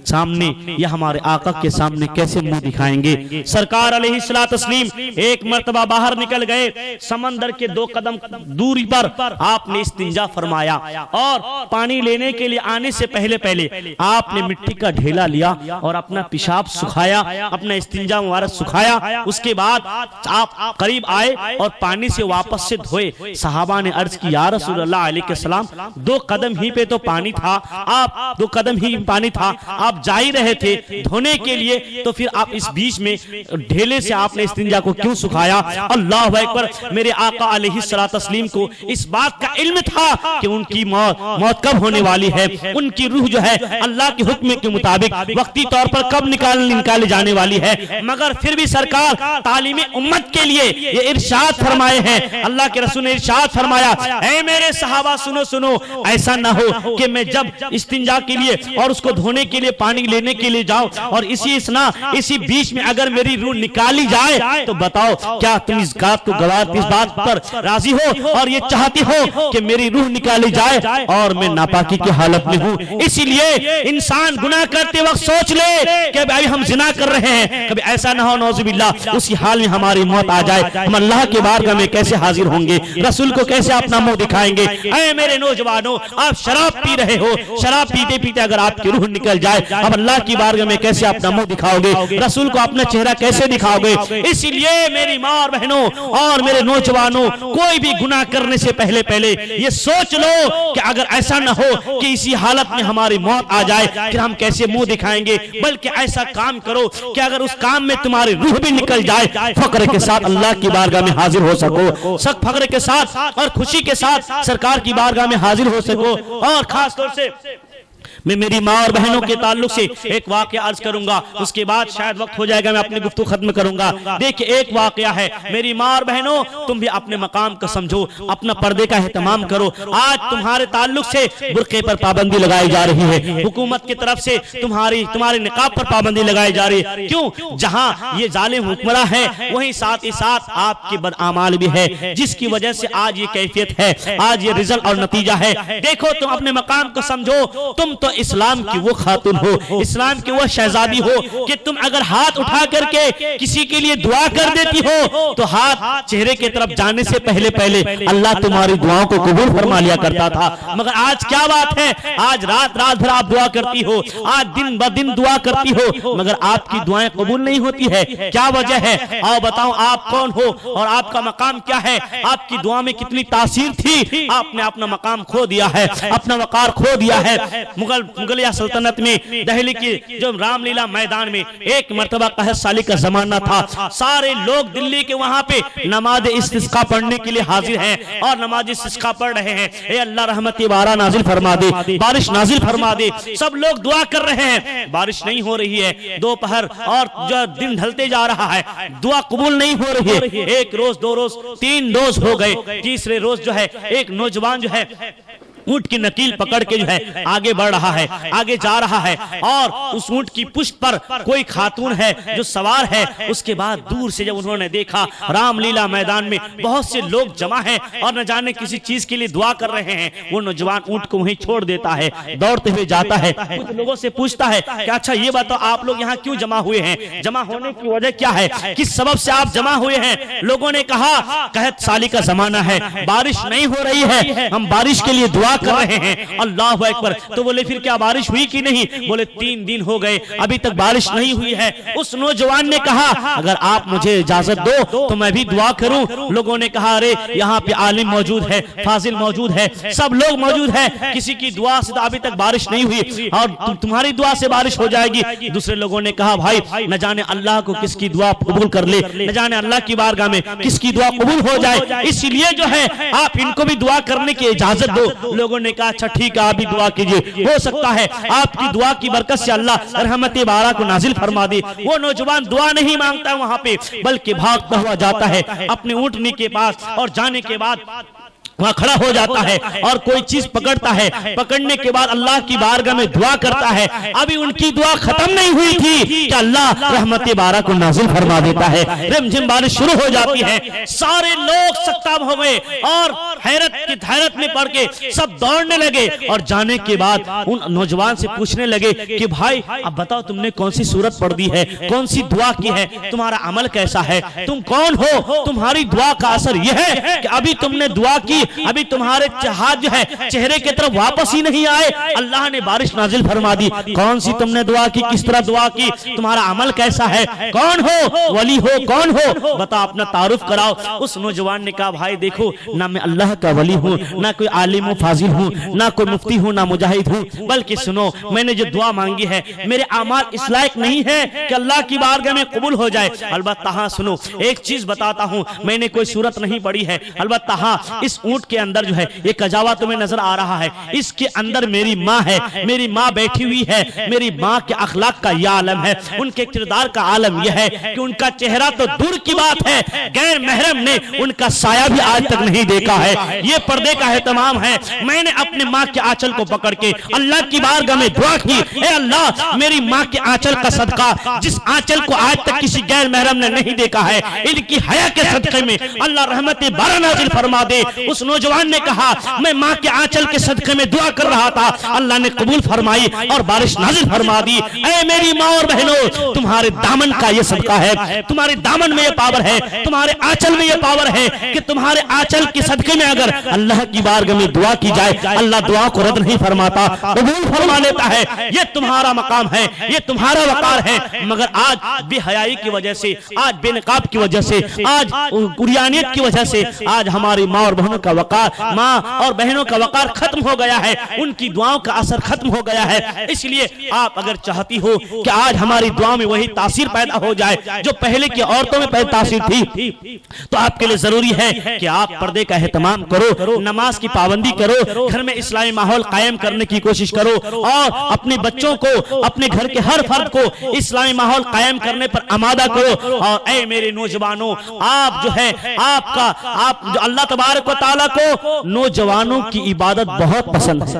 سامنے یا ہمارے آقا کے سامنے کیسے منہ دکھائیں گے. سرکار علیہ الصلوۃ والتسلیم ایک مرتبہ باہر نکل گئے, سمندر کے 2 قدم دوری پر آپ نے استنجا فرمایا اور پانی لینے کے لیے آنے سے پہلے آپ نے مٹی کا ڈھیلا لیا اور اپنا پیشاب سکھایا, اپنا استنجا مبارک سکھایا. اس کے بعد آپ قریب آئے اور پانی سے واپس سے دھوئے. صحابہ نے عرض کی یا رسول اللہ علیہ السلام 2 قدم ہی پہ تو پانی تھا, آپ 2 قدم ہی پانی تھا, آپ جا ہی رہے تھے دھونے کے لیے, تو پھر آپ اس بیچ میں ڈھیلے سے آپ نے استنجا کو کیوں سکھایا؟ اللہ اکبر. میرے آقا علیہ الصلوۃ والتسلیم کو اس بات کا علم تھا کہ ان کی موت کب ہونے والی ہے, ان کی روح جو ہے اللہ کے حکم کے مطابق وقتی طور پر کب نکالے جانے والی ہے. مگر پھر بھی سرکار تعلیم امت کے لیے یہ ارشاد فرمائے ہیں, اللہ کے رسول نے ارشاد فرمایا اے میرے صحابہ سنو, ایسا نہ ہو کہ میں جب استنجا کے لیے اور اس کو دھونے کے لیے پانی لینے کے لیے جاؤں اور اسی بیچ میں اگر میری روح نکالی جائے تو بتاؤ کیا تم اس بات پر راضی ہو اور یہ چاہتی ہو کہ میری روح نکالی جائے اور میں ناپاکی کی حالت میں ہوں. اسی لیے انسان گناہ کرتے وقت سوچ لے کہ ابھی ہم زنا کر رہے ہیں, کبھی ایسا نہ ہو نعوذ باللہ اسی حال میں ہماری موت آ جائے, ہم اللہ کے بارگاہ میں کیسے حاضر ہوں گے, رسول کو کیسے اپنا منہ دکھائیں گے؟ اے میرے نوجوانوں, آپ شراب پی رہے ہو, شراب پیتے پیتے اگر آپ کی روح نکل جائے اب اللہ کی بارگاہ میں کیسے اپنا منہ دکھاؤ گے, رسول کو اپنا چہرہ کیسے دکھاؤ گے؟ اسی لیے میری ماں اور بہنوں اور میرے نوجوانوں, کوئی بھی گناہ کرنے سے پہلے یہ سوچ لو کہ اگر ایسا نہ ہو کہ اسی حالت میں ہماری موت آ جائے پھر ہم کیسے منہ دکھائیں گے. بلکہ ایسا کام کرو کہ اگر اس کام میں تمہاری روح بھی نکل جائے فخر کے ساتھ اللہ کی بارگاہ میں حاضر ہو سکو, سخت فخر کے ساتھ اور خوشی کے ساتھ سرکار کی بارگاہ میں حاضر ہو سکو. اور خاص طور سے میں میری ماں اور بہنوں کے تعلق سے ایک واقعہ عرض کروں گا, اس کے بعد شاید وقت ہو جائے گا میں اپنی گفتگو ختم کروں گا. دیکھیں ایک واقعہ ہے, میری ماں اور بہنوں تم بھی اپنے مقام کو سمجھو, اپنا پردے کا اہتمام کرو. آج تمہارے تعلق سے برقعے پر پابندی لگائی جا رہی ہے, حکومت کی طرف سے تمہارے نقاب پر پابندی لگائی جا رہی ہے. کیوں؟ جہاں یہ ظالم حکمراں ہے وہیں ساتھ ہی ساتھ آپ کے بدعمال بھی ہے, جس کی وجہ سے آج یہ کیفیت ہے, آج یہ رزلٹ اور نتیجہ ہے. دیکھو تم اپنے مقام کو سمجھو, تم تو اسلام کی وہ خاتون ہو, اسلام کی وہ شہزادی ہو کہ تم اگر ہاتھ اٹھا کر کے کسی کے لیے دعا کر دیتی ہو تو ہاتھ چہرے کی طرف جانے سے پہلے اللہ تمہاری دعاؤں کو قبول فرما لیا کرتا تھا. مگر آج کیا بات ہے, آج رات بھر آپ دعا کرتی ہو, آج دن بدن دعا کرتی ہو, مگر آپ کی دعائیں قبول نہیں ہوتی ہے. کیا وجہ ہے؟ آؤ بتاؤ, آپ کون ہو اور آپ کا مقام کیا ہے؟ آپ کی دعا میں کتنی تاثیر تھی؟ آپ نے اپنا مقام کھو دیا ہے, اپنا وقار کھو دیا ہے. مغلیہ سلطنت میں دہلی کی جو رام لیلا میدان میں ایک مرتبہ قحط سالی کا زمانہ تھا, سارے لوگ دلی کے وہاں پہ نماز استسقاء پڑھنے کے لیے حاضر ہیں اور نماز استسقاء پڑھ رہے ہیں. اے اللہ رحمت بارہ نازل فرما دے, بارش نازل فرما دے. سب لوگ دعا کر رہے ہیں, بارش نہیں ہو رہی ہے. دوپہر اور جو دن ڈھلتے جا رہا ہے, دعا قبول نہیں ہو رہی ہے. 1 روز 2 روز 3 روز ہو گئے. تیسرے روز جو ہے ایک نوجوان جو ہے اونٹ کی نکیل پکڑ کے جو ہے آگے بڑھ رہا ہے، آگے جا رہا ہے، اور اس اونٹ کی پشت پر کوئی خاتون ہے جو سوار ہے۔ اس کے بعد دور سے جب انہوں نے دیکھا رام لیلا میدان میں بہت سے لوگ جمع ہیں اور نہ جانے کسی چیز کے لیے دعا کر رہے ہیں، وہ نوجوان اونٹ کو وہیں چھوڑ دیتا ہے، دوڑتے ہوئے جاتا ہے، کچھ لوگوں سے پوچھتا ہے کہ اچھا یہ بتاؤ آپ لوگ یہاں کیوں جمع ہوئے ہیں، جمع ہونے کی وجہ کیا ہے، کس سبب سے آپ جمع ہوئے ہیں؟ لوگوں نے کہا قحط سالی کا زمانہ ہے، بارش نہیں ہو رہی ہے، ہم بارش کے لیے دعا کر رہے ہیں۔ اللہ اکبر۔ تو بولے پھر کیا بارش ہوئی کہ نہیں؟ بولے 3 دن ہو گئے ابھی تک بارش نہیں ہوئی ہے۔ اس نوجوان نے کہا اگر آپ مجھے اجازت دو تو میں بھی دعا کروں۔ لوگوں نے کہا ارے یہاں پہ عالم موجود ہے، فاضل موجود ہے، سب لوگ موجود ہیں، کسی کی دعا سے تو ابھی تک بارش نہیں ہوئی اور تمہاری دعا سے بارش ہو جائے گی۔ دوسرے لوگوں نے کہا بھائی نہ جانے اللہ کو کس کی دعا قبول کر لے، نہ جانے اللہ کی بارگاہ میں کس کی دعا قبول ہو جائے، اس لیے جو ہے آپ ان کو بھی دعا کرنے کی اجازت دو۔ لوگوں نے کہا اچھا ٹھیک ہے آپ بھی دعا کیجئے، ہو سکتا ہے آپ کی دعا کی برکت سے اللہ رحمت بارہ کو نازل فرما دے۔ وہ نوجوان دعا نہیں مانگتا وہاں پہ بلکہ بھاگتا ہوا جاتا ہے اپنے اونٹنی کے پاس، اور جانے کے بعد وہاں کھڑا ہو جاتا ہے اور کوئی چیز پکڑتا ہے، پکڑنے کے بعد اللہ کی بارگاہ میں دعا کرتا ہے۔ ابھی ان کی دعا ختم نہیں ہوئی تھی کہ اللہ رحمت بارہ کو نازل فرما دیتا ہے، رمجھم بارش شروع ہو جاتی ہے۔ سارے لوگ سکتاب ہو گئے اور حیرت میں پڑ کے سب دوڑنے لگے، اور جانے کے بعد ان نوجوان سے پوچھنے لگے کہ بھائی اب بتاؤ تم نے کون سی سورت پڑھ دی ہے، کون سی دعا کی ہے، تمہارا عمل کیسا ہے، تم کون ہو؟ تمہاری دعا کا اثر یہ ہے کہ ابھی تم نے دعا کی، ابھی تمہارے ہاتھ جو ہے چہرے کی طرف واپس ہی نہیں آئے، اللہ نے بارش نازل فرما دی۔ کون سی تم نے دعا کی، کس طرح دعا کی، تمہارا عمل کیسا ہے، کون ہو، ولی ہو، کون ہو، بتا اپنا تعارف کراؤ۔ اس نوجوان نے کہا بھائی دیکھو نہ میں اللہ کا ولی ہوں، نہ کوئی عالم و فاضل ہوں، نہ کوئی مفتی ہوں، نہ مجاہد ہوں، بلکہ سنو میں نے جو دعا مانگی ہے میرے اعمال اس لائق نہیں ہے کہ اللہ کی بارگاہ میں قبول ہو جائے۔ البتہ ہاں سنو ایک چیز بتاتا ہوں، میں نے کوئی سورت نہیں پڑھی ہے، البتہ ہاں اس اونٹ کے اندر جو ہے یہ کجاوا تمہیں نظر آ رہا ہے، اس کے اندر میری ماں ہے، میری ماں بیٹھی ہوئی ہے، میری ماں کے اخلاق کا یہ عالم ہے، ان کے کردار کا عالم یہ ہے کہ ان کا چہرہ تو دور کی بات ہے، غیر محرم نے ان کا سایہ بھی آج تک نہیں دیکھا ہے، یہ پردے کا اہتمام ہے۔ میں نے اپنے ماں کے آنچل کو پکڑ کے اللہ کی بارگاہ میں دعا کی، اے اللہ میری ماں کے آنچل کا صدقہ، جس آنچل کو آج تک کسی غیر محرم نے نہیں دیکھا ہے، ان کی حیا کے صدقے میں اللہ رحمت بارہ نازل فرما دے۔ اس نوجوان نے کہا میں ماں کے آنچل کے صدقے میں دعا کر رہا تھا، اللہ نے قبول فرمائی اور بارش نازل فرما دی۔ اے میری ماں اور بہنوں تمہارے دامن کا یہ صدقہ ہے، تمہارے دامن میں یہ پاور ہے، تمہارے آنچل میں یہ پاور ہے کہ تمہارے آنچل کے صدقے میں اگر اللہ کی بارگاہ میں دعا کی جائے اللہ دعا کو رد نہیں فرماتا، قبول فرما لیتا ہے۔ یہ تمہارا مقام ہے، یہ تمہارا وقار ہے، مگر آج بے حیائی کی وجہ سے، آج بے نقاب کی وجہ سے، آج قریانیت کی وجہ سے آج ہماری ماں اور بہنوں کا وقار، ماں اور بہنوں کا وقار ختم ہو گیا ہے، ان کی دعاؤں کا اثر ختم ہو گیا ہے۔ اس لیے آپ اگر چاہتی ہو کہ آج ہماری دعاؤں میں وہی تاثیر پیدا ہو جائے جو پہلے کی عورتوں میں پہلے تاثیر تھی، تو آپ کے لیے ضروری ہے کہ آپ پردے کا اہتمام کرو، نماز کی پابندی کرو، گھر میں اسلامی ماحول قائم کرنے کی کوشش کرو، اور اپنے بچوں کو، اپنے گھر کے ہر فرد کو اسلامی ماحول قائم کرنے پر آمادہ کرو۔ اور اے میرے نوجوانوں آپ جو ہے آپ جو اللہ تبارک و تعالیٰ کو نوجوانوں کی عبادت بہت پسند ہے،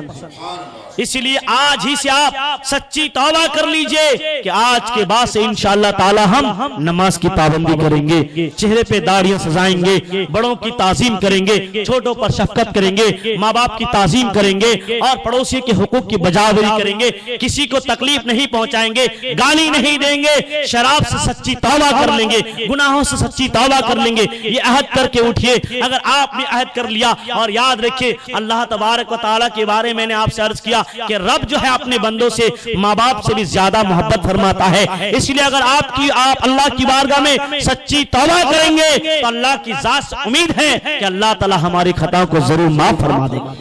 اسی لیے آج ہی سے آپ سچی توبہ کر لیجئے کہ آج کے بعد سے انشاءاللہ تعالی ہم نماز کی پابندی کریں گے، چہرے پہ داڑیاں سجائیں گے، بڑوں کی تعظیم کریں گے، چھوٹوں پر شفقت کریں گے، ماں باپ کی تعظیم کریں گے، اور پڑوسی کے حقوق کی بجاوری کریں گے، کسی کو تکلیف نہیں پہنچائیں گے، گالی نہیں دیں گے، شراب سے سچی توبہ کر لیں گے، گناہوں سے سچی توبہ کر لیں گے۔ یہ عہد کر کے اٹھئے، اگر آپ نے عہد کر لیا، اور یاد رکھیں اللہ تبارک و تعالیٰ کے بارے میں نے آپ سے عرض کیا کہ رب جو ہے اپنے بندوں سے ماں باپ سے بھی زیادہ محبت فرماتا ہے، اس لیے اگر آپ اللہ کی بارگاہ میں سچی توبہ کریں گے تو اللہ کی ذات سے امید ہے کہ اللہ تعالی ہماری خطاؤں کو ضرور معاف فرما دے گا،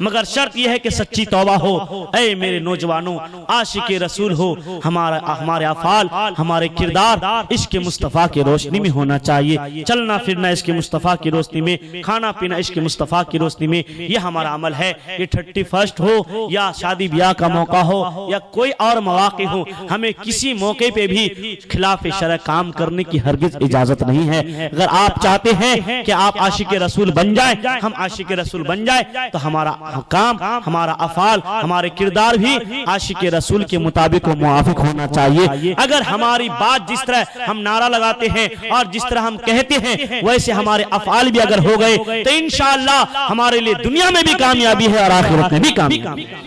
مگر شرط یہ ہے کہ سچی توبہ ہو۔ اے میرے نوجوانوں عاشق رسول ہو، ہمارے افعال، ہمارے کردار عشق مصطفیٰ کی روشنی میں ہونا چاہیے، چلنا پھرنا عشق مصطفیٰ کی روشنی میں، کھانا پینا عشق مصطفیٰ کی روشنی میں، یہ ہمارا عمل ہے۔ یہ 31 ہو یا شادی بیاہ کا موقع ہو یا کوئی اور مواقع ہو، ہمیں کسی موقع پہ بھی خلاف شرع کام کرنے کی ہرگز اجازت نہیں ہے۔ اگر آپ چاہتے ہیں کہ آپ عاشق رسول بن جائیں، ہم عاشق رسول بن جائیں، تو ہمارا کام، ہمارا افعال، ہمارے کردار بھی عاشق رسول کے مطابق و موافق ہونا چاہیے۔ اگر ہماری بات جس طرح ہم نعرہ لگاتے ہیں اور جس طرح ہم کہتے ہیں ویسے ہمارے افعال بھی اگر ہو گئے تو انشاءاللہ ہمارے لیے دنیا میں بھی کامیابی ہے اور آخرت میں بھی کامیابی ہے۔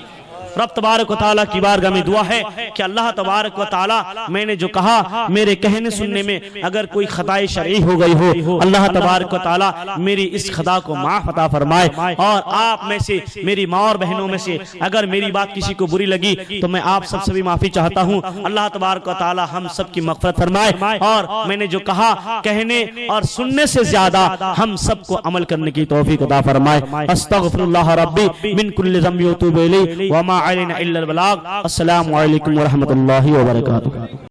رب تبارک و تعالیٰ کی بارگاہ میں دعا ہے کہ اللہ تبارک و تعالیٰ میں نے جو کہا میرے کہنے سننے میں اگر کوئی خطائے شرعی ہو گئی ہو، اللہ تبارک و تعالیٰ میری اس خطا کو معاف عطا فرمائے، اور آپ میں سے میری ماں اور بہنوں میں سے اگر میری بات کسی کو بری لگی تو میں آپ سب سے بھی معافی چاہتا ہوں۔ اللہ تبارک و تعالیٰ ہم سب کی مغفرت فرمائے، اور میں نے جو کہا کہنے اور سننے سے زیادہ ہم سب کو عمل کرنے کی توفیق عطا فرمائے۔ استغفر اللہ ربی من کل ذنب واتوب الیہ وما علینا الا البلاغ۔ السلام علیکم ورحمۃ اللہ وبرکاتہ۔